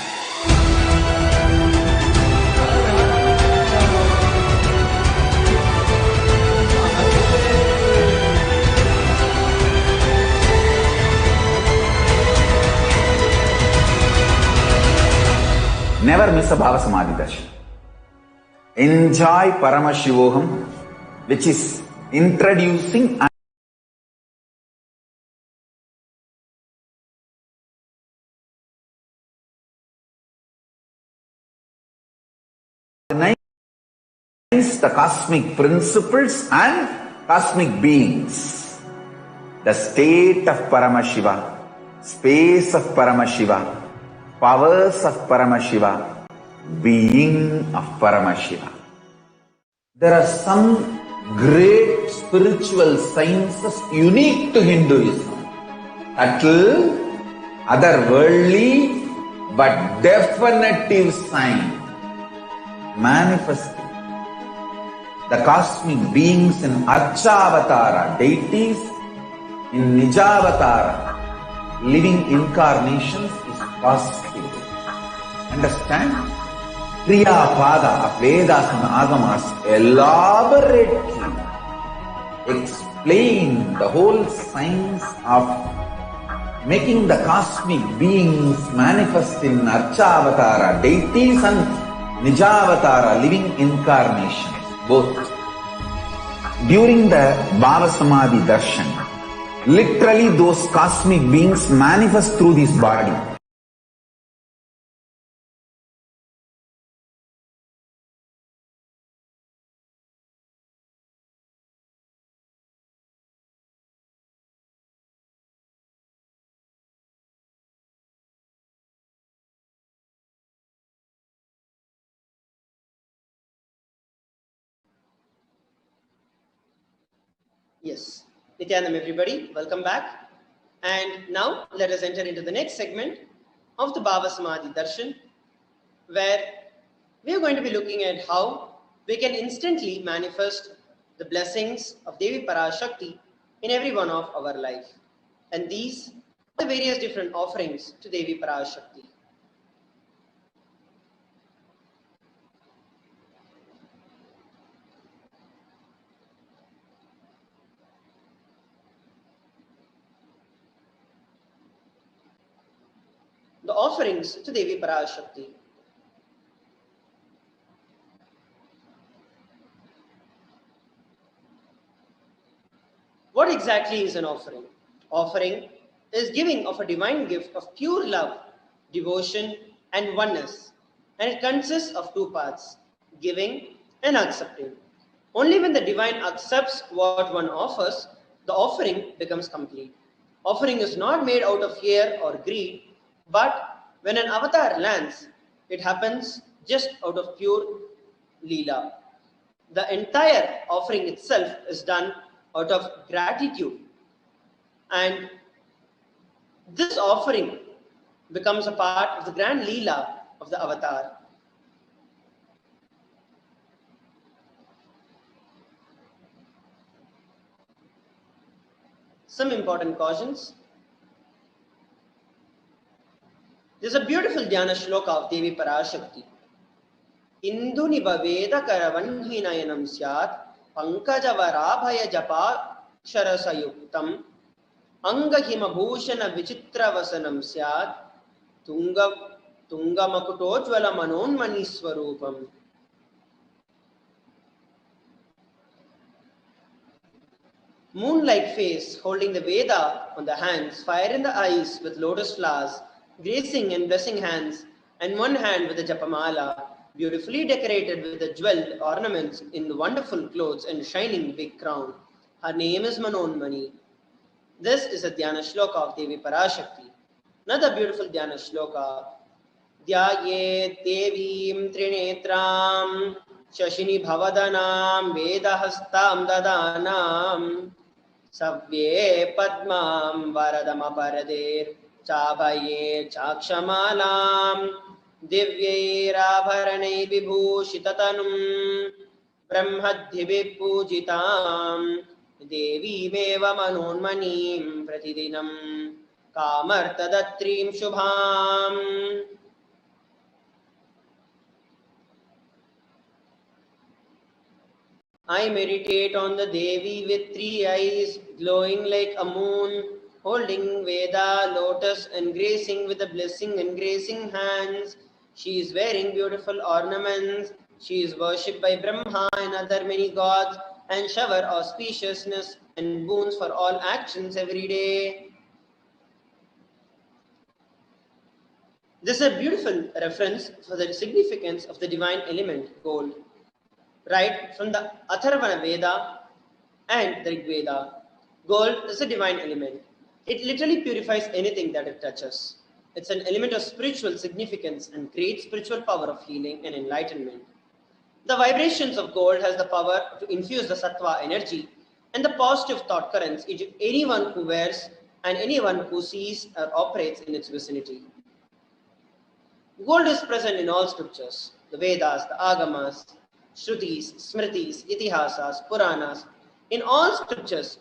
Speaker 6: Never miss a Baba Samadhi Darshan. Enjoy Paramashivoham, which is introducing the cosmic principles and cosmic beings. The state of Paramashiva, space of Paramashiva, powers of Paramashiva, being of Paramashiva. There are some great spiritual sciences unique to Hinduism. Subtle, otherworldly, but definitive sign. Manifesting the cosmic beings in Archavatara, deities in Nijavatara, living incarnations is possible. Understand? Kriya Pada of Vedas and Agamas elaborately explain the whole science of making the cosmic beings manifest in Archavatara, deities and Nijavatara, living incarnations, both. During the Baba Samadhi Darshan, literally those cosmic beings manifest through this body.
Speaker 7: Yes. Nithyanam, everybody, welcome back. And now let us enter into the next segment of the Baba Samadhi Darshan, where we are going to be looking at how we can instantly manifest the blessings of Devi Parashakti in every one of our life. And these are the various different offerings to Devi Parashakti. The offerings to Devi Parashakti. What exactly is an offering? Offering is giving of a divine gift of pure love, devotion, and oneness. And it consists of two parts, giving and accepting. Only when the divine accepts what one offers, the offering becomes complete. Offering is not made out of fear or greed, but when an avatar lands, it happens just out of pure Leela. The entire offering itself is done out of gratitude. And this offering becomes a part of the grand Leela of the avatar. Some important cautions. There's a beautiful Dhyana shloka of Devi Parashakti. Induniva Veda Karavanhinayanam Syat Pankajavara Japa Sharasayuktam Angahima Bhushana Vichitravasanam Syat Tungamakutojvala Manonmani Swarupam. Moonlight face holding the Veda on the hands, fire in the eyes with lotus flowers, gracing and blessing hands, and one hand with a japamala, beautifully decorated with the jeweled ornaments in wonderful clothes and shining big crown. Her name is Manonmani. This is a Dhyana shloka of Devi Parashakti. Another beautiful Dhyana shloka. Dhyaye Devim Trinetram Shashini Bhavadanam Vedahastam Dadanam Savye Padmam Varadama Paradir Chabhaye Chakshamalam Divye Rabharanai Vibhushitatanum Brahmadhivi Pujitam Devi Meva Manonmanim Pratidinam Kamartadatrim Shubham. I meditate on the Devi with 3 eyes, glowing like a moon, holding Veda, lotus, and gracing with the blessing and gracing hands. She is wearing beautiful ornaments. She is worshipped by Brahma and other many gods, and shower auspiciousness and boons for all actions every day. This is a beautiful reference for the significance of the divine element, gold. Right from the Atharvana Veda and the Rig Veda. Gold is a divine element. It literally purifies anything that it touches. It's an element of spiritual significance and great spiritual power of healing and enlightenment. The vibrations of gold has the power to infuse the sattva energy and the positive thought currents into anyone who wears and anyone who sees or operates in its vicinity. Gold is present in all scriptures, the Vedas, the Agamas, Shrutis, Smritis, Itihasas, Puranas. In all scriptures,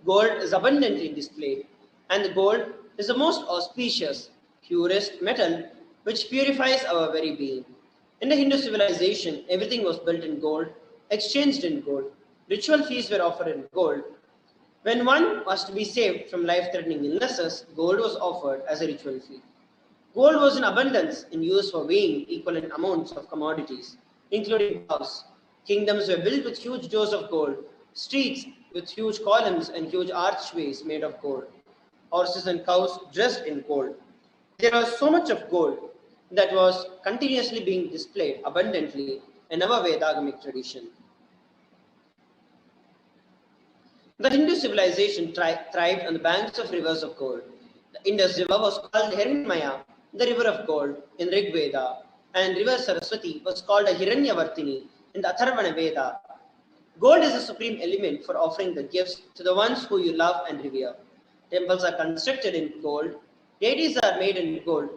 Speaker 7: gold is abundantly displayed, and the gold is the most auspicious, purest metal which purifies our very being. In the Hindu civilization, everything was built in gold, exchanged in gold. Ritual feasts were offered in gold. When one was to be saved from life-threatening illnesses, gold was offered as a ritual fee. Gold was in abundance in use for weighing equivalent amounts of commodities, including cows. Kingdoms were built with huge doors of gold, streets with huge columns and huge archways made of gold, horses and cows dressed in gold. There was so much of gold that was continuously being displayed abundantly in our Vedagamic tradition. The Hindu civilization thrived on the banks of rivers of gold. The Indus River was called Hiranyamaya, the river of gold, in Rig Veda, and river Saraswati was called a Hiranyavartini in the Atharvana Veda. Gold is a supreme element for offering the gifts to the ones who you love and revere. Temples are constructed in gold, deities are made in gold,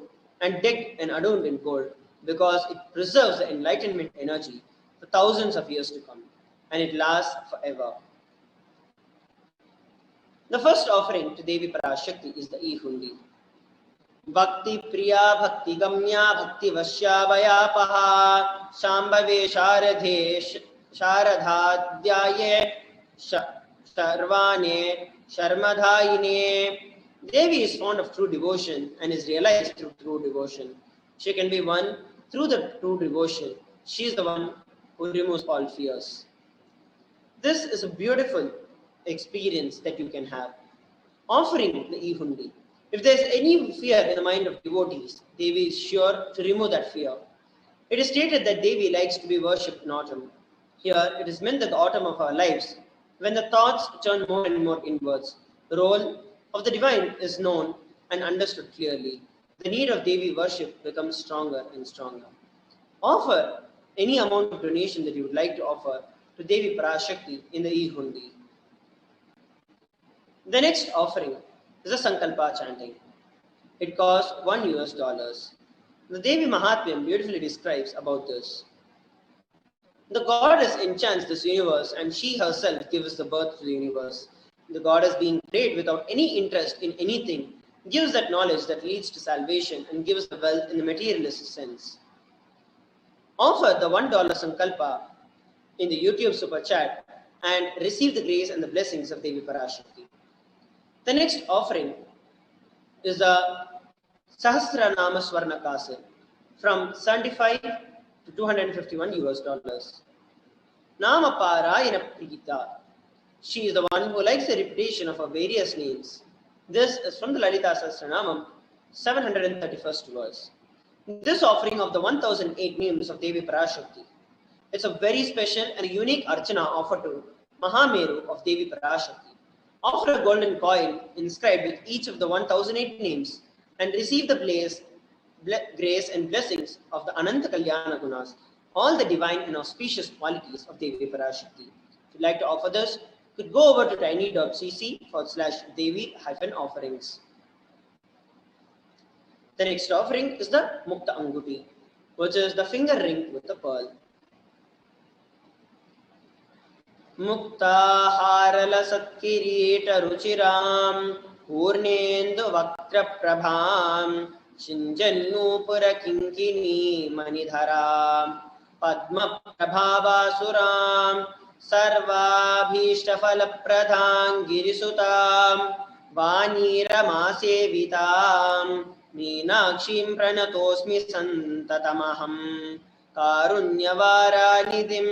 Speaker 7: and decked and adorned in gold because it preserves the enlightenment energy for thousands of years to come, and it lasts forever. The first offering to Devi Parashakti is the e-hundi. Bhakti Priya Bhakti Gamya Bhakti Vashyavayapaha Shambhave Sharadhe Sharadhadhyaye Sharvane Sharmadhayine. Devi is fond of true devotion and is realized through true devotion. She can be won through the true devotion. She is the one who removes all fears. This is a beautiful experience that you can have. Offering the e-hundi. If there is any fear in the mind of devotees, Devi is sure to remove that fear. It is stated that Devi likes to be worshipped in autumn. Here, it is meant that the autumn of our lives, when the thoughts turn more and more inwards, the role of the divine is known and understood clearly. The need of Devi worship becomes stronger and stronger. Offer any amount of donation that you would like to offer to Devi Parashakti in the e-hundi. The next offering is a Sankalpa chanting. It costs $1. The Devi Mahatmyam beautifully describes about this. The goddess enchants this universe and she herself gives the birth to the universe. The goddess being prayed without any interest in anything gives that knowledge that leads to salvation and gives the wealth in the materialist sense. Offer the $1 Sankalpa in the YouTube super chat and receive the grace and the blessings of Devi Parashakti. The next offering is the Sahasranama Swarna Kasir from 75 to 251 US dollars. Nama Parayana Prita. She is the one who likes the repetition of her various names. This is from the Lalita Sahasranamam, 731st verse. This offering of the 1008 names of Devi Parashakti. It's a very special and a unique archana offered to Mahameru of Devi Parashakti. Offer a golden coin inscribed with each of the 1008 names and receive the grace and blessings of the Ananta Kalyana Gunas, all the divine and auspicious qualities of Devi Parashakti. If you'd like to offer this, you could go over to tiny.cc/Devi-offerings. The next offering is the Mukta Anguti, which is the finger ring with the pearl. Muktahārala Satkirīta Ruchiram Purnendu Vaktra Prabham Shinjannupura Kinkini Manidharam Padma Prabhavasuram Sarvabhishta Pradhan Girisutam Vaniramassevitam Meenakshim Pranatosmi Santatamaham Karunyavaranidim.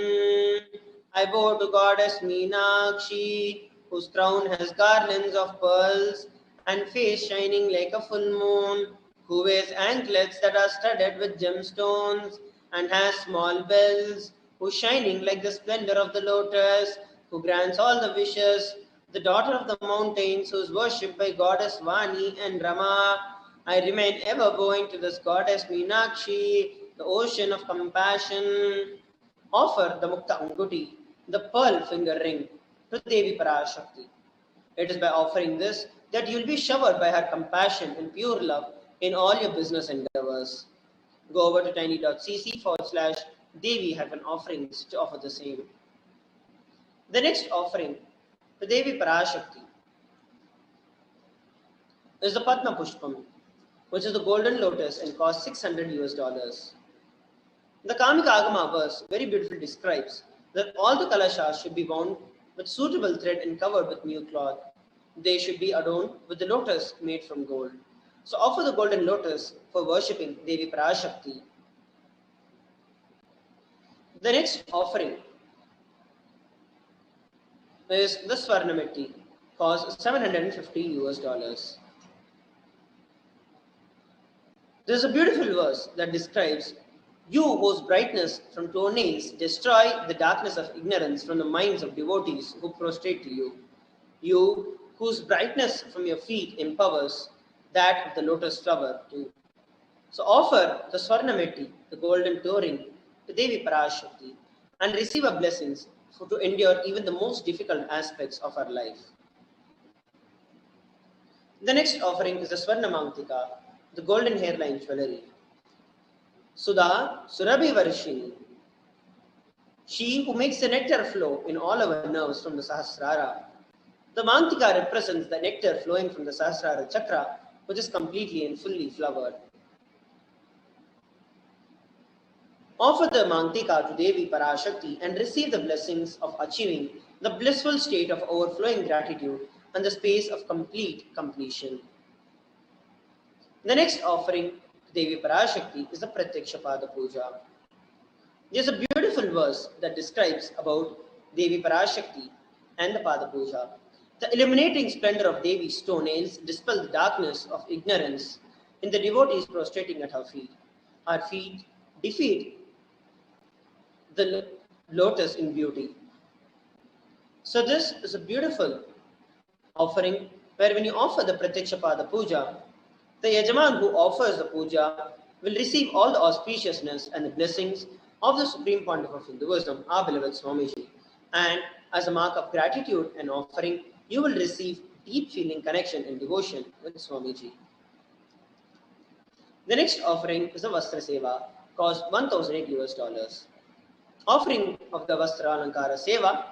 Speaker 7: I bow to goddess Meenakshi, whose crown has garlands of pearls and face shining like a full moon, who wears anklets that are studded with gemstones and has small bells, who is shining like the splendor of the lotus, who grants all the wishes, the daughter of the mountains, who is worshipped by goddess Vani and Rama. I remain ever bowing to this goddess Meenakshi, the ocean of compassion. Offer the Mukta Anguti, the pearl finger ring, to Devi Parashakti. It is by offering this that you will be showered by her compassion and pure love in all your business endeavors. Go over to tiny.cc/Devi-offerings to offer the same. The next offering to Devi Parashakti is the Padma Pushpam, which is the golden lotus and costs $600 US. The Kamika Agama verse very beautifully describes that all the kalashas should be wound with suitable thread and covered with new cloth. They should be adorned with the lotus made from gold. So offer the golden lotus for worshipping Devi Parashakti. The next offering is the Swarnametti, costs $750 US. There is a beautiful verse that describes you whose brightness from toenails destroy the darkness of ignorance from the minds of devotees who prostrate to you. You whose brightness from your feet empowers that of the lotus flower too. So offer the Swarnametti, the golden toe ring, to Devi Parashakti and receive her blessings to endure even the most difficult aspects of our life. The next offering is the Swarna Mangtika, the golden hairline jewelry. Sudha Surabhi Varshini, she who makes the nectar flow in all our nerves from the Sahasrara. The Mangtika represents the nectar flowing from the Sahasrara chakra, which is completely and fully flowered. Offer the Mangtika to Devi Parashakti and receive the blessings of achieving the blissful state of overflowing gratitude and the space of complete completion. The next offering to Devi Parashakti is the Pratyaksha Pada Puja. There is a beautiful verse that describes about Devi Parashakti and the Pada Puja. The illuminating splendor of Devi's toenails dispel the darkness of ignorance in the devotees prostrating at her feet. Her feet defeat the lotus in beauty. So this is a beautiful offering where when you offer the Pratyaksha Pada Puja, the Yajaman who offers the puja will receive all the auspiciousness and the blessings of the Supreme Pontiff of Hinduism, our beloved Swamiji. And as a mark of gratitude and offering, you will receive deep feeling connection and devotion with Swamiji. The next offering is the Vastra Seva, cost $1,008 US. Offering of the Vastra Alankara Seva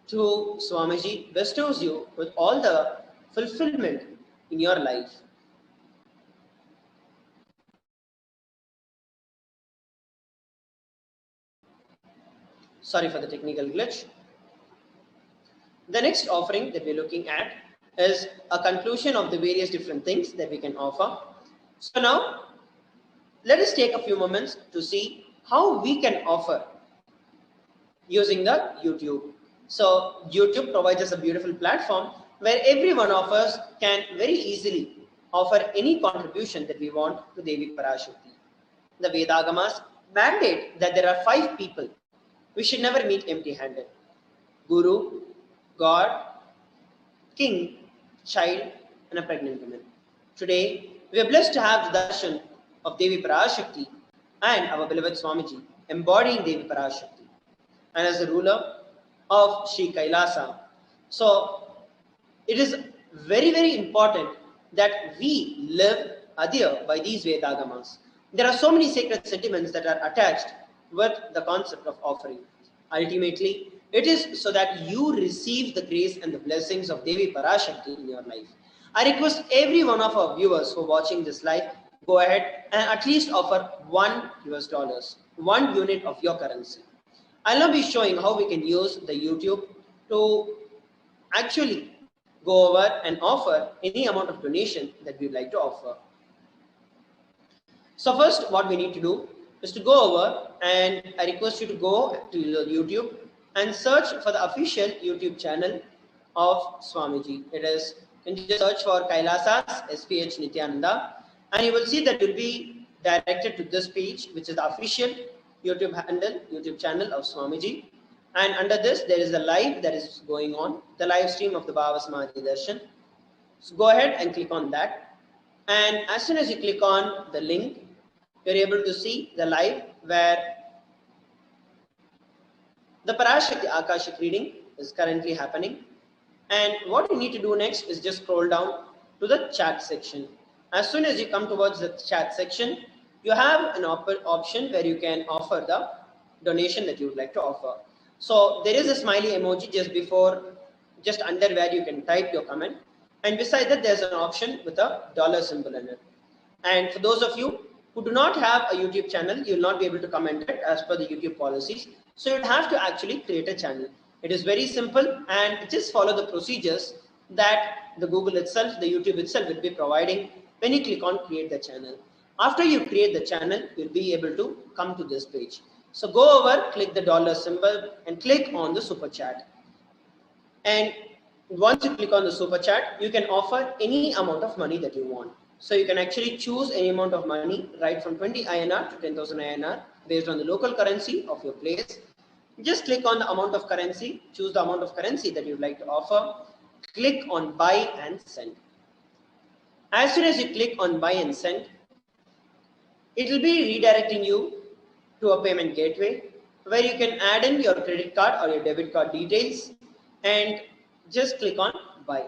Speaker 7: through Swamiji bestows you with all the fulfillment in your life. Sorry for the technical glitch. The next offering that we're looking at is a conclusion of the various different things that we can offer. So now, let us take a few moments to see how we can offer using the YouTube. So YouTube provides us a beautiful platform where every one of us can very easily offer any contribution that we want to Devi Parashakti. The Vedagamas mandate that there are 5 people. We should never meet empty-handed. Guru, God, king, child, and a pregnant woman. Today, we are blessed to have the darshan of Devi Parashakti and our beloved Swamiji embodying Devi Parashakti and as the ruler of Sri Kailasa. So, it is very, very important that we live adhere by these Vedagamas. There are so many sacred sentiments that are attached with the concept of offering. Ultimately, it is so that you receive the grace and the blessings of Devi Parashakti in your life. I request every one of our viewers who are watching this live, go ahead and at least offer $1, 1 unit of your currency. I'll now be showing how we can use the YouTube to actually go over and offer any amount of donation that we'd like to offer. So first, what we need to do is to go over, and I request you to go to YouTube and search for the official YouTube channel of Swamiji. It is, you can just search for Kailasa's HDH Nithyananda, and you will see that you'll be directed to this page, which is the official YouTube handle, YouTube channel of Swamiji. And under this, there is a live that is going on, the live stream of the Bhava Samadhi Darshan. So go ahead and click on that. And as soon as you click on the link, you're able to see the live where the Parashakti Akashic reading is currently happening. And what you need to do next is just scroll down to the chat section. As soon as you come towards the chat section, you have an option where you can offer the donation that you would like to offer. So there is a smiley emoji just under where you can type your comment. And beside that, there's an option with a dollar symbol in it. And for those of you who do not have a YouTube channel, you will not be able to comment it as per the YouTube policies. So you'd have to actually create a channel. It is very simple, and just follow the procedures that the Google itself, the YouTube itself will be providing when you click on create the channel. After you create the channel, you'll be able to come to this page. So go over, click the dollar symbol and click on the super chat. And once you click on the super chat, you can offer any amount of money that you want. So you can actually choose any amount of money, right from 20 INR to 10,000 INR based on the local currency of your place. Just click on the amount of currency, choose the amount of currency that you'd like to offer, click on buy and send. As soon as you click on buy and send, it will be redirecting you to a payment gateway where you can add in your credit card or your debit card details and just click on buy.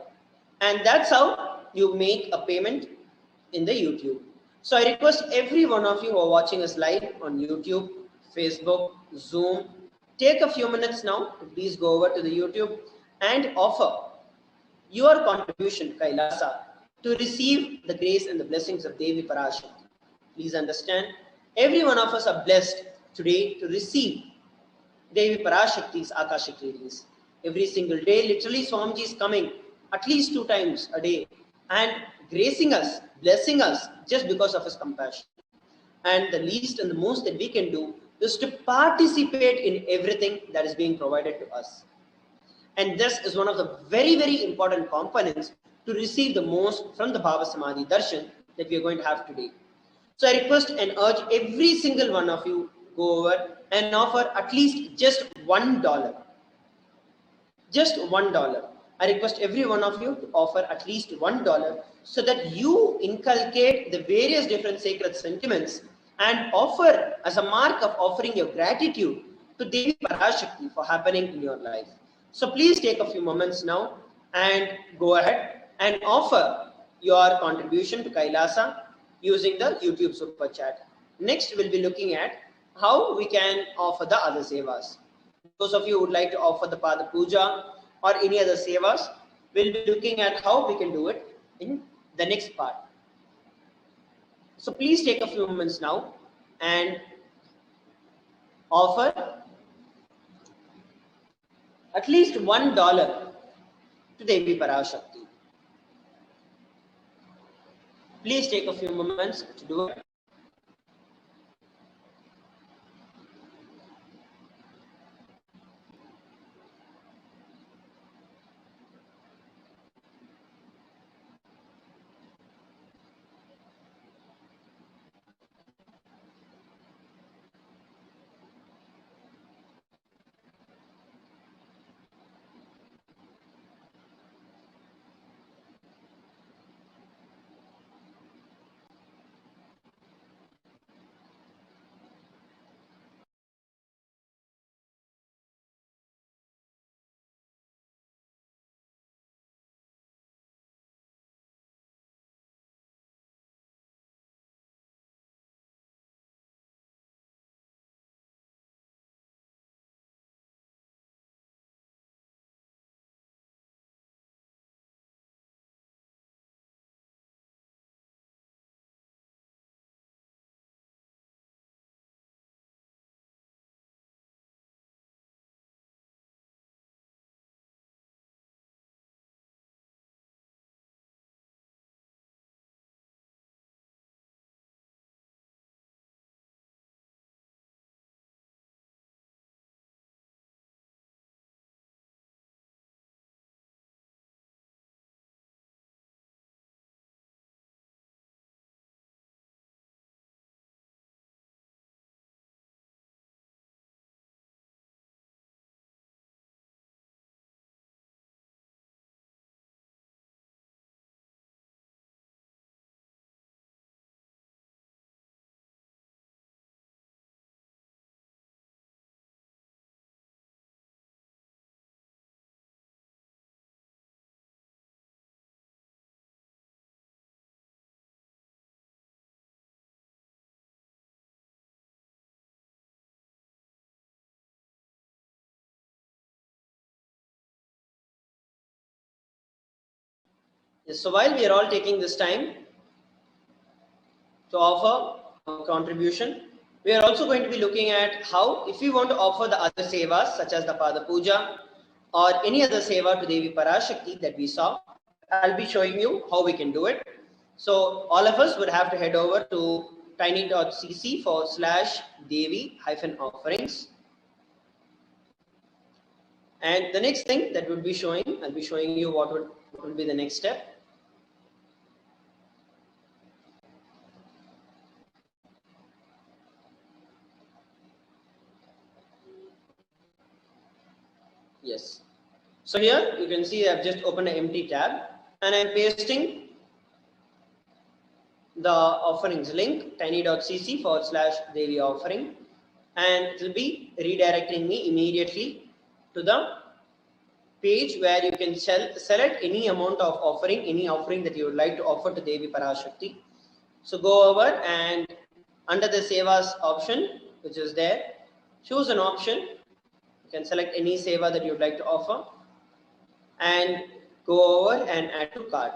Speaker 7: And that's how you make a payment in the YouTube. So I request every one of you who are watching us live on YouTube, Facebook, Zoom, take a few minutes now to please go over to the YouTube and offer your contribution to Kailasa to receive the grace and the blessings of Devi Parashakti. Please understand, every one of us are blessed today to receive Devi Parashakti's Akashic readings. Every single day, literally Swamiji is coming at least 2 times a day and gracing us, blessing us just because of his compassion. And the least and the most that we can do is to participate in everything that is being provided to us. And this is one of the very, very important components to receive the most from the Bhava Samadhi Darshan that we are going to have today. So I request and urge every single one of you go over and offer at least just $1. Just $1. I request every one of you to offer at least $1 so that you inculcate the various different sacred sentiments and offer as a mark of offering your gratitude to Devi Parashakti for happening in your life. So please take a few moments now and go ahead and offer your contribution to Kailasa using the YouTube super chat. Next, we'll be looking at how we can offer the other sevas. those of you who would like to offer the Pada Puja or any other sevas, we'll be looking at how we can do it in the next part. So please take a few moments now and offer at least $1 to Devi Parashakti. Please take a few moments to do it. Yes, so while we are all taking this time to offer a contribution, we are also going to be looking at how, if we want to offer the other sevas such as the Pada Puja or any other seva to Devi Parashakti that we saw, I'll be showing you how we can do it. So all of us would have to head over to tiny.cc/Devi-offerings. And the next thing that would be showing, I'll be showing you what will be the next step. Yes. So here you can see I've just opened an empty tab and I'm pasting the offerings link tiny.cc/Devi offering, and it will be redirecting me immediately to the page where you can select any amount of offering, any offering that you would like to offer to Devi Parashakti. So go over and under the Sevas option, which is there, choose an option. You can select any seva that you would like to offer and go over and add to cart.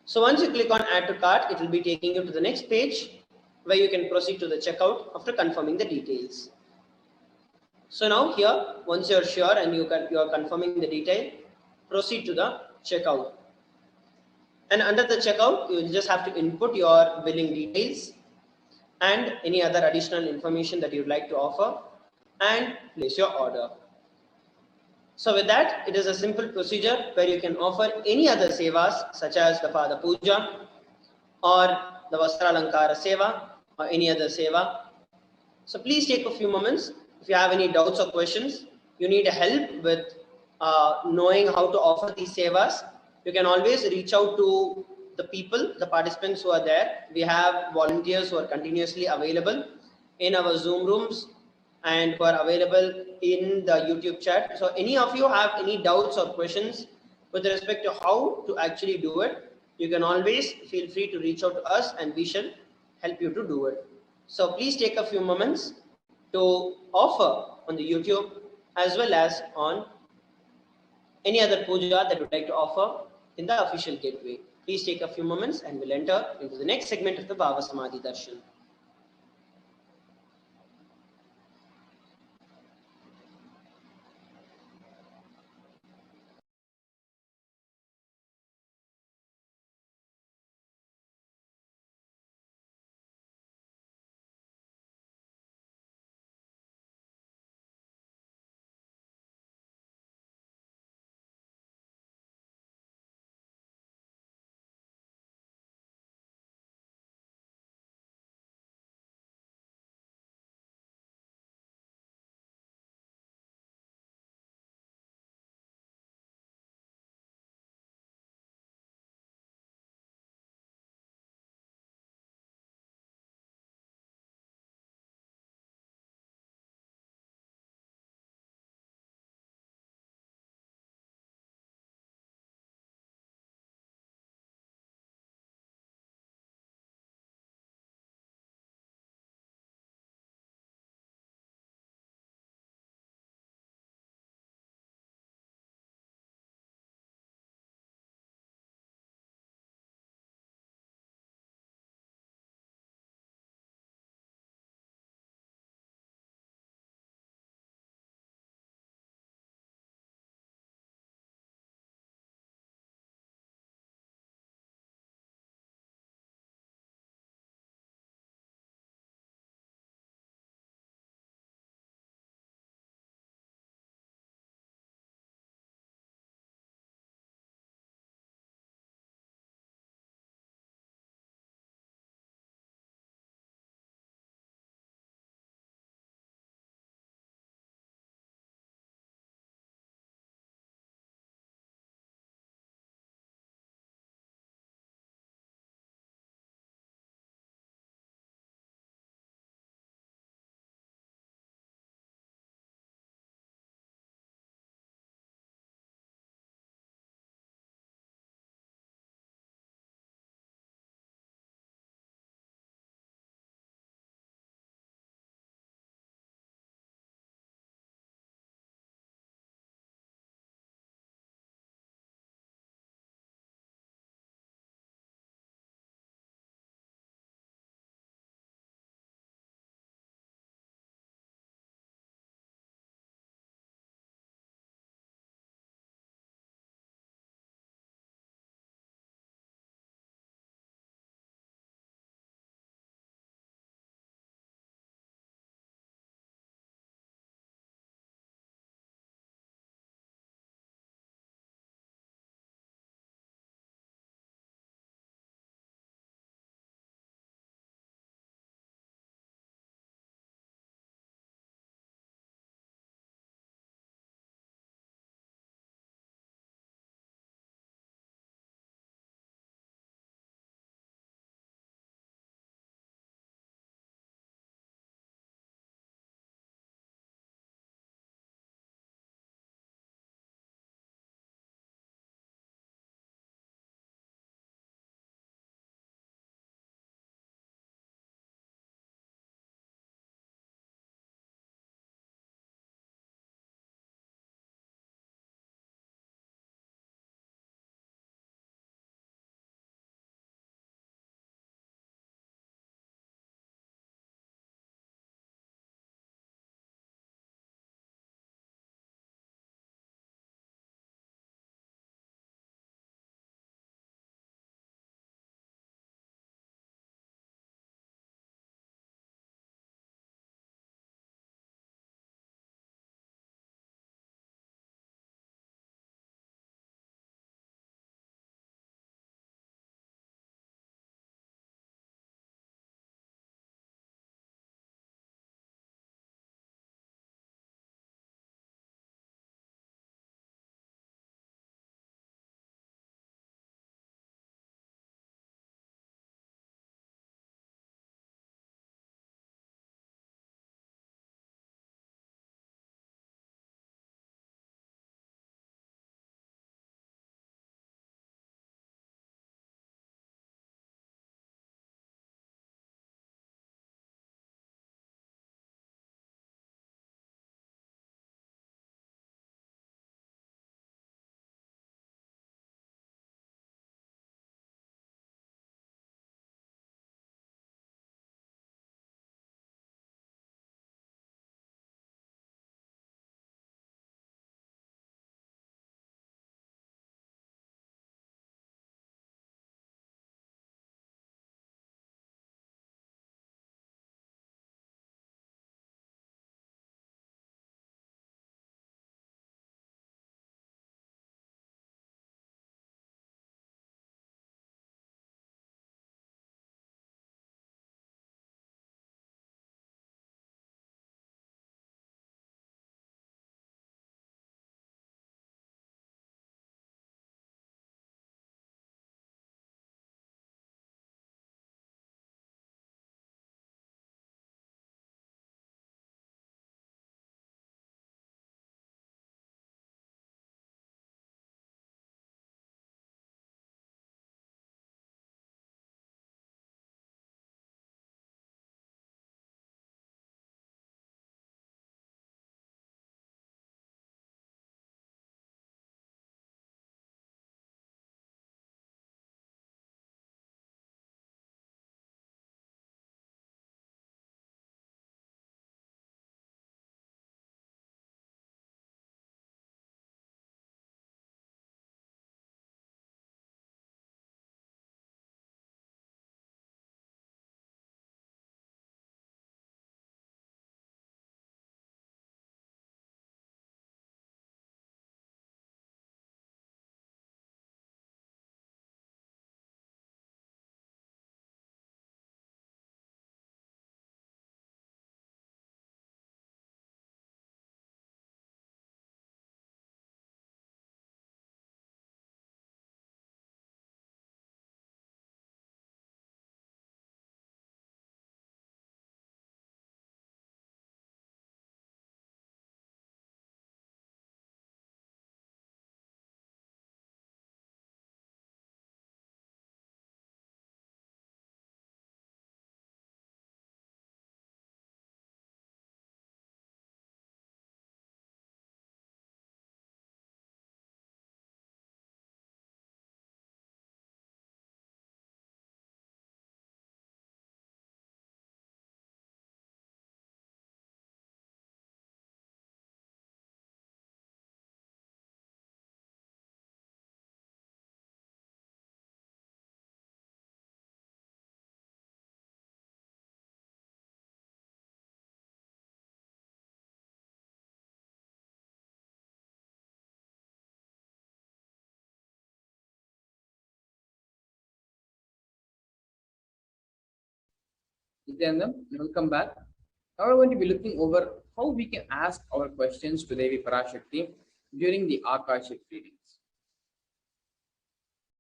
Speaker 7: So once you click on add to cart, it will be taking you to the next page where you can proceed to the checkout after confirming the details. So now here, once you're sure and you are confirming the detail, proceed to the checkout. And under the checkout, you will just have to input your billing details and any other additional information that you'd like to offer and place your order. So with that, it is a simple procedure where you can offer any other sevas such as the Pada Puja or the Vastralankara Seva or any other seva. So please take a few moments. If you have any doubts or questions, you need help with knowing how to offer these sevas, you can always reach out to the people, the participants who are there. We have volunteers who are continuously available in our Zoom rooms and who are available in the YouTube chat. So any of you have any doubts or questions with respect to how to actually do it, you can always feel free to reach out to us and we shall help you to do it. So please take a few moments to offer on the YouTube as well as on any other puja that would like to offer in the official gateway. Please take a few moments and we'll enter into the next segment of the Bhava Samadhi Darshan.
Speaker 2: Nithyanandam, welcome back. Now we're going to be looking over how we can ask our questions to Devi Parashakti during the Akashic readings.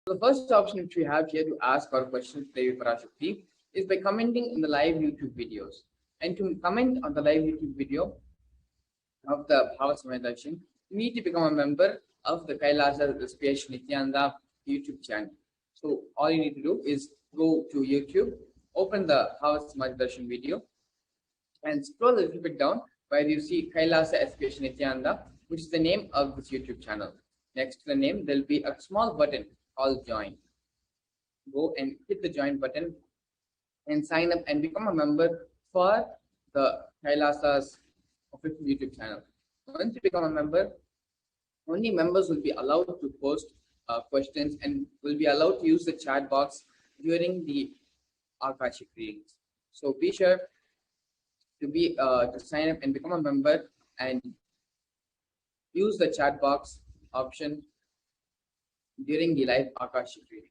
Speaker 2: So the first option which we have here to ask our questions to Devi Parashakti is by commenting in the live YouTube videos. And to comment on the live YouTube video of the Bhavasamaya Darshan, you need to become a member of the Kailasa HDH Nithyananda YouTube channel. So all you need to do is go to YouTube, open the Bhavasamaya Darshan video, and scroll a little bit down where you see Kailasa HDH Nithyananda, which is the name of this YouTube channel. Next to the name, there will be a small button called Join. Go and hit the Join button and sign up and become a member for the Kailasa's official YouTube channel. Once you become a member, only members will be allowed to post questions and will be allowed to use the chat box during the Akashic readings. So be sure to sign up and become a member and use the chat box option during the live Akashic readings.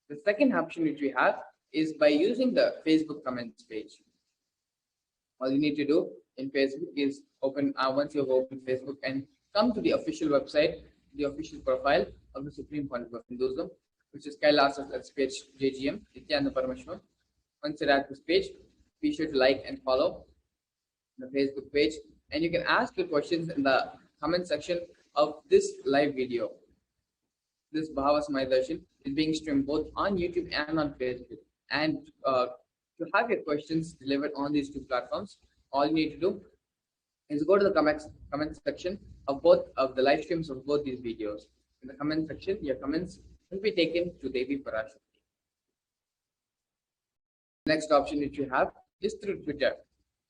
Speaker 2: The second option which we have is by using the Facebook comments page. All you need to do in Facebook is open, once you've opened Facebook, and come to the official website, the official profile of the Supreme Pontiff of Hinduism, which is Kailasa's HDH JGM, Nithyananda Paramashivam. Once you're at this page, be sure to like and follow the Facebook page, and you can ask your questions in the comment section of this live video. This Bhavasamaya Darshan is being streamed both on YouTube and on Facebook. And to have your questions delivered on these two platforms, all you need to do is go to the comment section of both of the live streams of both these videos. In the comment section, your comments will be taken to Devi Parashakti. Next option which you have is through Twitter.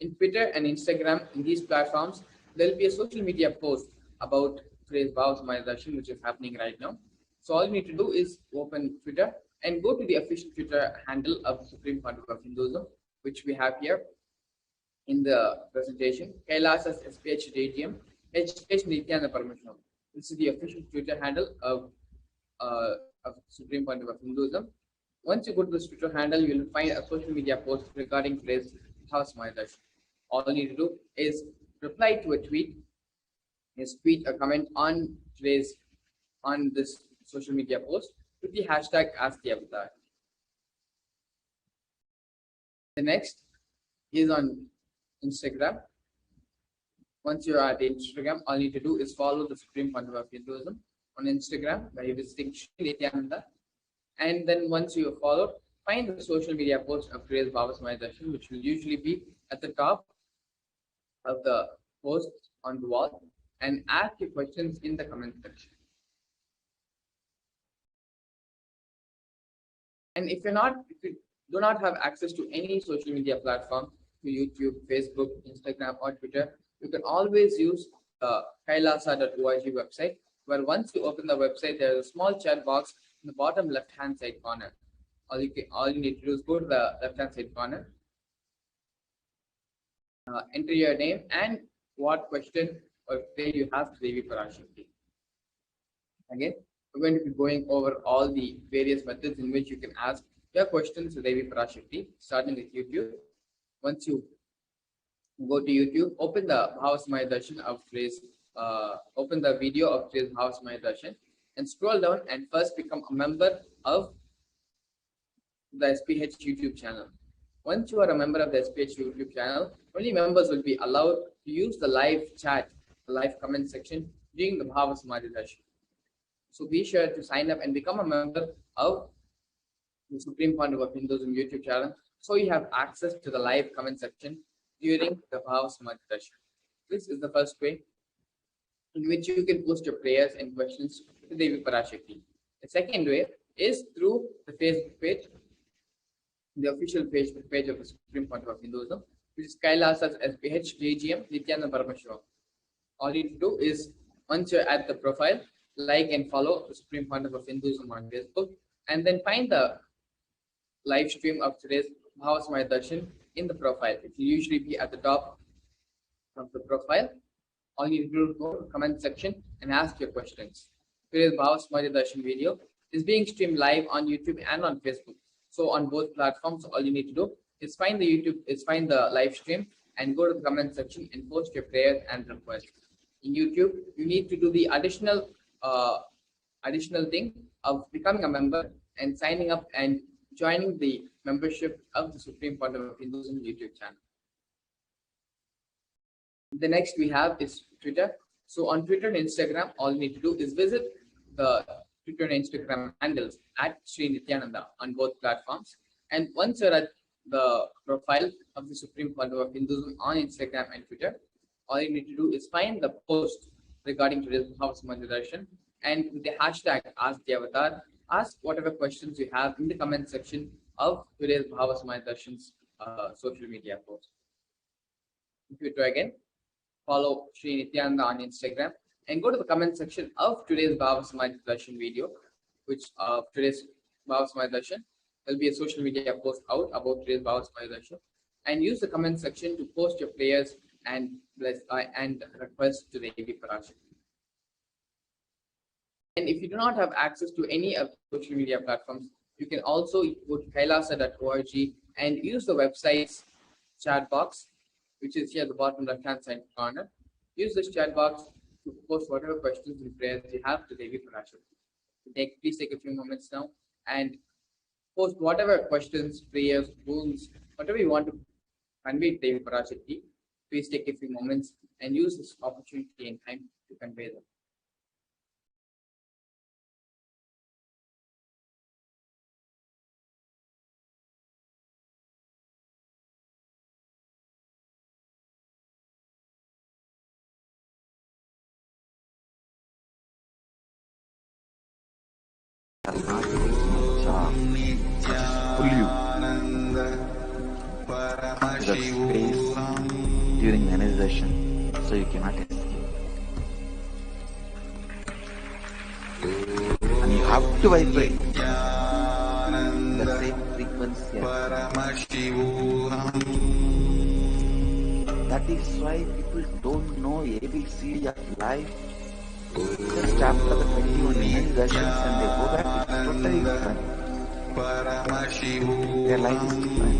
Speaker 2: In Twitter and Instagram, in these platforms, there will be a social media post about today's Bhavasamaya Darshan, which is happening right now. So all you need to do is open Twitter and go to the official Twitter handle of Supreme Pontiff of Hinduism, which we have here in the presentation, Kailasa's HDH JGM, HDH Nithyananda Paramashivam. This is the official Twitter handle of Supreme Pontiff of Hinduism. Once you go to this Twitter handle, you will find a social media post regarding today's Bhavasamaya Darshan. All you need to do is reply to a tweet, tweet a comment on this social media post with the hashtag #AskTheAvatar. The next is on Instagram. Once you are at Instagram, all you need to do is follow the Supreme Pontiff of Hinduism on Instagram by visiting Sri Nithyananda. And then once you have followed, find the social media post of today's Bhavasamaya Darshan, which will usually be at the top of the post on the wall, and ask your questions in the comment section. And if you do not have access to any social media platform, to YouTube, Facebook, Instagram, or Twitter, you can always use the kailasa.org website, where once you open the website, there is a small chat box in the bottom left-hand side corner. All you need to do is go to the left-hand side corner, enter your name and what question or query you have to Devi Parashakti. Again, we're going to be going over all the various methods in which you can ask your questions to Devi Parashakti, starting with YouTube. Once you go to YouTube, open the Bhavasamaya Darshan of today's, open the video of today's Bhavasamaya Darshan, and scroll down and first become a member of the SPH YouTube channel. Once you are a member of the SPH YouTube channel, only members will be allowed to use the live chat, the live comment section during the Bhavasamaya Darshan. So be sure to sign up and become a member of the Supreme Pontiff of Hinduism YouTube channel, so you have access to the live comment section during the Bhavasamaya Darshan. This is the first way in which you can post your prayers and questions to Devi Parashakti. The second way is through the Facebook page, the official Facebook page of the Supreme Pontiff of Hinduism, which is Kailasa's HDH JGM Nithyananda Paramashivam. All you need to do is, once you're at the profile, like and follow the Supreme Pontiff of Hinduism on Facebook, and then find the live stream of today's Bhavasamaya Darshan in the profile. It will usually be at the top of the profile. All you need to do is go to the comment section and ask your questions. Today's Bhavasamaya Darshan video is being streamed live on YouTube and on Facebook. So on both platforms, all you need to do is find the live stream and go to the comment section and post your prayers and requests. In YouTube, you need to do the additional thing of becoming a member and signing up and joining the membership of the Supreme Founder of Hinduism YouTube channel. The next we have is Twitter. So on Twitter and Instagram, all you need to do is visit the Twitter and Instagram handles at Sri Nithyananda on both platforms. And once you're at the profile of the Supreme Founder of Hinduism on Instagram and Twitter, all you need to do is find the post regarding today's Bhava Samadhi Darshan, and with the hashtag Ask the Avatar, ask whatever questions you have in the comment section of today's Bhava Samadhi Darshan's social media post. If you try again, follow Sri Nithyananda on Instagram and go to the comment section of today's Bhava Samadhi Darshan video, which today's Bhava Samadhi Darshan. There'll be a social media post out about today's Bhava Samadhi Darshan, and use the comment section to post your prayers and requests to the Devi Parashakti. And if you do not have access to any of the social media platforms, you can also go to kailasa.org and use the website's chat box, which is here at the bottom left-hand side corner. Use this chat box to post whatever questions and prayers you have to Devi Parashakti. Please take a few moments now and post whatever questions, prayers, rules, whatever you want to convey to Devi Parashakti. Please take a few moments and use this opportunity and time to convey them.
Speaker 6: During the meditation, so you cannot escape. And you have to vibrate the same frequency. That is why people don't know ABC of life. Just after the 21 meditations and they go back, it's totally different. Their life is different.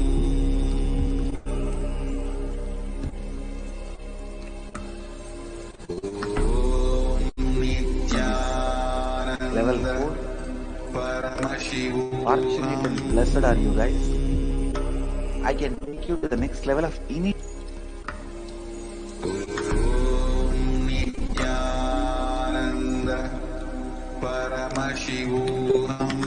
Speaker 6: Level 4. Fortunate and blessed are you guys. I can take you to the next level of initiation. Paramashivoham.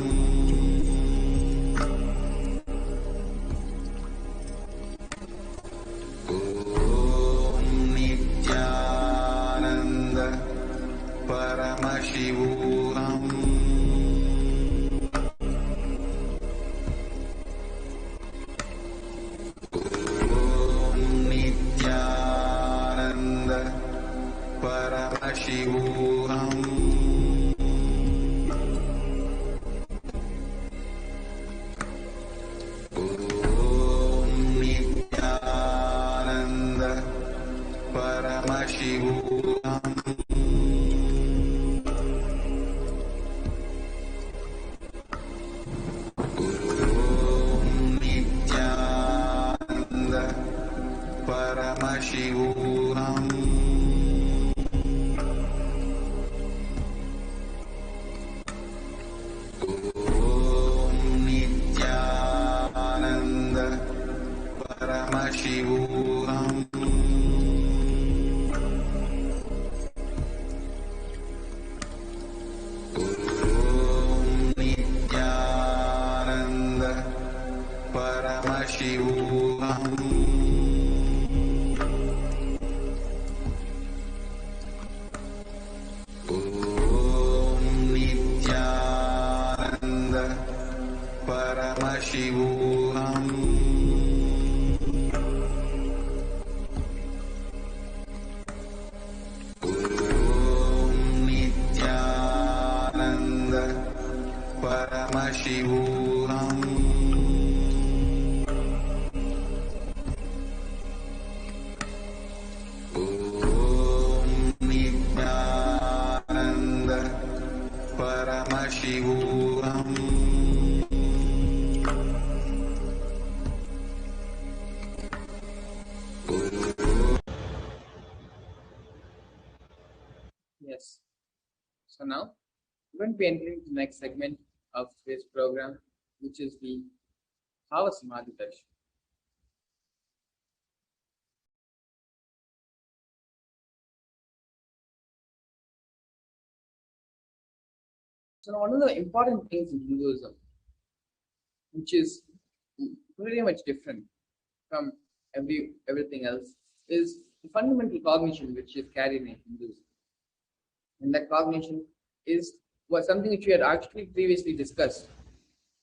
Speaker 6: Om Nithyananda Paramashivoham. Om Nithyananda Paramashivoham. Paramashivoham. Om Nithyananda Paramashivoham. Om Nithyananda Paramashivoham. Paramashivoham. Om Nithyananda Paramashivoham. Om Nithyananda Paramashivoham. Paramashivoham.
Speaker 2: now, we're going to be entering the next segment of today's program, which is the Bhava Samadhi Darshan. So one of the important things in Hinduism, which is very much different from everything else, is the fundamental cognition which is carried in Hinduism. And that cognition was something which we had actually previously discussed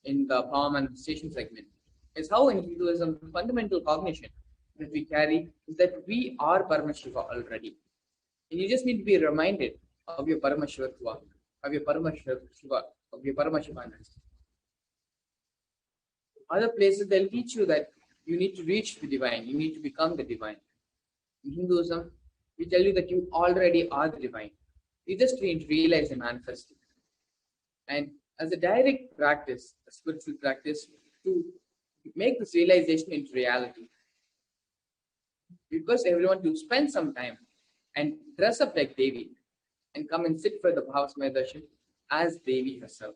Speaker 2: in the power manifestation segment. Is how in Hinduism the fundamental cognition that we carry is that we are Paramashiva already. And you just need to be reminded of your Paramashivatva, of your Paramashiva, of your Paramashivaness. Other places they'll teach you that you need to reach the divine, you need to become the divine. In Hinduism, we tell you that you already are the divine. You just need to realize and manifest it. And as a direct practice, a spiritual practice, to make this realization into reality, request everyone to spend some time and dress up like Devi and come and sit for the Bhava Samadhi Darshan as Devi herself.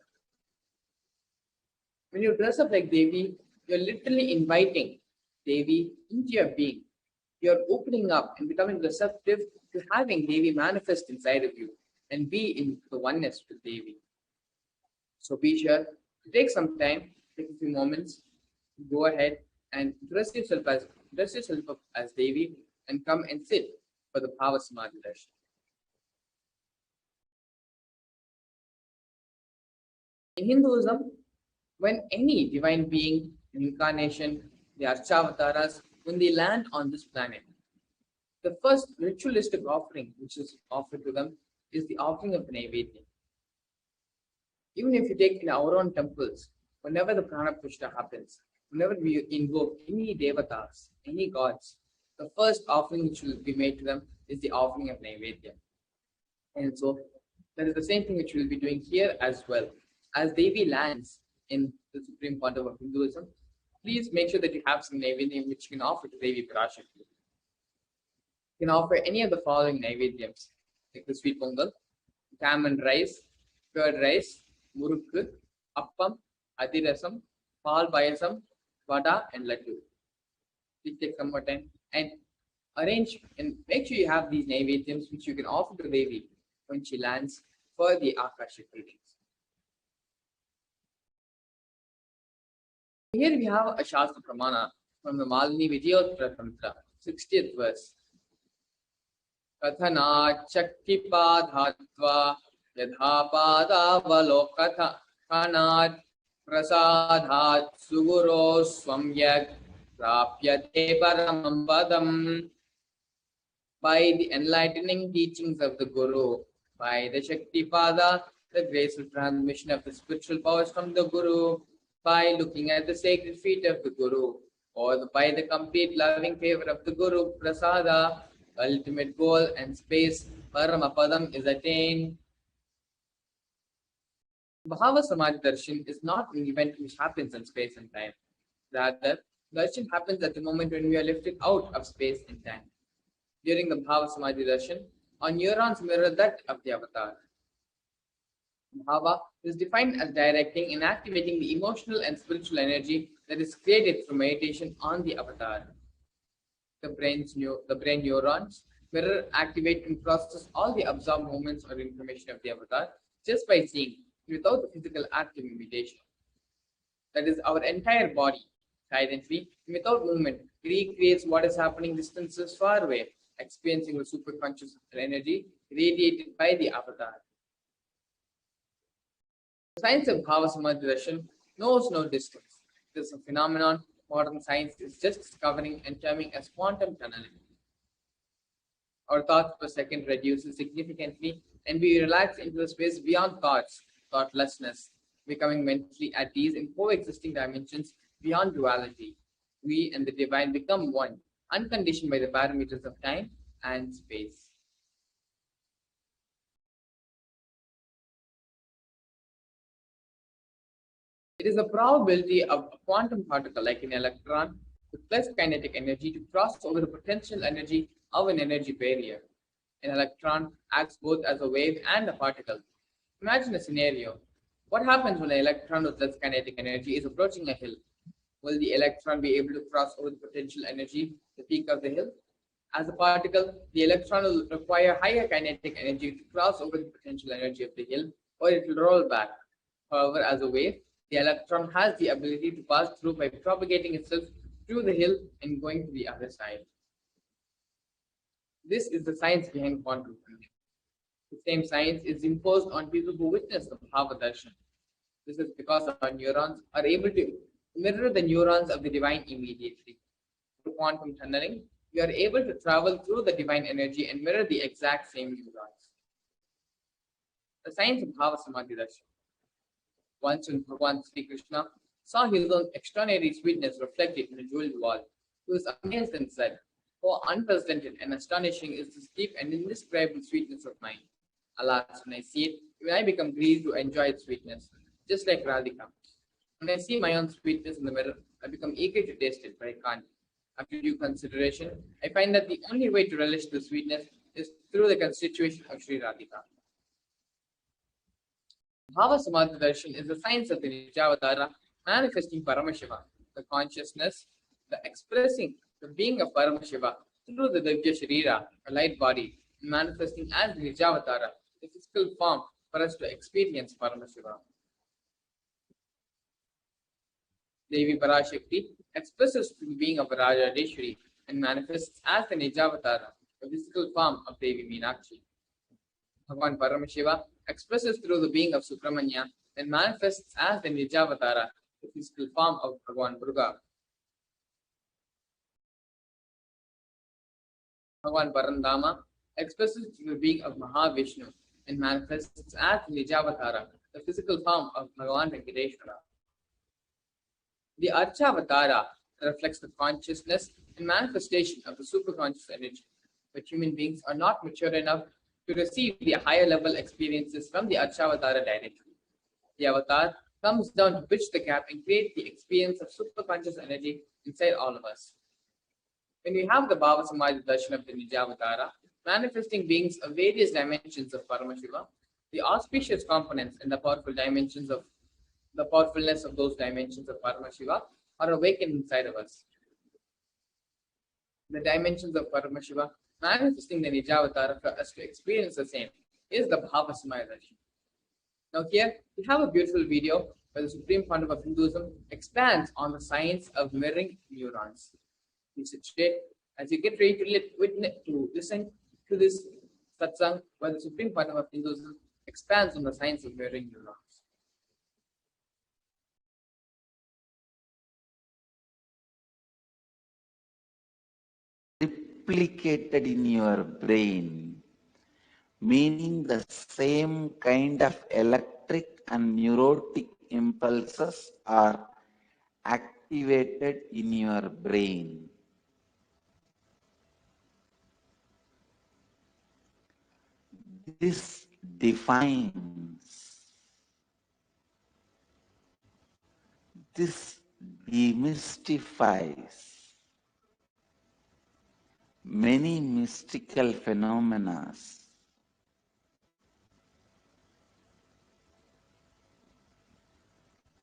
Speaker 2: When you dress up like Devi, you're literally inviting Devi into your being. You're opening up and becoming receptive to having Devi manifest inside of you and be in the oneness with Devi. So be sure to take some time, take a few moments, go ahead and dress yourself up as Devi and come and sit for the Bhava Samadhi Darshan. In Hinduism, when any divine being, an incarnation, the Archavataras, when they land on this planet, the first ritualistic offering which is offered to them is the offering of the Naivedya. Even if you take in our own temples, whenever the Prana Pushta happens, whenever we invoke any devatas, any gods, the first offering which will be made to them is the offering of Naivedya. And so that is the same thing which we'll be doing here as well. As Devi lands in the Supreme Pontiff of Hinduism, please make sure that you have some Naivedya which you can offer to Devi Parashakti. You can offer any of the following Naivedyams, like the sweet pongal, tamarind rice, curd rice, murukku, appam, adirasam, pal payasam, vada, and laddu. Please take some more time and arrange and make sure you have these Naivedyams which you can offer to Devi when she lands for the Akashic readings. Here we have a Shastra Pramana from the Malini Vijayottara Tantra, 60th verse. Kathana Chaktipadhatva Yadhapadavaloka Kanat Prasadhat Suguro Swamyak Prapyate Paramam Padam. By the enlightening teachings of the Guru, by the Shaktipada, the graceful transmission of the spiritual powers from the Guru, by looking at the sacred feet of the Guru, or by the complete loving favor of the Guru, Prasada, the ultimate goal and space, Paramapadam, is attained. Bhava Samadhi Darshan is not an event which happens in space and time. Rather, Darshan happens at the moment when we are lifted out of space and time. During the Bhava Samadhi Darshan, our neurons mirror that of the avatar. Bhava is defined as directing and activating the emotional and spiritual energy that is created through meditation on the avatar. The brain neurons mirror, activate, and process all the absorbed movements or information of the avatar just by seeing, without the physical act of imitation. That is, our entire body, silently, without movement, recreates what is happening distances far away, experiencing the superconscious energy radiated by the avatar. The science of Bhava Samadhi Darshan knows no distance. It is a phenomenon modern science is just discovering and terming as quantum tunneling. Our thoughts per second reduces significantly and we relax into a space beyond thoughts, thoughtlessness, becoming mentally at ease in coexisting dimensions beyond duality. We and the divine become one, unconditioned by the parameters of time and space. It is the probability of a quantum particle like an electron with less kinetic energy to cross over the potential energy of an energy barrier. An electron acts both as a wave and a particle. Imagine a scenario. What happens when an electron with less kinetic energy is approaching a hill? Will the electron be able to cross over the potential energy, the peak of the hill? As a particle, the electron will require higher kinetic energy to cross over the potential energy of the hill, or it will roll back. However, as a wave, the electron has the ability to pass through by propagating itself through the hill and going to the other side. This is the science behind quantum physics. The same science is imposed on people who witness the Bhava Darshan. This is because our neurons are able to mirror the neurons of the divine immediately. Through quantum tunneling, we are able to travel through the divine energy and mirror the exact same neurons. The science of Bhava Samadhi Darshan. Once when Bhagavan Sri Krishna saw his own extraordinary sweetness reflected in a jeweled wall, he was amazed and said, "How unprecedented and astonishing is this deep and indescribable sweetness of mine. Alas, when I see it, even I become greedy to enjoy its sweetness, just like Radhika. When I see my own sweetness in the mirror, I become eager to taste it, but I can't. After due consideration, I find that the only way to relish the sweetness is through the constitution of Sri Radhika." Bhava Samadhi Darshan is the science of the Nijavatara manifesting Paramashiva, the consciousness, the expressing the being of Paramashiva through the Divya Sharira, a light body, manifesting as the Nijavatara, the physical form for us to experience Paramashiva. Devi Parashakti expresses the being of Rajadeshwari and manifests as the Nijavatara, the physical form of Devi Meenakshi. Bhagavan Paramashiva expresses through the being of Subramanya and manifests as the Nijavatara, the physical form of Bhagavan Durga. Bhagavan Parandama expresses through the being of Mahavishnu and manifests as the Nijavatara, the physical form of Bhagavan Venkateshwara. The Archavatara reflects the consciousness and manifestation of the superconscious energy, but human beings are not mature enough to receive the higher level experiences from the Archavatara directly. The avatar comes down to bridge the gap and create the experience of superconscious energy inside all of us. When we have the Bhava Samadhi Darshan of the Nijavatara, manifesting beings of various dimensions of Paramashiva, the auspicious components and the powerful dimensions of the powerfulness of those dimensions of Paramashiva are awakened inside of us. The dimensions of Paramashiva manifesting the Nijavatara for us to experience the same is the Bhava Samadhi Darshan. Now here we have a beautiful video where the Supreme Founder of Hinduism expands on the science of mirroring neurons. Please sit straight as you get ready to listen to this satsang where the Supreme Founder of Hinduism expands on the science of mirroring neurons.
Speaker 6: Replicated in your brain, meaning the same kind of electric and neurotic impulses are activated in your brain. This defines, this demystifies many mystical phenomena.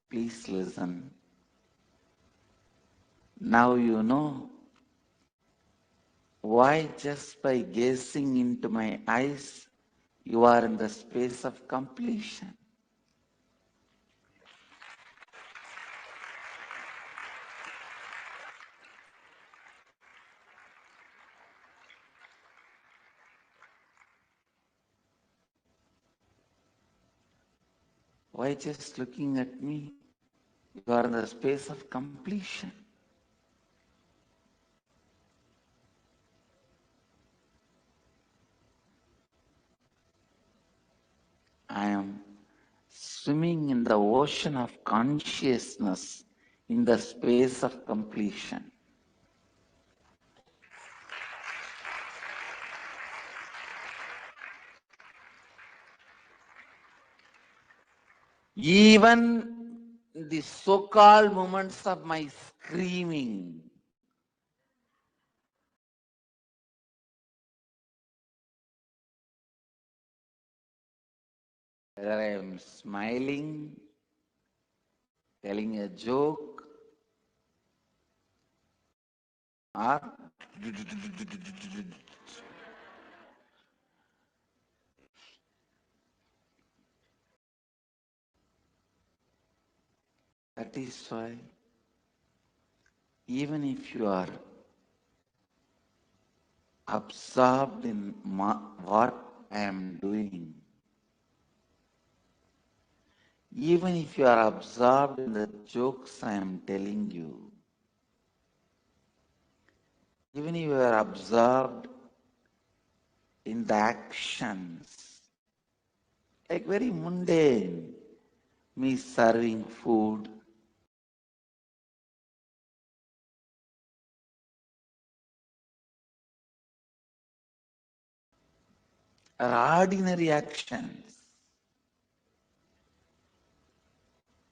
Speaker 6: Please listen. Now you know why just by gazing into my eyes, you are in the space of completion. Why just looking at me? You are in the space of completion. I am swimming in the ocean of consciousness in the space of completion. Even the so-called moments of my screaming, whether I am smiling, telling a joke, or that is why even if you are absorbed in what I am doing, even if you are absorbed in the jokes I am telling you, even if you are absorbed in the actions, like very mundane, me serving food, or ordinary actions,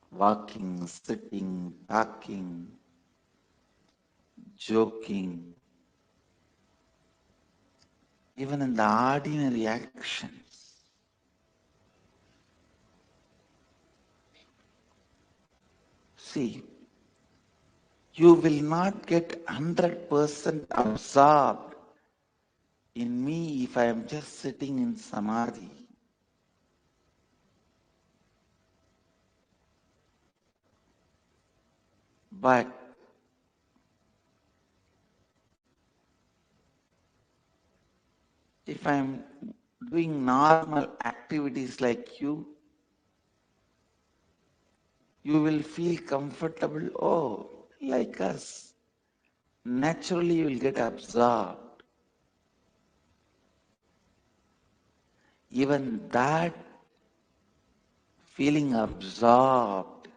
Speaker 6: walking, sitting, talking, joking, even in the ordinary actions, see, you will not get 100% absorbed in me if I am just sitting in samadhi. But if I am doing normal activities like you will feel comfortable. Oh, like us. Naturally, you will get absorbed. Even that feeling absorbed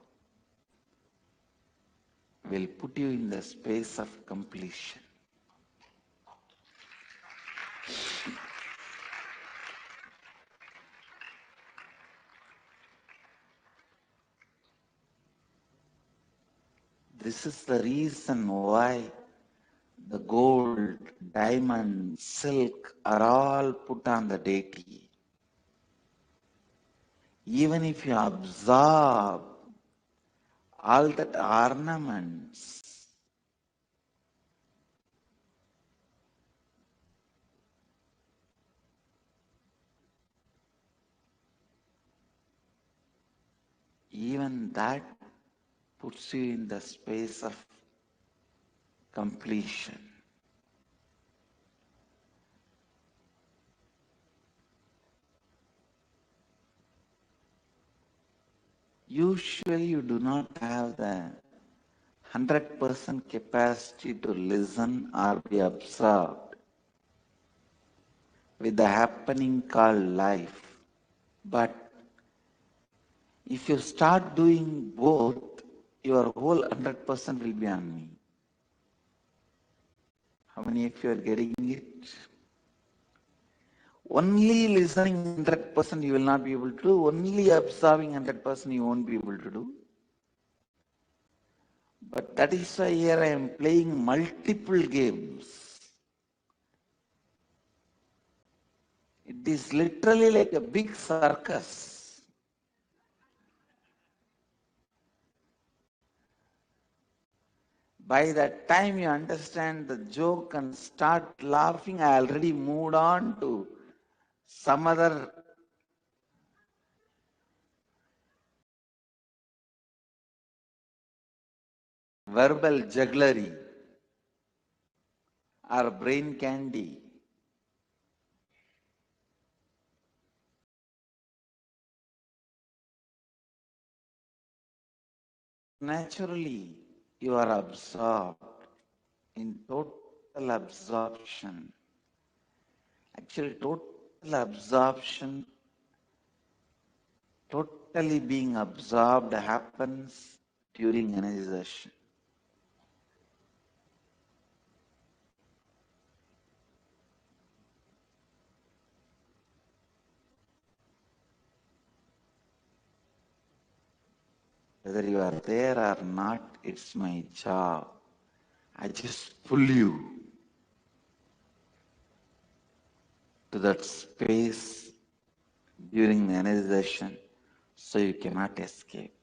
Speaker 6: will put you in the space of completion. This is the reason why the gold, diamond, silk are all put on the deity. Even if you absorb all that ornaments, even that puts you in the space of completion. Usually you do not have the 100% capacity to listen or be absorbed with the happening called life. But if you start doing both, your whole 100% will be on me. How many of you are getting it? Only listening 100% you will not be able to do. Only observing 100% you won't be able to do. But that is why here I am playing multiple games. It is literally like a big circus. By that time you understand the joke and start laughing, I already moved on to some other verbal jugglery or brain candy. Naturally, you are absorbed in total absorption. Actually, total absorption, totally being absorbed happens during energization. Whether you are there or not, it's my job. I just pull you to that space during the energization so you cannot escape.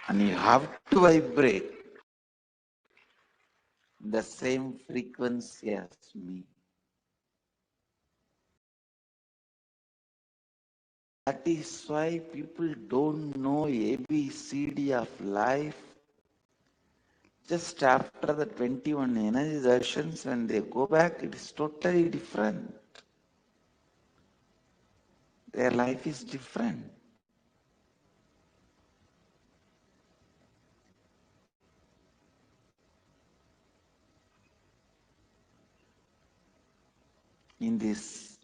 Speaker 6: And you have to vibrate the same frequency as me. That is why people don't know ABCD of life. Just after the 21 energy darshan, when they go back, it is totally different. Their life is different. In this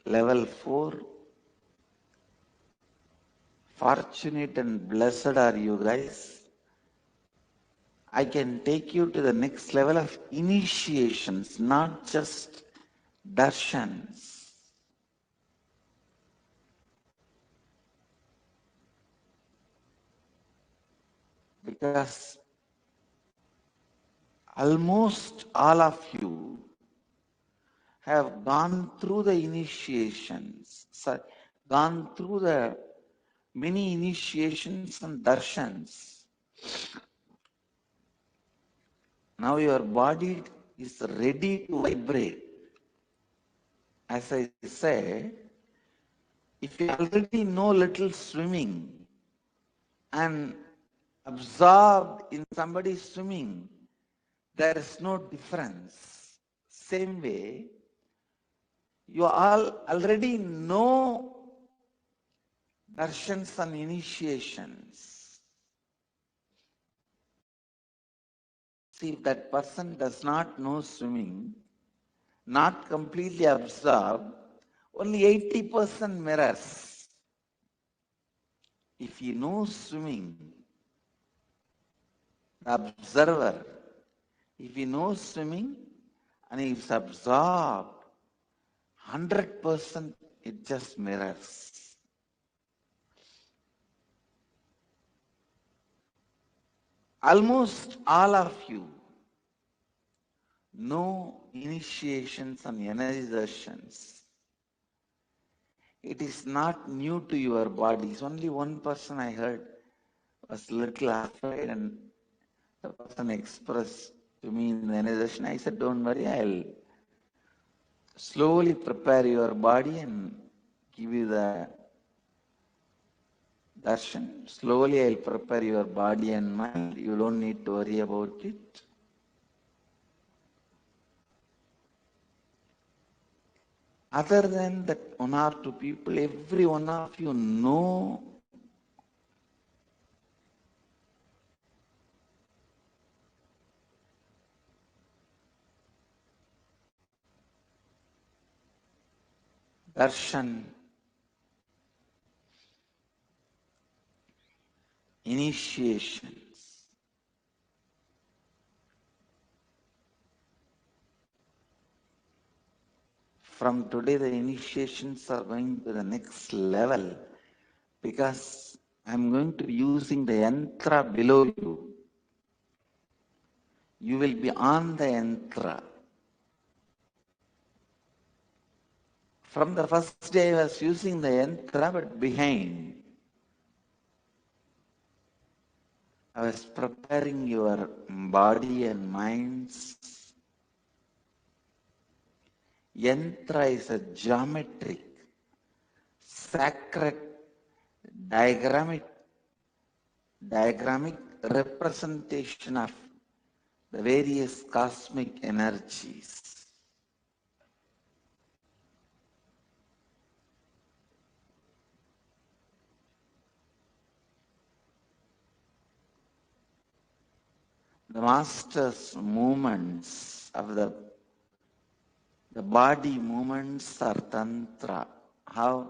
Speaker 6: level 4, fortunate and blessed are you guys. I can take you to the next level of initiations, not just darshans. Because almost all of you have gone through the initiations, gone through the many initiations and darshans. Now your body is ready to vibrate. As I say, if you already know little swimming and absorbed in somebody swimming, there is no difference. Same way, you all already know darshans and initiations. See, if that person does not know swimming, not completely absorbed, only 80% mirrors. If he knows swimming, the observer, if he knows swimming and he is absorbed, 100% it just mirrors. Almost all of you know initiations and energy darsans. It is not new to your bodies. Only one person I heard was little afraid, and the person expressed to me in the energy darshan. I said, don't worry, I'll slowly prepare your body and give you the darshan. Slowly I'll prepare your body and mind. You don't need to worry about it. Other than that, one or two people, every one of you know darshan, initiations. From today, the initiations are going to the next level because I'm going to be using the yantra below you. You will be on the yantra. From the first day, I was using the yantra, but behind, I was preparing your body and minds. Yantra is a geometric, sacred, diagrammic representation of the various cosmic energies. The master's movements of the body movements are tantra. How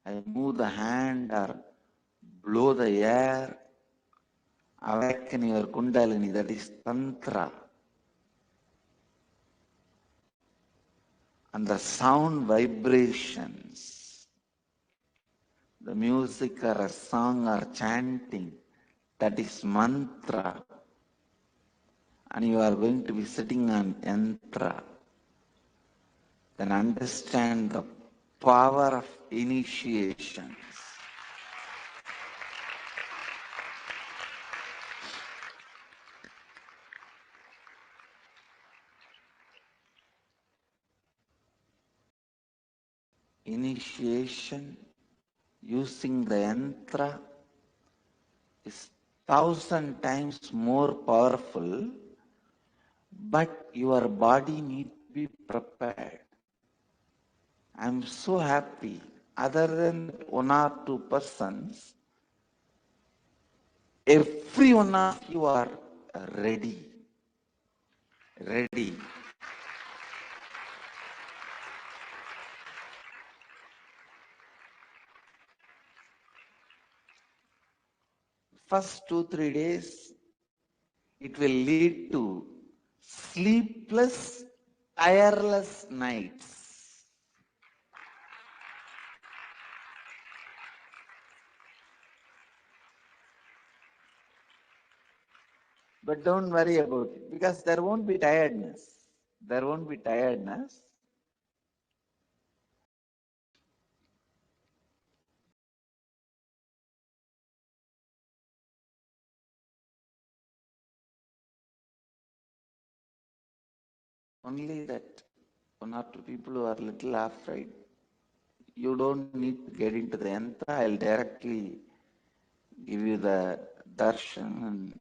Speaker 6: I move the hand or blow the air, awaken your kundalini, that is tantra. And the sound vibrations, the music or a song or chanting, that is mantra. And you are going to be sitting on yantra. then understand the power of initiations. Initiation using the yantra is 1,000 times more powerful, but your body needs to be prepared. I'm so happy, other than one or two persons, every one of you are ready. Ready. First 2-3 days, it will lead to sleepless, tireless nights. But don't worry about it, because there won't be tiredness. There won't be tiredness. Only that one or two people who are little afraid, you don't need to get into the yantra. I'll directly give you the darshan and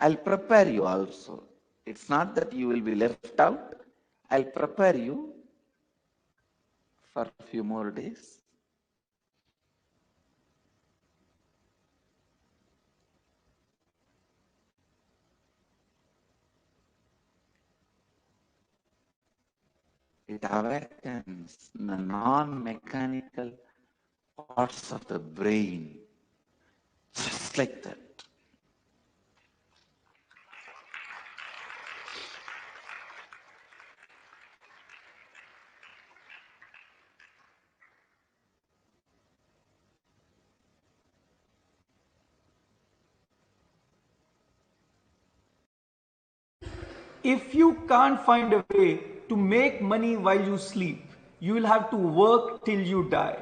Speaker 6: I'll prepare you also. It's not that you will be left out. I'll prepare you for a few more days. It awakens the non-mechanical parts of the brain, just like that.
Speaker 14: If you can't find a way to make money while you sleep, you will have to work till you die.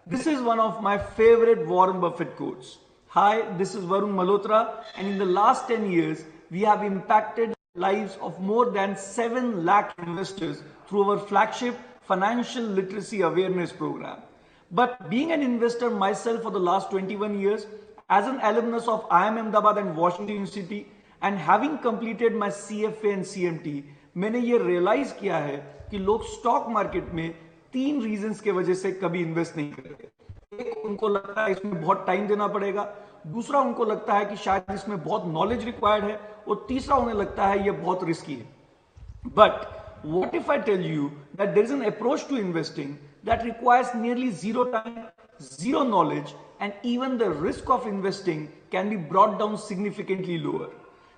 Speaker 14: This is one of my favorite Warren Buffett quotes. Hi, this is Varun Malhotra, and in the last 10 years, we have impacted the lives of more than 7 lakh investors through our flagship financial literacy awareness program. But being an investor myself for the last 21 years, as an alumnus of IIM Ahmedabad and Washington University, and having completed my CFA and CMT, मैंने ये realise किया है कि लोग stock market में 3 reasons के वजह से कभी इन्वेस्ट नहीं करते। एक, उनको लगता है इसमें बहुत टाइम देना पड़ेगा, दूसरा उनको लगता है कि शायद इसमें बहुत नॉलेज रिक्वायर्ड है, और तीसरा उन्हें लगता है ये बहुत रिस्की है। But what if I tell you that there is an approach to investing that requires nearly zero time, zero knowledge, and even the risk of investing can be brought down significantly lower?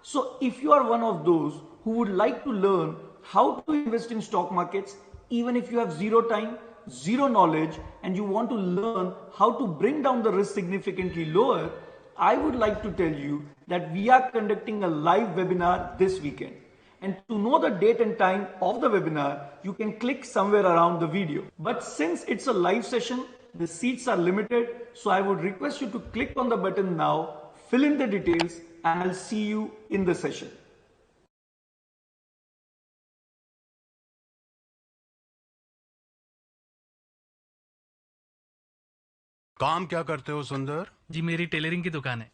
Speaker 14: So if you are one of those who would like to learn how to invest in stock markets, even if you have zero time, zero knowledge, and you want to learn how to bring down the risk significantly lower, I would like to tell you that we are conducting a live webinar this weekend. And to know the date and time of the webinar, you can click somewhere around the video. But since it's a live session, the seats are limited, so I would request you to click on the button now, fill in the details, and I'll see you in the session.
Speaker 15: काम क्या करते हो सुंदर?
Speaker 16: जी मेरी tailoring की दुकान है।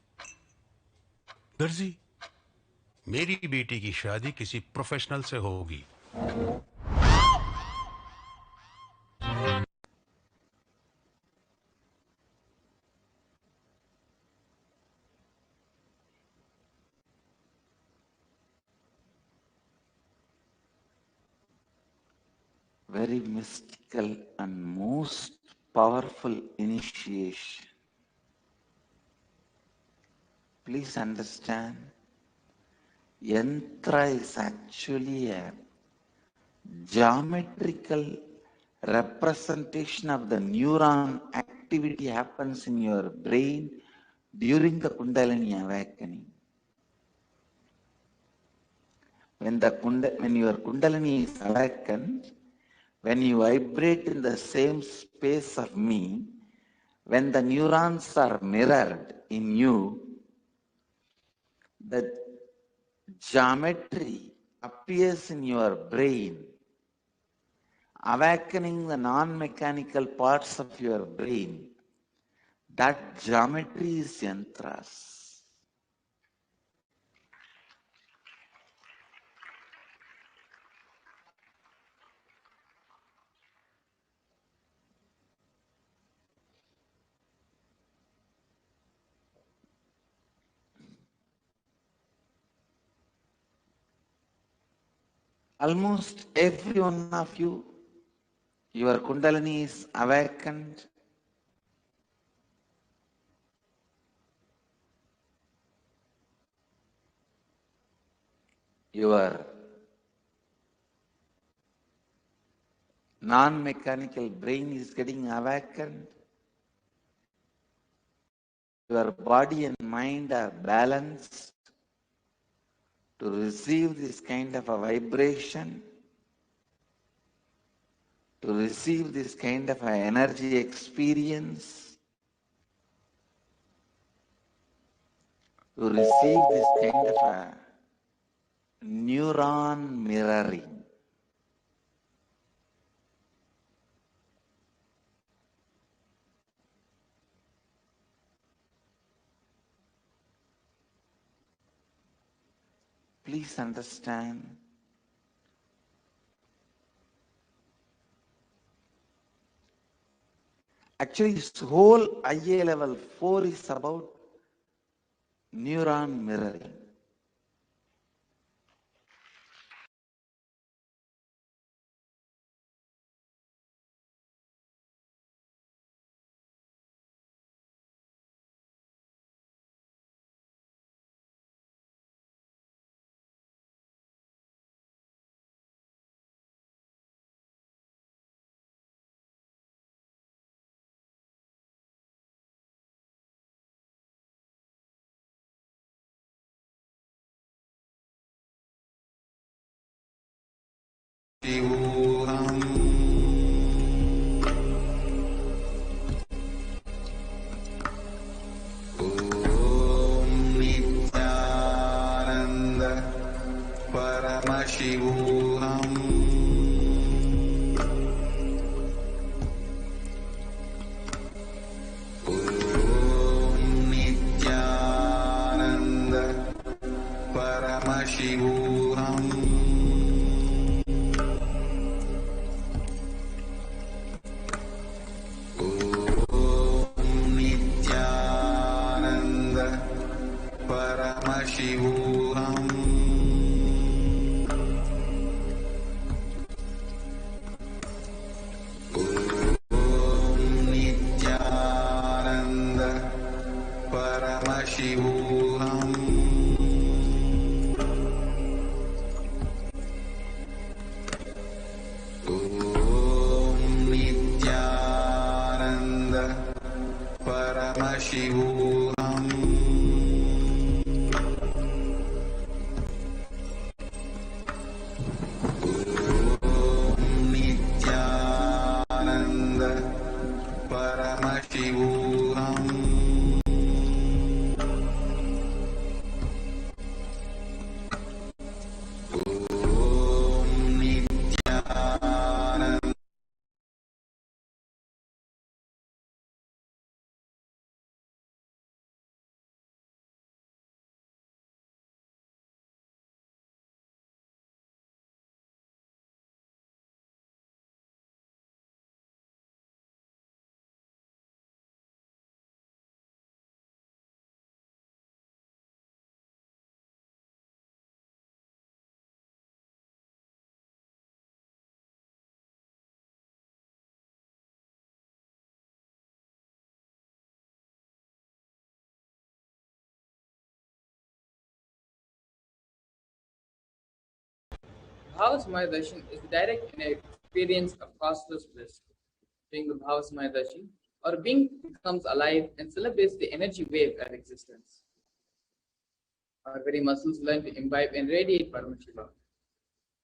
Speaker 15: दर्जी, मेरी बेटी की शादी किसी प्रोफेशनल से होगी।
Speaker 6: Very mystical and most powerful initiation. Please understand, yantra is actually a geometrical representation of the neuron activity happens in your brain during the Kundalini awakening. When your Kundalini is awakened,
Speaker 13: when you vibrate in the same space of me, when the neurons are mirrored in you, the geometry appears in your brain, awakening the non-mechanical parts of your brain. That geometry is yantras. Almost every one of you, your Kundalini is awakened. Your non-mechanical brain is getting awakened. Your body and mind are balanced to receive this kind of a vibration, to receive this kind of an energy experience, to receive this kind of a neuron mirroring. Please understand, actually this whole IA level 4 is about neuron mirroring. Paramashivoham. Om Nithyananda Paramashivoham. Om Nithyananda Paramashivoham. Paramashivoham. Om Nithyananda Paramashivoham. Om Nithyananda Paramashivoham. Paramashivoham. Om Nithyananda.
Speaker 2: Bhavasamaya Darshan is the direct experience of costless bliss. During the Bhavasamaya Darshan, our being becomes alive and celebrates the energy wave of existence. Our very muscles learn to imbibe and radiate Paramashiva.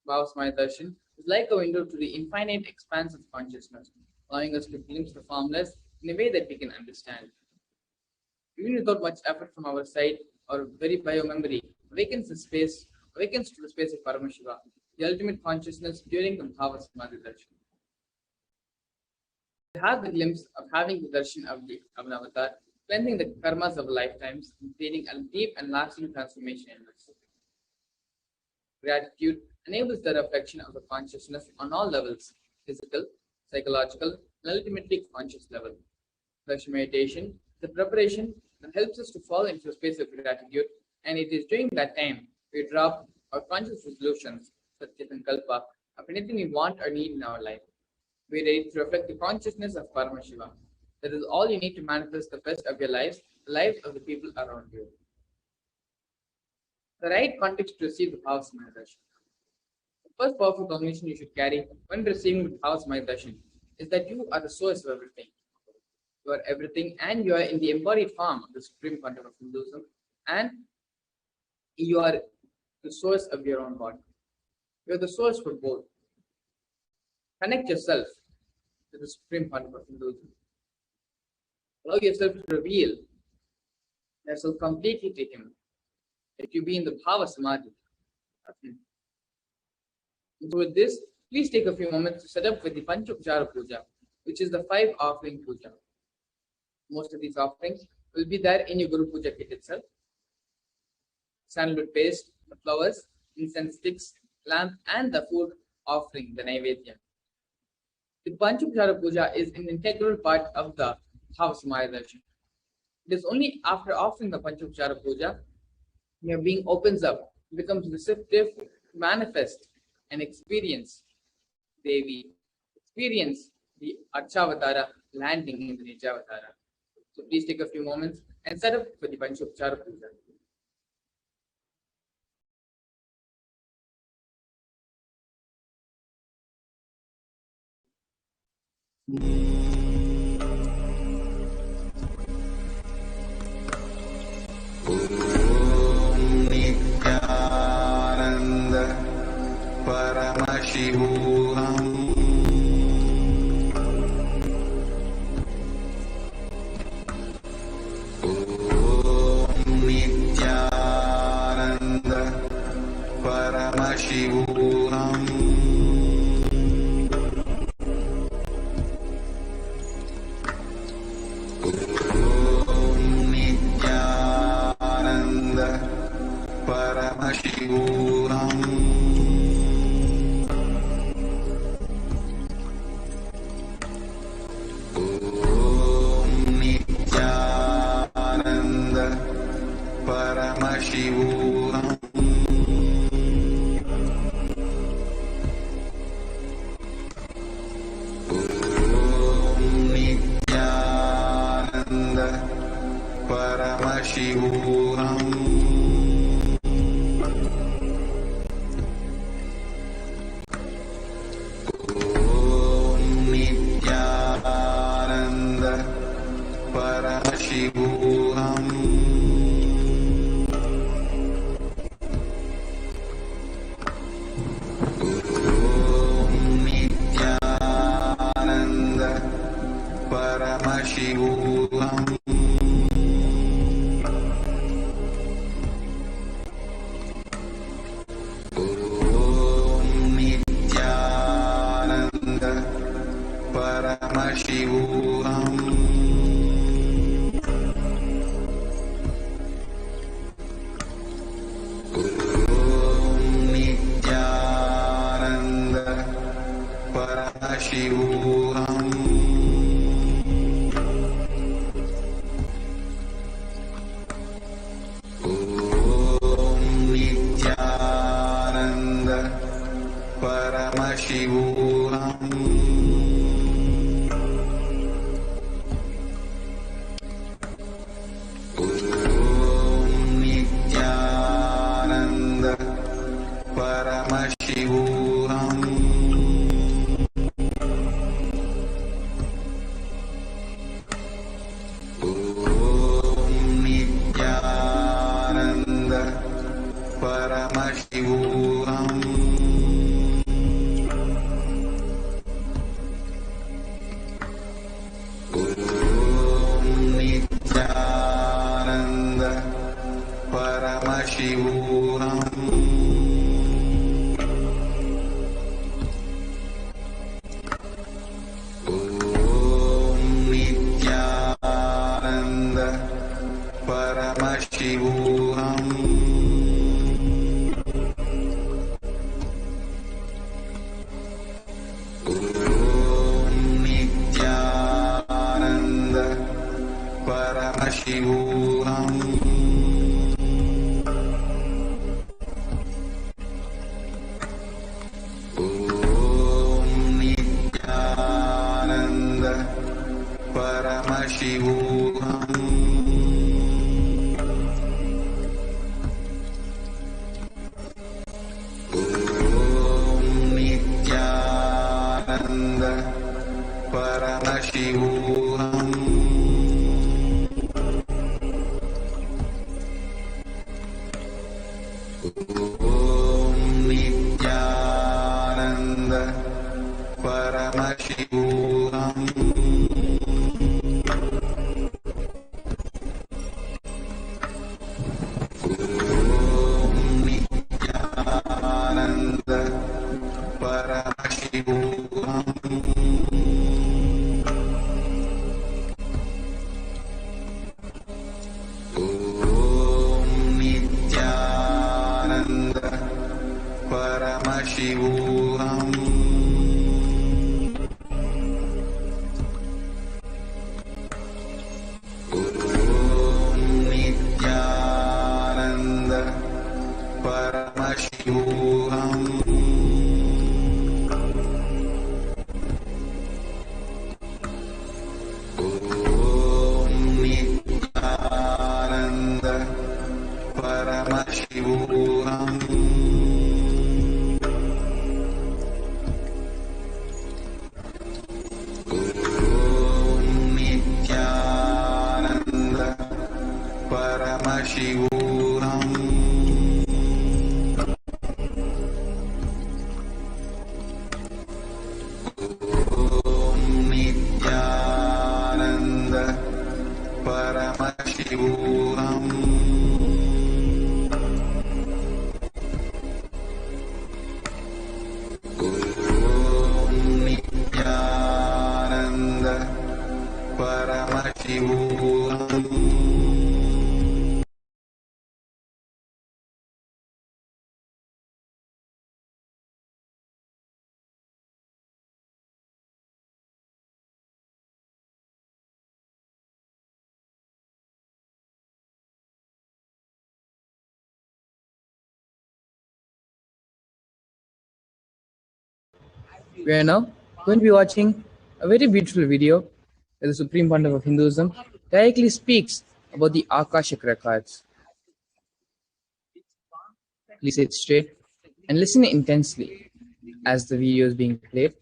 Speaker 2: Bhavasmaya Darshan is like a window to the infinite expanse of consciousness, allowing us to glimpse the formless in a way that we can understand. Even without much effort from our side, our very bio-memory awakens to the space of Paramashiva, the ultimate consciousness during the Bhavasamadhi Darshan. We have the glimpse of having the darshan of an avatar, cleansing the karmas of lifetimes and creating a deep and lasting transformation in us. Gratitude enables the reflection of the consciousness on all levels: physical, psychological, and ultimately conscious level. Darshan meditation, the preparation that helps us to fall into a space of gratitude, and it is during that time we drop our conscious resolutions, Satya Sankalpa, of anything we want or need in our life. We are ready to reflect the consciousness of Paramashiva. That is all you need to manifest the best of your lives, the lives of the people around you. The right context to receive the Bhavasmaya Darshan. The first powerful cognition you should carry when receiving the Bhavasmaya Darshan is that you are the source of everything. You are everything, and you are in the embodied form of the supreme content of Hinduism, and you are the source of your own body. You are the source for both. Connect yourself to the supreme content of Hinduism. Allow yourself to reveal yourself completely to Him. Let you be in the Bhava Samadhi of Him. And so with this, please take a few moments to set up with the Panchopachara Puja, which is the 5 offering puja. Most of these offerings will be there in your Guru Puja kit itself. Sandalwood paste, the flowers, incense sticks, lamp, and the food offering, the Naivedya. The Panchopachara Puja is an integral part of the Bhavasamaya Darshan. It is only after offering the Panchopachara Puja, your being opens up, becomes receptive to manifest and experience Devi, experience the Archavatara landing in the Nijavatara. So please take a few moments and set up for the Panchopachara Puja.
Speaker 6: Nithyananda Paramashivoham. Nithyananda Paramashivoham. Nithyananda Paramashivoham. Nithyananda Paramashivoham. Nithyananda Paramashivoham. Nithyananda Paramashivoham. Nithyananda Paramashivoham. Nithyananda Paramashivoham. Nithyananda Paramashivoham. Nithyananda Paramashivoham. Nithyananda Paramashivoham. Paramashivoham. Om Nithyananda Paramashivoham. Om Nithyananda Paramashivoham. Om Nithyananda Paramashivoham. Om Nithyananda Paramashivoham. Om Nithyananda Paramashivoham. Om Nithyananda Paramashivoham. Om Nithyananda Paramashivoham. Om Nithyananda Paramashivoham. Om Nithyananda Paramashivoham. Om Nithyananda Paramashivoham. Om Nithyananda Paramashivoham.
Speaker 2: We are now going to be watching a very beautiful video where the Supreme Pontiff of Hinduism directly speaks about the Akashic records. Please sit straight and listen intensely as the video is being played.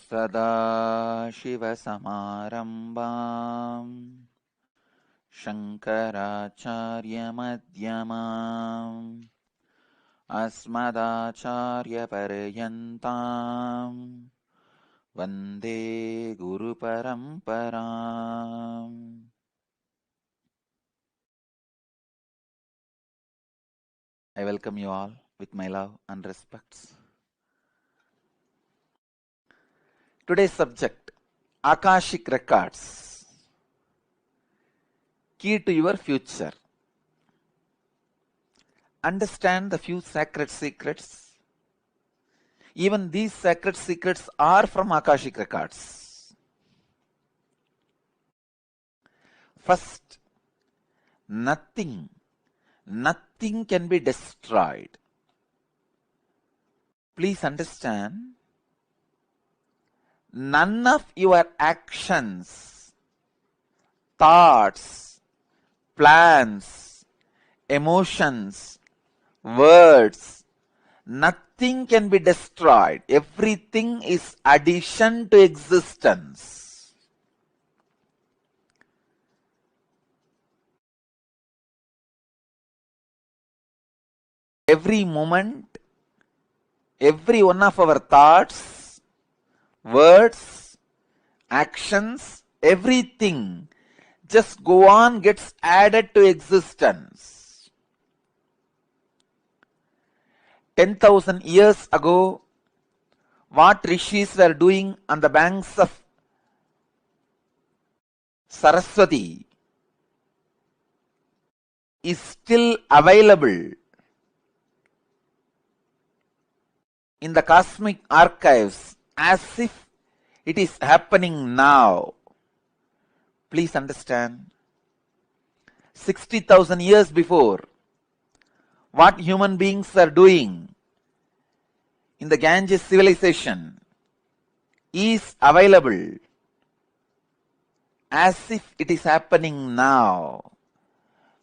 Speaker 6: सदाशिवसमारम्भाम् शङ्कराचार्यमध्यमाम् अस्मदाचार्यपर्यन्ताम् वन्दे गुरुपरम्पराम्. I welcome you all with my love and respects. Today's subject, Akashic records, key to your future. Understand the few sacred secrets. Even these sacred secrets are from Akashic records. First, nothing can be destroyed. Please understand, none of your actions, thoughts, plans, emotions, words, nothing can be destroyed. Everything is addition to existence. every moment, every one of our thoughts, words, actions, everything just go on, gets added to existence. 10,000 years ago, what rishis were doing on the banks of Saraswati is still available in the cosmic archives as if it is happening now. Please understand, 60,000 years before, what human beings are doing in the Ganges civilization is available as if it is happening now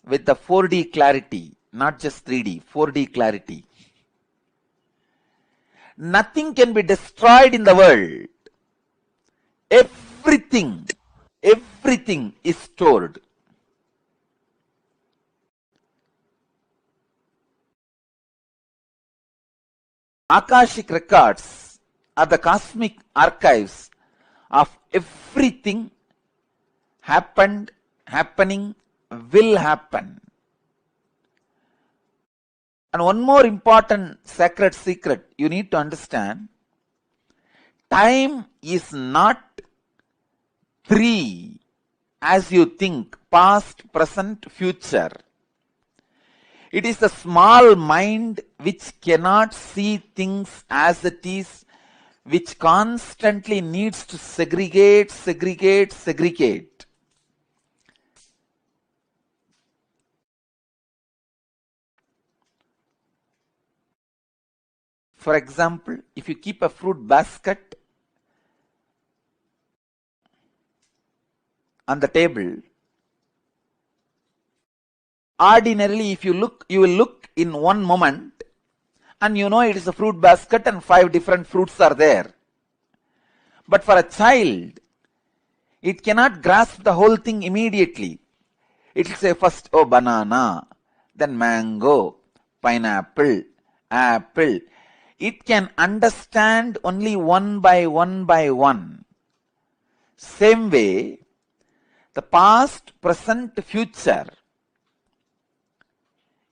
Speaker 6: with the 4D clarity, not just 3D, 4D clarity. Nothing can be destroyed in the world. Everything is stored. Akashic records are the cosmic archives of everything happened, happening, will happen. And one more important sacred secret you need to understand, time is not 3 as you think, past, present, future. It is the small mind which cannot see things as it is, which constantly needs to segregate. For example, if you keep a fruit basket on the table, ordinarily if you look, you will look in one moment and you know it is a fruit basket and 5 different fruits are there. But for a child, it cannot grasp the whole thing immediately. It will say first, oh, banana, then mango, pineapple, apple. It can understand only one by one. Same way, the past, present, future,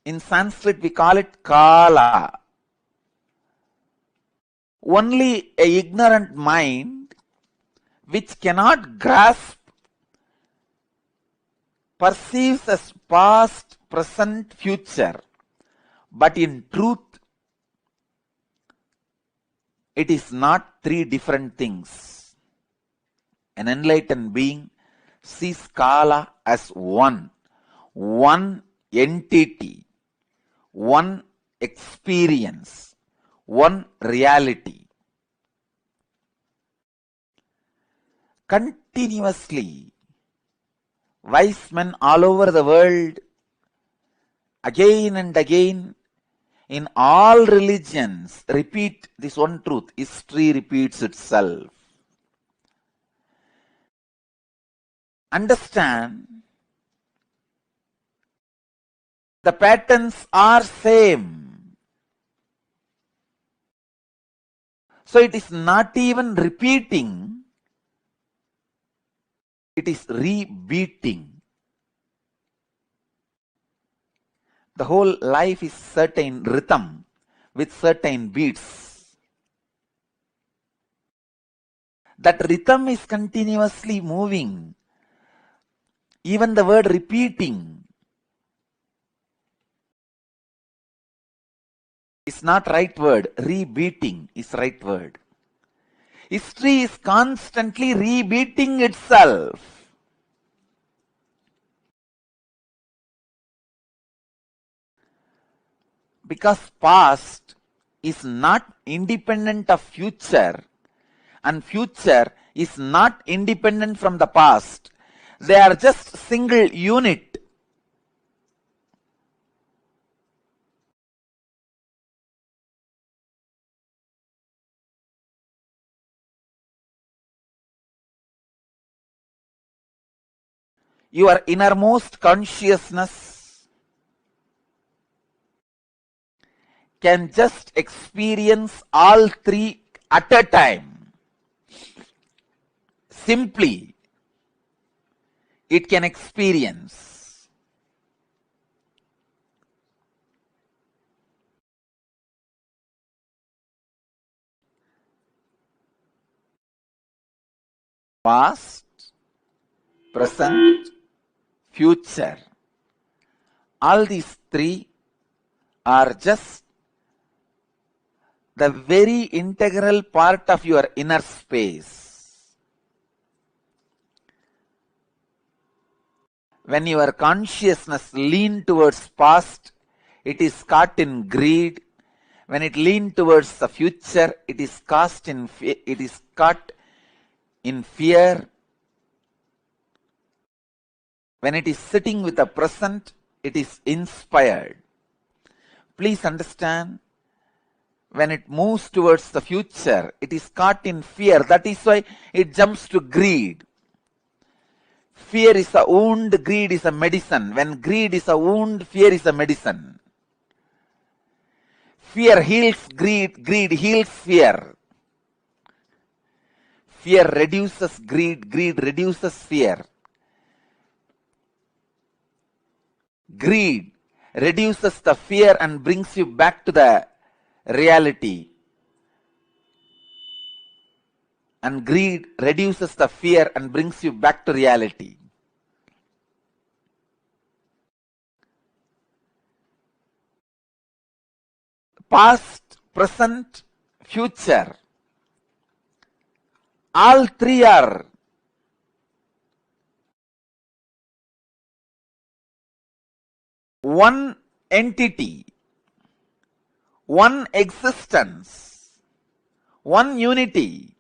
Speaker 6: in Sanskrit we call it kala. Only a ignorant mind which cannot grasp perceives as past, present, future, but in truth it is not 3 different things. An enlightened being sees kala as one entity, one experience, one reality. Continuously, wise men all over the world, again and again, in all religions, repeat this one truth. History repeats itself. Understand, the patterns are same. So it is not even repeating, it is rebeating. The whole life is certain rhythm with certain beats. That rhythm is continuously moving. Even the word repeating is not right word. Rebeating is right word. History is constantly rebeating itself. Because past is not independent of future and future is not independent from the past. They are just single unit. Your innermost consciousness
Speaker 17: can just experience all three at a time. Simply, it can experience. Past, present, future. All these three are just the very integral part of your inner space. When your consciousness leans towards past, it is caught in greed. When it leans towards the future, it is caught in fear. When it is sitting with the present, it is inspired. Please understand, when it moves towards the future, it is caught in fear. That is why it jumps to greed. Fear is a wound, greed is a medicine. When greed is a wound, fear is a medicine. Fear heals greed, greed heals fear. Fear reduces greed, greed reduces fear. Greed reduces the fear and brings you back to the reality. And greed reduces the fear and brings you back to reality. Past, present, future. All three are one entity, one existence, one unity.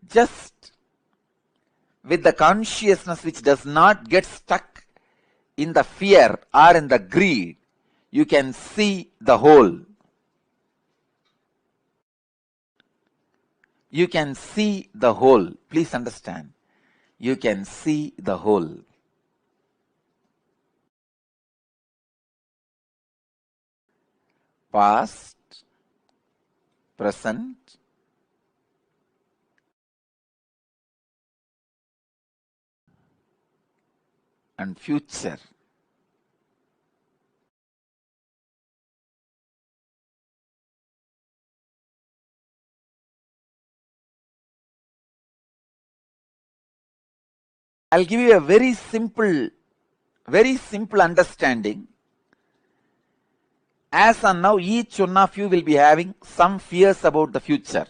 Speaker 17: Just with the consciousness which does not get stuck in the fear or in the greed, you can see the whole. You can see the whole. Please understand. You can see the whole. Past, present, and future. I'll give you a very simple understanding. As on now, each one of you will be having some fears about the future,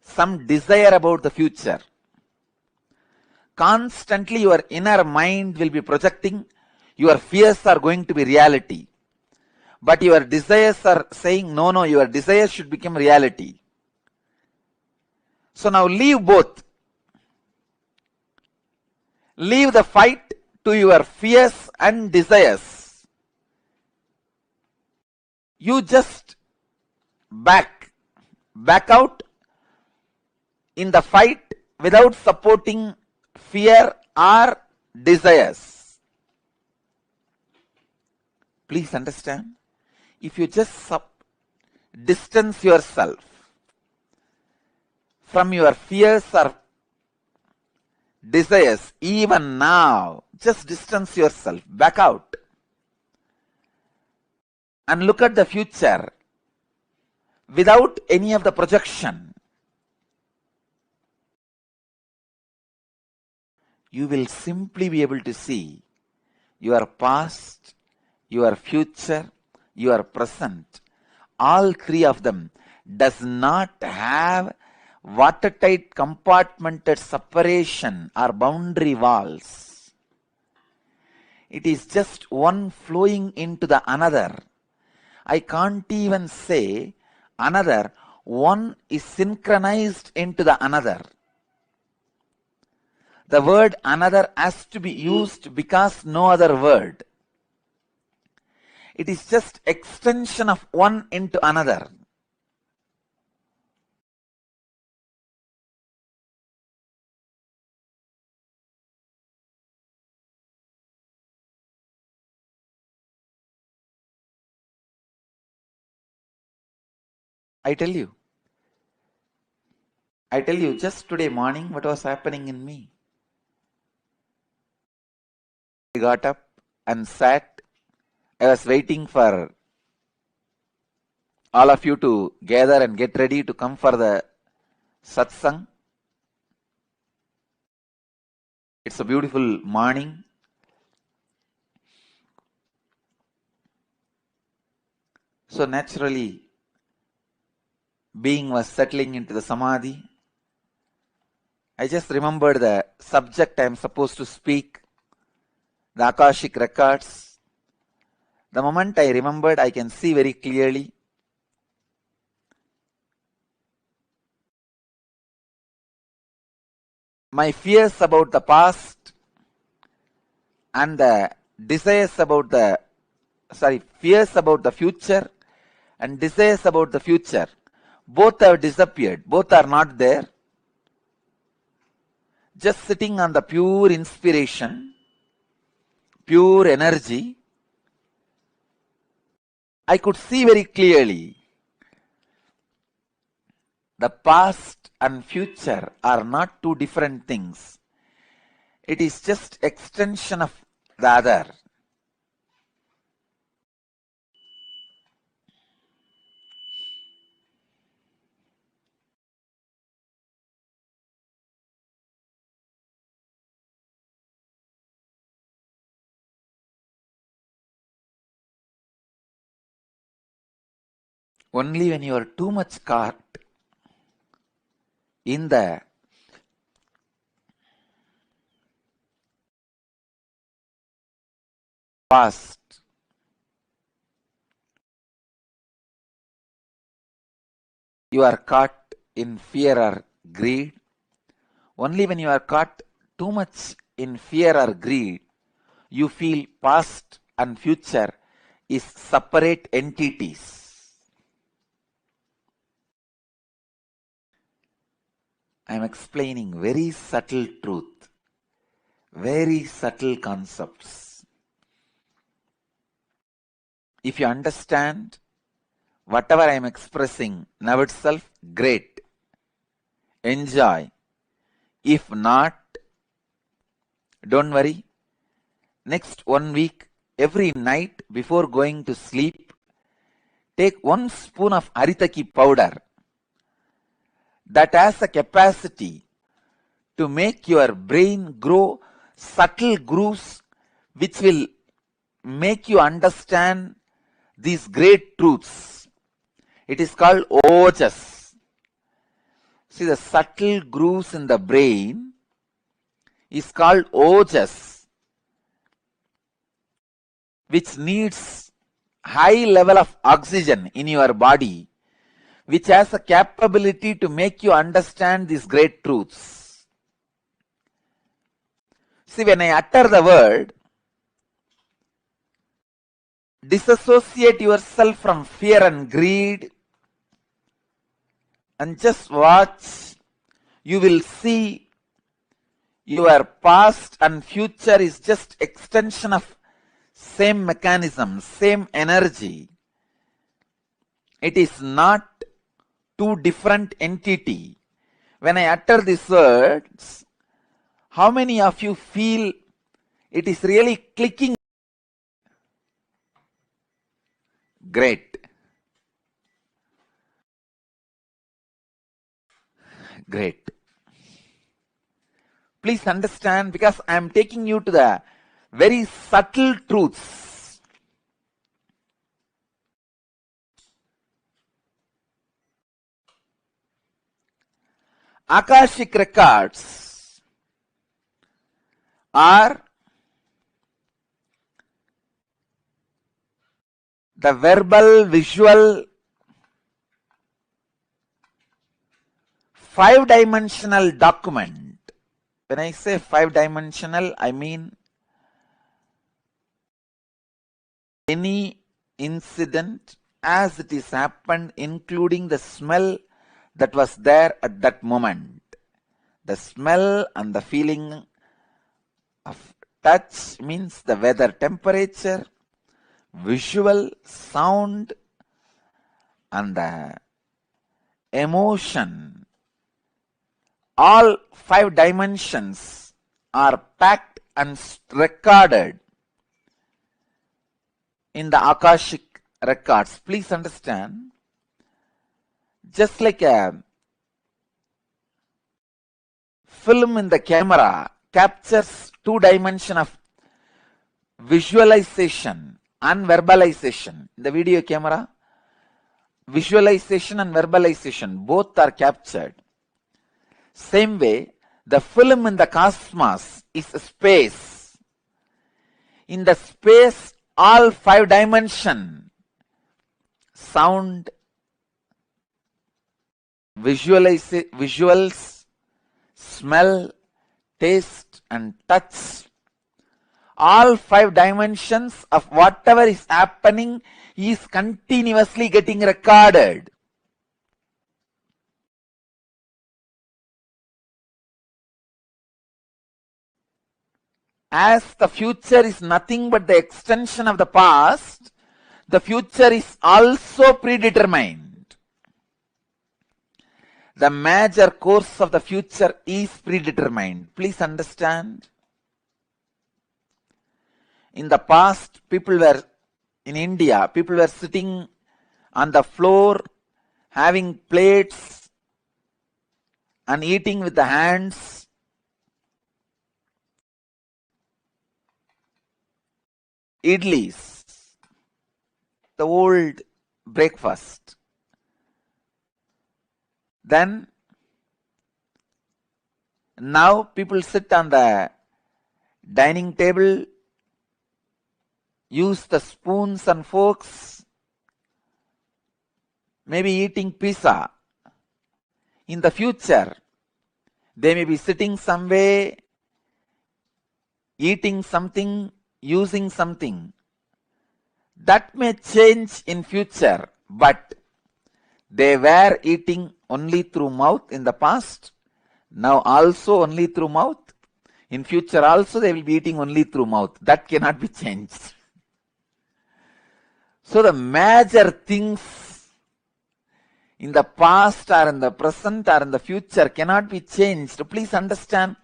Speaker 17: some desire about the future. Constantly your inner mind will be projecting your fears are going to be reality. But your desires are saying, no, no, your desires should become reality. So now leave both. Leave the fight to your fears and desires. You just back out in the fight without supporting fear or desires. Please understand. If you just distance yourself from your fears or desires, even now, just distance yourself, back out, and look at the future without any of the projection. You will simply be able to see your past, your future, your present. All three of them does not have watertight compartmented separation or boundary walls. It is just one flowing into the another. I can't even say another. One is synchronized into the another. The word another has to be used because no other word. It is just extension of one into another. I tell you, just today morning what was happening in me. I got up and sat. I was waiting for all of you to gather and get ready to come for the satsang. It's a beautiful morning. So naturally, being was settling into the samadhi. I just remembered the subject I am supposed to speak, the Akashic records. The moment I remembered, I can see very clearly. My fears about the past and the desires about the, fears about the future and desires about the future, both have disappeared. Both are not there. Just sitting on the pure inspiration, pure energy, I could see very clearly the past and future are not two different things. It is just extension of the other. Only when you are too much caught in the past, you are caught in fear or greed. Only when you are caught too much in fear or greed, you feel past and future is separate entities. I am explaining very subtle truth, very subtle concepts. If you understand whatever I am expressing now itself, great. Enjoy. If not, don't worry. Next 1 week, every night before going to sleep, take 1 spoon of Haritaki powder that has a capacity to make your brain grow subtle grooves which will make you understand these great truths. It is called ojas. See, the subtle grooves in the brain is called ojas, which needs high level of oxygen in your body, which has a capability to make you understand these great truths. See, when I utter the word, disassociate yourself from fear and greed and just watch, you will see your past and future is just extension of same mechanism, same energy. It is not two different entity. When I utter these words, how many of you feel it is really clicking? Great. Great. Please understand, because I am taking you to the very subtle truths. Akashic records are the verbal, visual, 5-dimensional document. When I say 5-dimensional, I mean any incident as it is happened, including the smell that was there at that moment. The smell and the feeling of touch means the weather temperature, visual, sound, and the emotion, all 5 dimensions are packed and recorded in the Akashic records. Please understand, just like a film in the camera captures 2 dimensions of visualization and verbalization. In the video camera, visualization and verbalization both are captured. Same way, the film in the cosmos is a space. In the space, all 5 dimensions, sound, visuals, smell, taste and touch, all 5 dimensions of whatever is happening is continuously getting recorded. As the future is nothing but the extension of the past, the future is also predetermined. The major course of the future is predetermined. Please understand. In the past, in India, people were sitting on the floor, having plates and eating with the hands. Idlis, the old breakfast. Then, now people sit on the dining table, use the spoons and forks, maybe eating pizza. In the future, they may be sitting somewhere, eating something, using something. That may change in future, but they were eating only through mouth in the past, now also only through mouth. In future also they will be eating only through mouth. That cannot be changed. So the major things in the past or in the present or in the future cannot be changed. Please understand,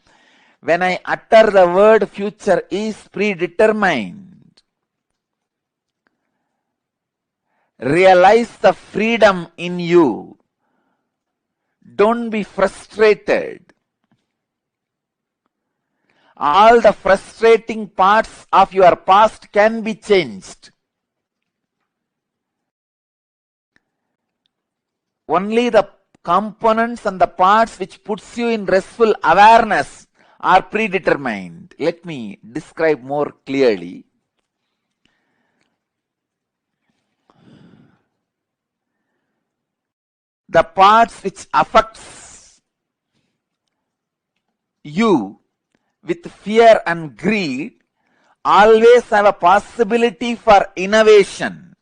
Speaker 17: when I utter the word future is predetermined, realize the freedom in you. Don't be frustrated. All the frustrating parts of your past can be changed. Only the components and the parts which puts you in restful awareness are predetermined. Let me describe more clearly. The parts which affects you with fear and greed always have a possibility for innovation.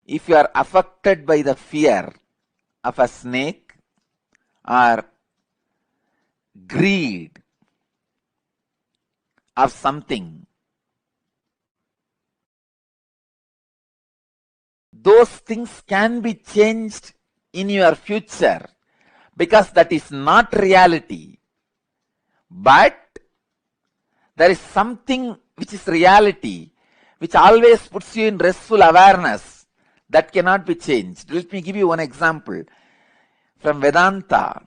Speaker 17: If you are affected by the fear of a snake or greed of something, those things can be changed in your future because that is not reality. But there is something which is reality, which always puts you in restful awareness. That cannot be changed. Let me give you one example. From Vedanta,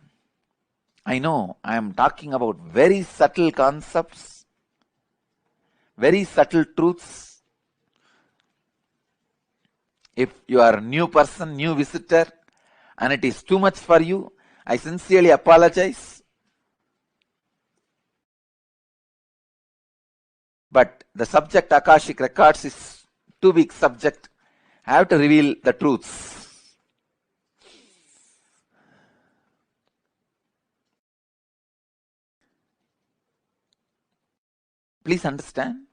Speaker 17: I know I am talking about very subtle concepts, very subtle truths. If you are a new person, new visitor, and it is too much for you, I sincerely apologize. But the subject Akashic records is too big subject. I have to reveal the truths. Please understand.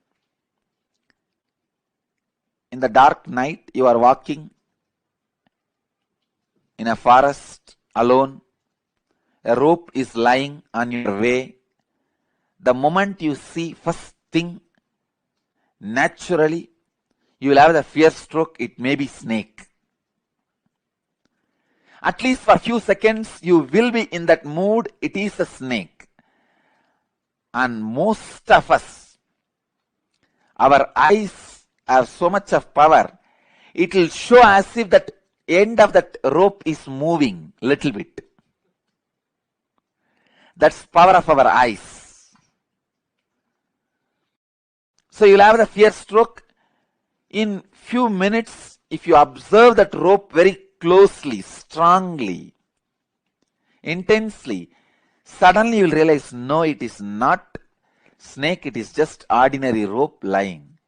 Speaker 17: In the dark night, you are walking in a forest alone. A rope is lying on your way. The moment you see first thing, naturally, you will have the fear stroke. It may be snake. At least for a few seconds, you will be in that mood. It is a snake. And most of us, our eyes have so much of power. It will show as if that end of that rope is moving little bit. That's power of our eyes. So you'll have the fear stroke. In few minutes, if you observe that rope very closely, strongly, intensely, suddenly you will realize, no, it is not snake, it is just ordinary rope lying.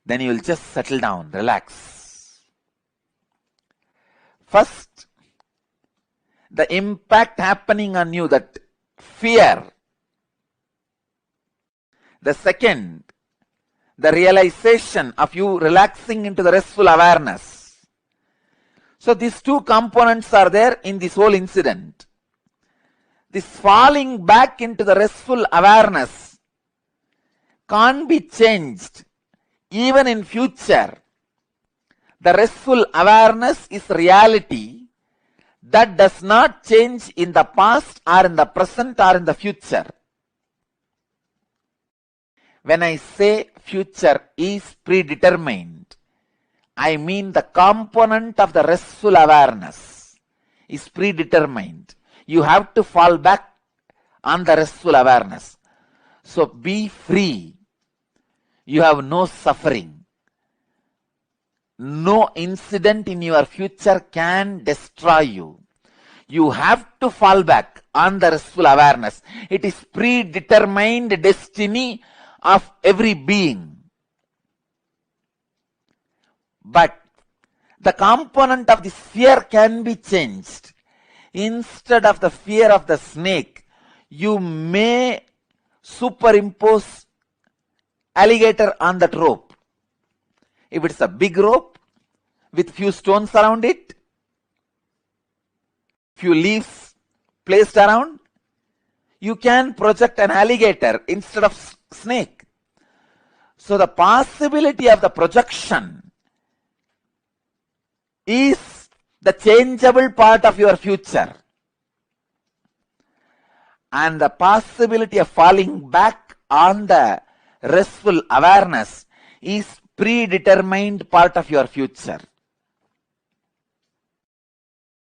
Speaker 17: Then you will just settle down, relax. First, the impact happening on you, that fear. The second, the realization of you relaxing into the restful awareness. So these two components are there in this whole incident. This falling back into the restful awareness can't be changed even in future. The restful awareness is reality that does not change in the past or in the present or in the future. When I say future is predetermined, I mean the component of the restful awareness is predetermined. You have to fall back on the restful awareness. So be free. You have no suffering. No incident in your future can destroy you. You have to fall back on the restful awareness. It is predetermined destiny of every being. But the component of this fear can be changed. Instead of the fear of the snake, you may superimpose alligator on that rope. If it's a big rope with few stones around it, few leaves placed around, you can project an alligator instead of snake. So the possibility of the projection is the changeable part of your future. And the possibility of falling back on the restful awareness is predetermined part of your future.